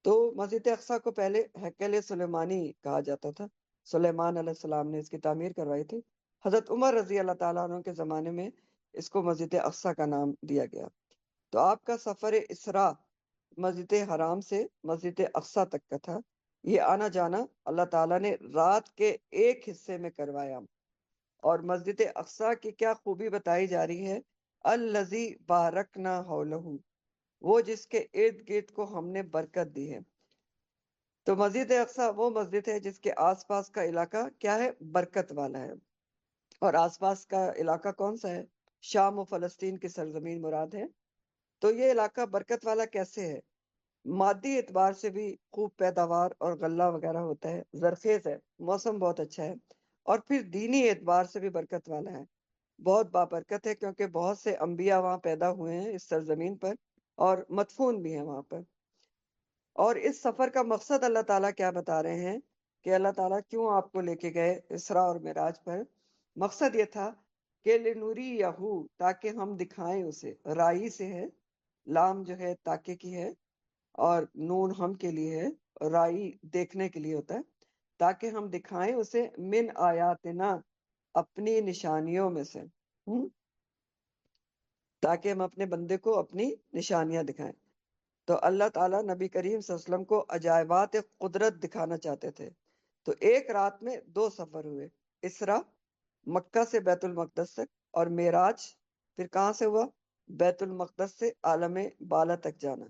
تو مسجد اقصی کو پہلے ہیکل سلیمانی کہا جاتا تھا، سلیمان علیہ السلام نے اس کی تعمیر کروائی تھی۔ حضرت عمر رضی اللہ تعالیٰ عنہ کے زمانے میں اس کو مسجد اقصی کا نام دیا گیا۔ تو آپ کا سفر اسراء مسجد حرام سے مسجد اقصی تک کا تھا۔ یہ آنا جانا اللہ تعالیٰ نے رات کے ایک حصے میں کروایا۔ اور مسجد اقصی کی کیا خوبی بتائی جا رہی ہے؟ الذی بارکنا حولہ، وہ جس کے ارد گرد کو ہم نے برکت دی ہے۔ تو مسجد اقصی وہ مسجد ہے جس کے آس پاس کا علاقہ کیا ہے؟ برکت والا ہے۔ اور آس پاس کا علاقہ کون سا ہے؟ شام و فلسطین کی سرزمین مراد ہے۔ تو یہ علاقہ برکت والا کیسے ہے؟ مادی اعتبار سے بھی خوب پیداوار اور غلہ وغیرہ ہوتا ہے، زرخیز ہے، موسم بہت اچھا ہے، اور پھر دینی اعتبار سے بھی برکت والا ہے، بہت بابرکت ہے، کیونکہ بہت سے انبیاء وہاں پیدا ہوئے ہیں اس سرزمین پر، اور مدفون بھی ہیں وہاں پر۔ اور اس سفر کا مقصد اللہ تعالیٰ کیا بتا رہے ہیں کہ اللہ تعالیٰ کیوں آپ کو لے کے گئے اسراء اور معراج پر؟ مقصد یہ تھا کہ لنوری یہو، تاکہ ہم دکھائیں اسے، رائی سے ہے، لام جو ہے تاکہ کی ہے، اور نون ہم کے لیے ہے، اور رائی دیکھنے کے لیے ہوتا ہے، تاکہ ہم دکھائیں اسے من آیاتنا، اپنی نشانیوں میں سے، تاکہ ہم اپنے بندے کو اپنی نشانیاں دکھائیں۔ تو اللہ تعالیٰ نبی کریم صلی اللہ علیہ وسلم کو عجائبات قدرت دکھانا چاہتے تھے۔ تو ایک رات میں دو سفر ہوئے، اسراء مکہ سے بیت المقدس تک، اور معراج پھر کہاں سے ہوا؟ بیت المقدس سے عالم بالا تک جانا۔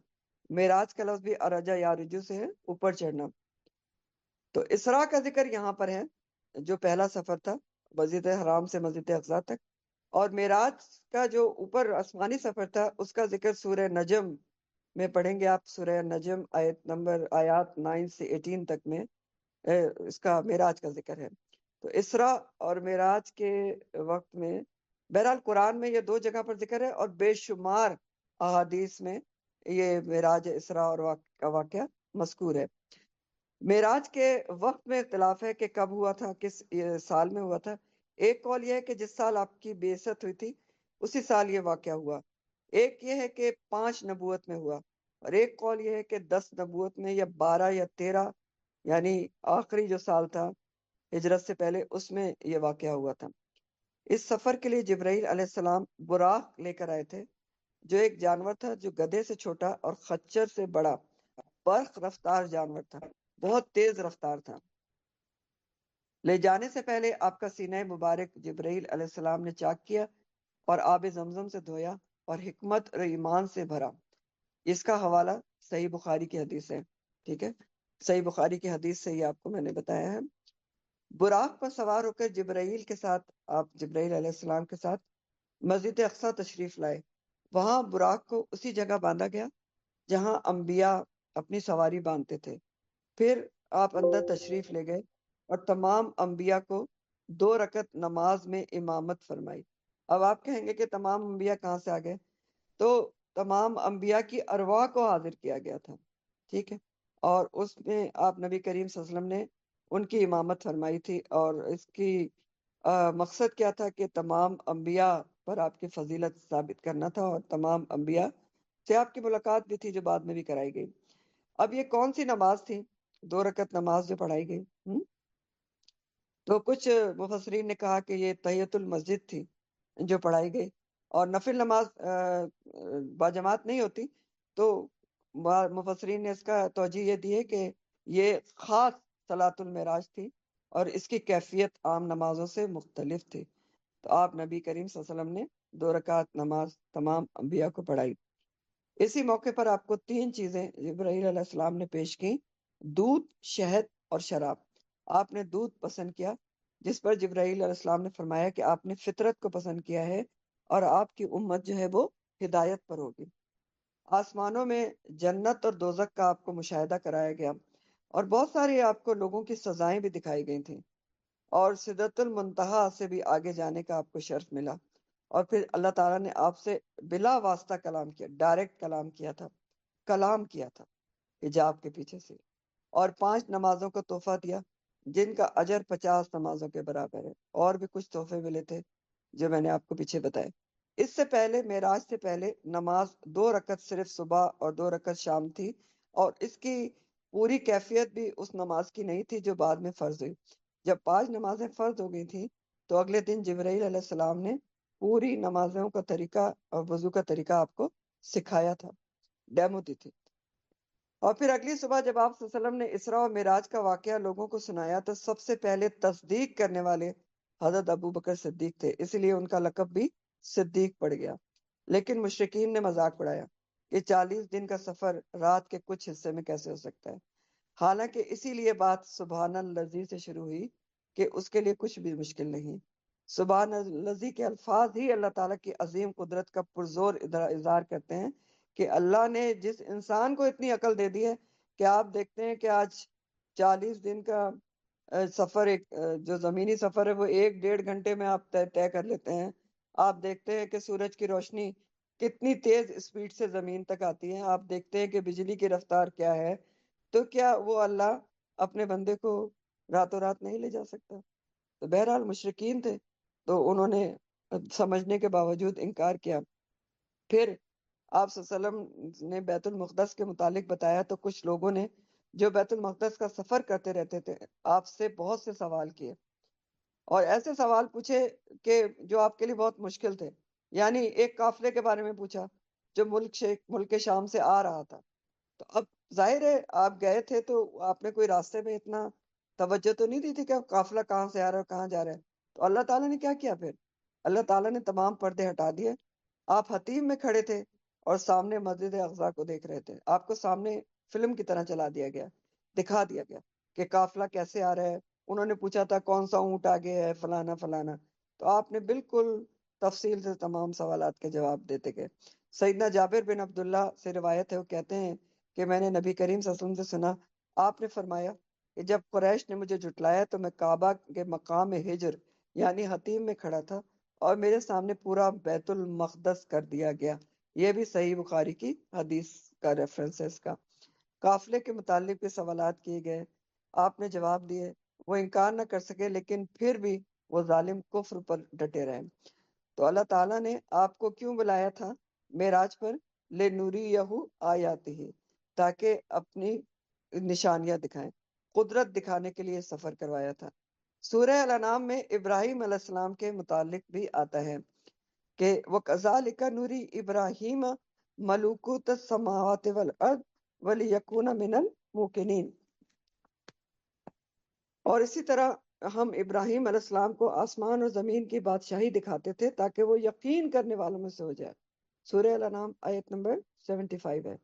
معراج کا لفظ بھی ارجا یا رجو سے ہے، اوپر چڑھنا۔ تو اسراء کا ذکر یہاں پر ہے، جو پہلا سفر تھا مسجد حرام سے مسجد اقصی تک، اور معراج کا جو اوپر آسمانی سفر تھا اس کا ذکر سورہ نجم میں پڑھیں گے آپ۔ سورہ نجم آیات 9 سے 18 تک میں اس کا معراج کا ذکر ہے۔ تو اسراء اور معراج کے وقت میں، بہرحال قرآن میں یہ دو جگہ پر ذکر ہے، اور بے شمار احادیث میں یہ معراج اسراء اور کا واقعہ مذکور ہے۔ معراج کے وقت میں اختلاف ہے کہ کب ہوا تھا، کس سال میں ہوا تھا۔ ایک قول یہ ہے کہ جس سال آپ کی بعثت ہوئی تھی اسی سال یہ واقعہ ہوا۔ ایک یہ ہے کہ 5 نبوت میں ہوا، اور ایک قول یہ ہے کہ 10 نبوت میں، یا 12 یا 13، یعنی آخری جو سال تھا ہجرت سے پہلے، اس میں یہ واقعہ ہوا تھا۔ اس سفر کے لیے جبرائیل علیہ السلام براق لے کر آئے تھے، جو ایک جانور تھا جو گدھے سے چھوٹا اور خچر سے بڑا، برق رفتار جانور تھا، بہت تیز رفتار تھا۔ لے جانے سے پہلے آپ کا سینہ مبارک جبرائیل علیہ السلام نے چاک کیا اور آب زمزم سے دھویا اور حکمت اور ایمان سے بھرا۔ اس کا حوالہ صحیح بخاری کی حدیث ہے، ٹھیک ہے، صحیح بخاری کی حدیث سے یہ آپ کو میں نے بتایا ہے۔ براق پر سوار ہو کر جبرائیل کے ساتھ، آپ جبرائیل علیہ السلام کے ساتھ مسجد اقصی تشریف لائے۔ وہاں براق کو اسی جگہ باندھا گیا جہاں انبیاء اپنی سواری باندھتے تھے۔ پھر آپ اندر تشریف لے گئے اور تمام انبیاء کو 2 رکعت نماز میں امامت فرمائی۔ اب آپ کہیں گے کہ تمام انبیاء کہاں سے آ گئے؟ تو تمام انبیاء کی ارواح کو حاضر کیا گیا تھا، ٹھیک ہے، اور اس میں آپ نبی کریم صلی اللہ علیہ وسلم نے ان کی امامت فرمائی تھی، اور اس کی مقصد کیا تھا کہ تمام انبیاء پر آپ کی فضیلت ثابت کرنا تھا، اور تمام انبیاء سے آپ کی ملاقات بھی تھی جو بعد میں بھی کرائی گئی۔ اب یہ کون سی نماز تھی؟ 2 رکعت نماز جو پڑھائی گئی، تو کچھ مفسرین نے کہا کہ یہ تحیت المسجد تھی جو پڑھائی گئی، اور نفل نماز باجماعت نہیں ہوتی، تو مفسرین نے اس کا توجیہ یہ دی ہے کہ یہ خاص صلاۃ المعراج تھی، اور اس کی کیفیت عام نمازوں سے مختلف تھی۔ تو آپ نبی کریم صلی اللہ علیہ وسلم نے 2 رکعت نماز تمام انبیاء کو پڑھائی۔ اسی موقع پر آپ کو 3 چیزیں جبرائیل علیہ السلام نے پیش کی: دودھ، شہد اور شراب۔ آپ نے دودھ پسند کیا، جس پر جبرائیل علیہ السلام نے فرمایا کہ آپ نے فطرت کو پسند کیا ہے، اور آپ کی امت جو ہے وہ ہدایت پر ہوگی۔ آسمانوں میں جنت اور دوزخ کا آپ کو مشاہدہ کرایا گیا، اور بہت ساری آپ کو لوگوں کی سزائیں بھی دکھائی گئی تھیں، اور سدرۃ المنتہا سے بھی آگے جانے کا آپ کو شرف ملا، اور پھر اللہ تعالیٰ نے آپ سے بلا واسطہ کلام کیا، ڈائریکٹ کلام کیا تھا حجاب کے پیچھے سے، اور 5 نمازوں کا تحفہ دیا جن کا اجر 50 نمازوں کے برابر ہے، اور بھی کچھ تحفے ملے تھے جو میں نے آپ کو پیچھے بتائے۔ اس سے پہلے، معراج سے پہلے، نماز 2 رکعت صرف صبح اور 2 رکعت شام تھی، اور اس کی پوری کیفیت بھی اس نماز کی نہیں تھی جو بعد میں فرض ہوئی۔ جب 5 نمازیں فرض ہو گئی تھیں تو اگلے دن جبرائیل علیہ السلام نے پوری نمازوں کا طریقہ اور وضو کا طریقہ آپ کو سکھایا تھا، ڈیمو دی تھی۔ اور پھر اگلی صبح جب آپ صلی اللہ علیہ وسلم نے اسراء و معراج کا واقعہ لوگوں کو سنایا تو سب سے پہلے تصدیق کرنے والے حضرت ابو بکر صدیق تھے، اس لیے ان کا لقب بھی صدیق پڑ گیا۔ لیکن مشرکین نے مذاق اڑایا کہ 40 دن کا سفر رات کے کچھ حصے میں کیسے ہو سکتا ہے، حالانکہ اسی لیے بات سبحان الذی سے شروع ہوئی کہ اس کے لیے کچھ بھی مشکل نہیں۔ سبحان الذی کے الفاظ ہی اللہ تعالیٰ کی عظیم قدرت کا پرزور اظہار کرتے ہیں کہ اللہ نے جس انسان کو اتنی عقل دے دی ہے کہ آپ دیکھتے ہیں کہ آج 40 دن کا سفر، جو زمینی سفر ہے وہ 1 ڈیڑھ گھنٹے میں آپ طے کر لیتے ہیں۔ آپ دیکھتے ہیں کہ سورج کی روشنی کتنی تیز اسپیڈ سے زمین تک آتی ہے، آپ دیکھتے ہیں کہ بجلی کی رفتار کیا ہے، تو کیا وہ اللہ اپنے بندے کو راتوں رات نہیں لے جا سکتا؟ تو بہرحال مشرکین تھے، تو انہوں نے سمجھنے کے باوجود انکار کیا۔ پھر آپ صلی اللہ علیہ وسلم نے بیت المقدس کے متعلق بتایا تو کچھ لوگوں نے جو بیت المقدس کا سفر کرتے رہتے تھے آپ سے بہت سے سوال کیے، اور ایسے سوال پوچھے کہ جو آپ کے لیے بہت مشکل تھے۔ یعنی ایک قافلے کے بارے میں پوچھا جو ملک شام سے آ رہا تھا، تو اب ظاہر ہے آپ گئے تھے تو آپ نے کوئی راستے میں اتنا توجہ تو نہیں دی تھی کہ قافلہ کہاں سے آ رہا ہے اور کہاں جا رہا ہے۔ تو اللہ تعالیٰ نے کیا کیا؟ پھر اللہ تعالیٰ نے تمام پردے ہٹا دیے، آپ حتیم میں کھڑے تھے اور سامنے مسجد اقصی کو دیکھ رہے تھے، آپ کو سامنے فلم کی طرح چلا دیا گیا، دکھا دیا گیا کہ قافلہ کیسے آ رہا ہے۔ انہوں نے پوچھا تھا کون سا اونٹ آگے ہے، فلانا فلانا، تو آپ نے بالکل تفصیل سے تمام سوالات کے جواب دیتے گئے۔ سیدنا جابر بن عبداللہ سے روایت ہے، وہ کہتے ہیں کہ میں نے نبی کریم صلی اللہ علیہ وسلم سے سنا، آپ نے فرمایا کہ جب قریش نے مجھے جھٹلایا تو میں کعبہ کے مقام ہجر یعنی حتیم میں کھڑا تھا، اور میرے سامنے پورا بیت المقدس کر دیا گیا۔ یہ بھی صحیح بخاری کی حدیث کا ریفرنس ہے اس کا۔ قافلے کے متعلق بھی سوالات کیے گئے، آپ نے جواب دیے، وہ انکار نہ کر سکے، لیکن پھر بھی وہ ظالم کفر پر ڈٹے رہے۔ تو اللہ تعالیٰ نے آپ کو کیوں بلایا تھا معراج پر؟ لِنُرِیَہُ آیاتہ، تاکہ اپنی نشانیاں دکھائیں، قدرت دکھانے کے لیے سفر کروایا تھا۔ سورہ الانعام میں ابراہیم علیہ السلام کے متعلق بھی آتا ہے کہ وَكَذَلِكَ نُرِي إِبْرَاهِيمَ مَلُوكُوتَ السَّمَاوَاتِ وَالْأَرْضِ وَلِيَكُونَ مِنَ الْمُوقِنِينَ، اور اسی طرح ہم ابراہیم علیہ السلام کو آسمان اور زمین کی بادشاہی دکھاتے تھے تاکہ وہ یقین کرنے والوں میں سے ہو جائے۔ سورہ الانعام آیت نمبر 75 ہے۔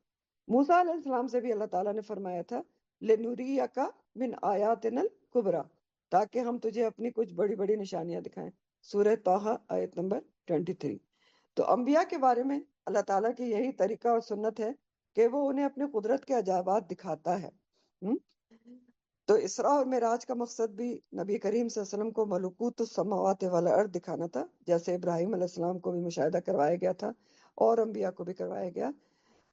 موسیٰ علیہ السلام سے بھی اللہ تعالیٰ نے فرمایا تھا لِنُرِيَكَ مِنْ آیَاتِنَا الْكُبْرَى، تاکہ ہم تجھے اپنی کچھ بڑی بڑی نشانیاں دکھائیں۔ سورہ طٰہٰ آیت نمبر 23۔ تو انبیاء کے بارے میں اللہ تعالیٰ کی یہی طریقہ اور سنت ہے کہ وہ انہیں اپنے قدرت کے عجائبات دکھاتا ہے۔ تو اسراء اور معراج کا مقصد بھی نبی کریم صلی اللہ علیہ وسلم کو ملکوت السماوات والارض دکھانا تھا، جیسے ابراہیم علیہ السلام کو بھی مشاہدہ کروایا گیا تھا اور انبیاء کو بھی کروایا گیا۔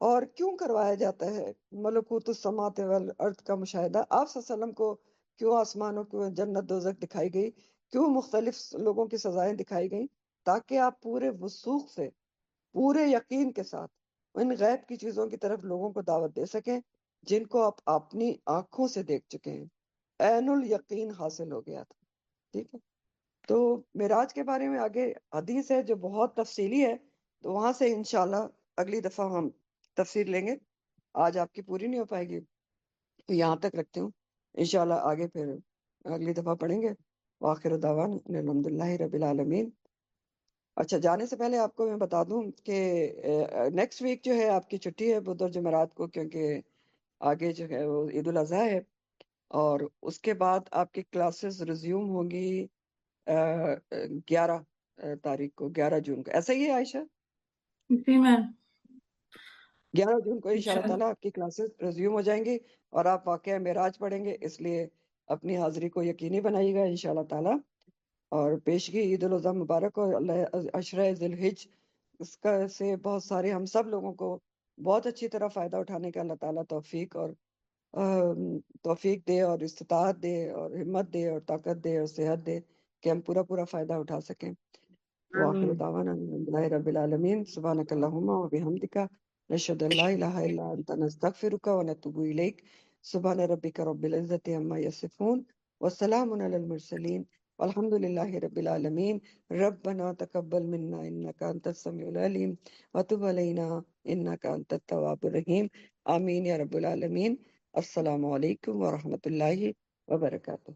اور کیوں کروایا جاتا ہے ملکوت السماوات والارض کا مشاہدہ؟ آپ صلی اللہ علیہ وسلم کو کیوں آسمانوں کو جنت دوزخ دکھائی گئی؟ کیوں مختلف لوگوں کی سزائیں دکھائی گئیں؟ تاکہ آپ پورے وثوق سے، پورے یقین کے ساتھ ان غیب کی چیزوں کی طرف لوگوں کو دعوت دے سکیں جن کو آپ اپنی آنکھوں سے دیکھ چکے ہیں۔ عین الیقین حاصل ہو گیا تھا، ٹھیک ہے۔ تو معراج کے بارے میں آگے حدیث ہے جو بہت تفصیلی ہے، تو وہاں سے انشاءاللہ اگلی دفعہ ہم تفسیر لیں گے۔ آج آپ کی پوری نہیں ہو پائے گی تو یہاں تک رکھتے ہوں، انشاءاللہ آگے پھر اگلی دفعہ پڑھیں گے۔ وآخر دعوانا ان الحمدللہ رب العالمین۔ اچھا، جانے سے پہلے آپ کو میں بتا دوں کہ نیکسٹ ویک جو ہے آپ کی چھٹی ہے، بدھ اور جمعرات کو، کیونکہ آگے جو ہے وہ عید الاضحیٰ ہے، اور اس کے بعد آپ کی کلاسز ریزیوم ہوں گی 11 تاریخ کو، 11 جون کو، ایسا ہی ہے عائشہ؟ جی میم، 11 جون کو انشاءاللہ انشاءاللہ۔ تعالیٰ آپ کی کلاسز ریزیوم ہو جائیں گی اور آپ واقعہ معراج پڑھیں گے، اس لیے اپنی حاضری کو یقینی بنائیے گا انشاءاللہ تعالیٰ۔ اور پیشگی عید الاضحیٰ مبارک ہو، اللہ عشرہ ذی الحج اس کا سے بہت سارے ہم سب لوگوں کو بہت اچھی طرح فائدہ اٹھانے کا اللہ تعالیٰ توفیق اور توفیق دے، اور استطاعت دے، اور ہمت دے، اور طاقت دے، اور صحت دے کہ ہم پورا فائدہ اٹھا سکیں۔ وآخر آمین۔ دعوانا الحمد للہ رب العالمین۔ سبحانک اللہم وبحمدک، نشہد ان لا الہ الا انت، نستغفرک ونتوب الیک۔ سبحان ربک رب العزت عما یصفون، وسلام علی المرسلین، والحمد للہ رب العالمین۔ ربنا تقبل منا انک انت السمیع العلیم، وتب علینا انک انت التواب الرحیم۔ آمین یا رب العالمین۔ السلام علیکم ورحمۃ اللہ وبرکاتہ۔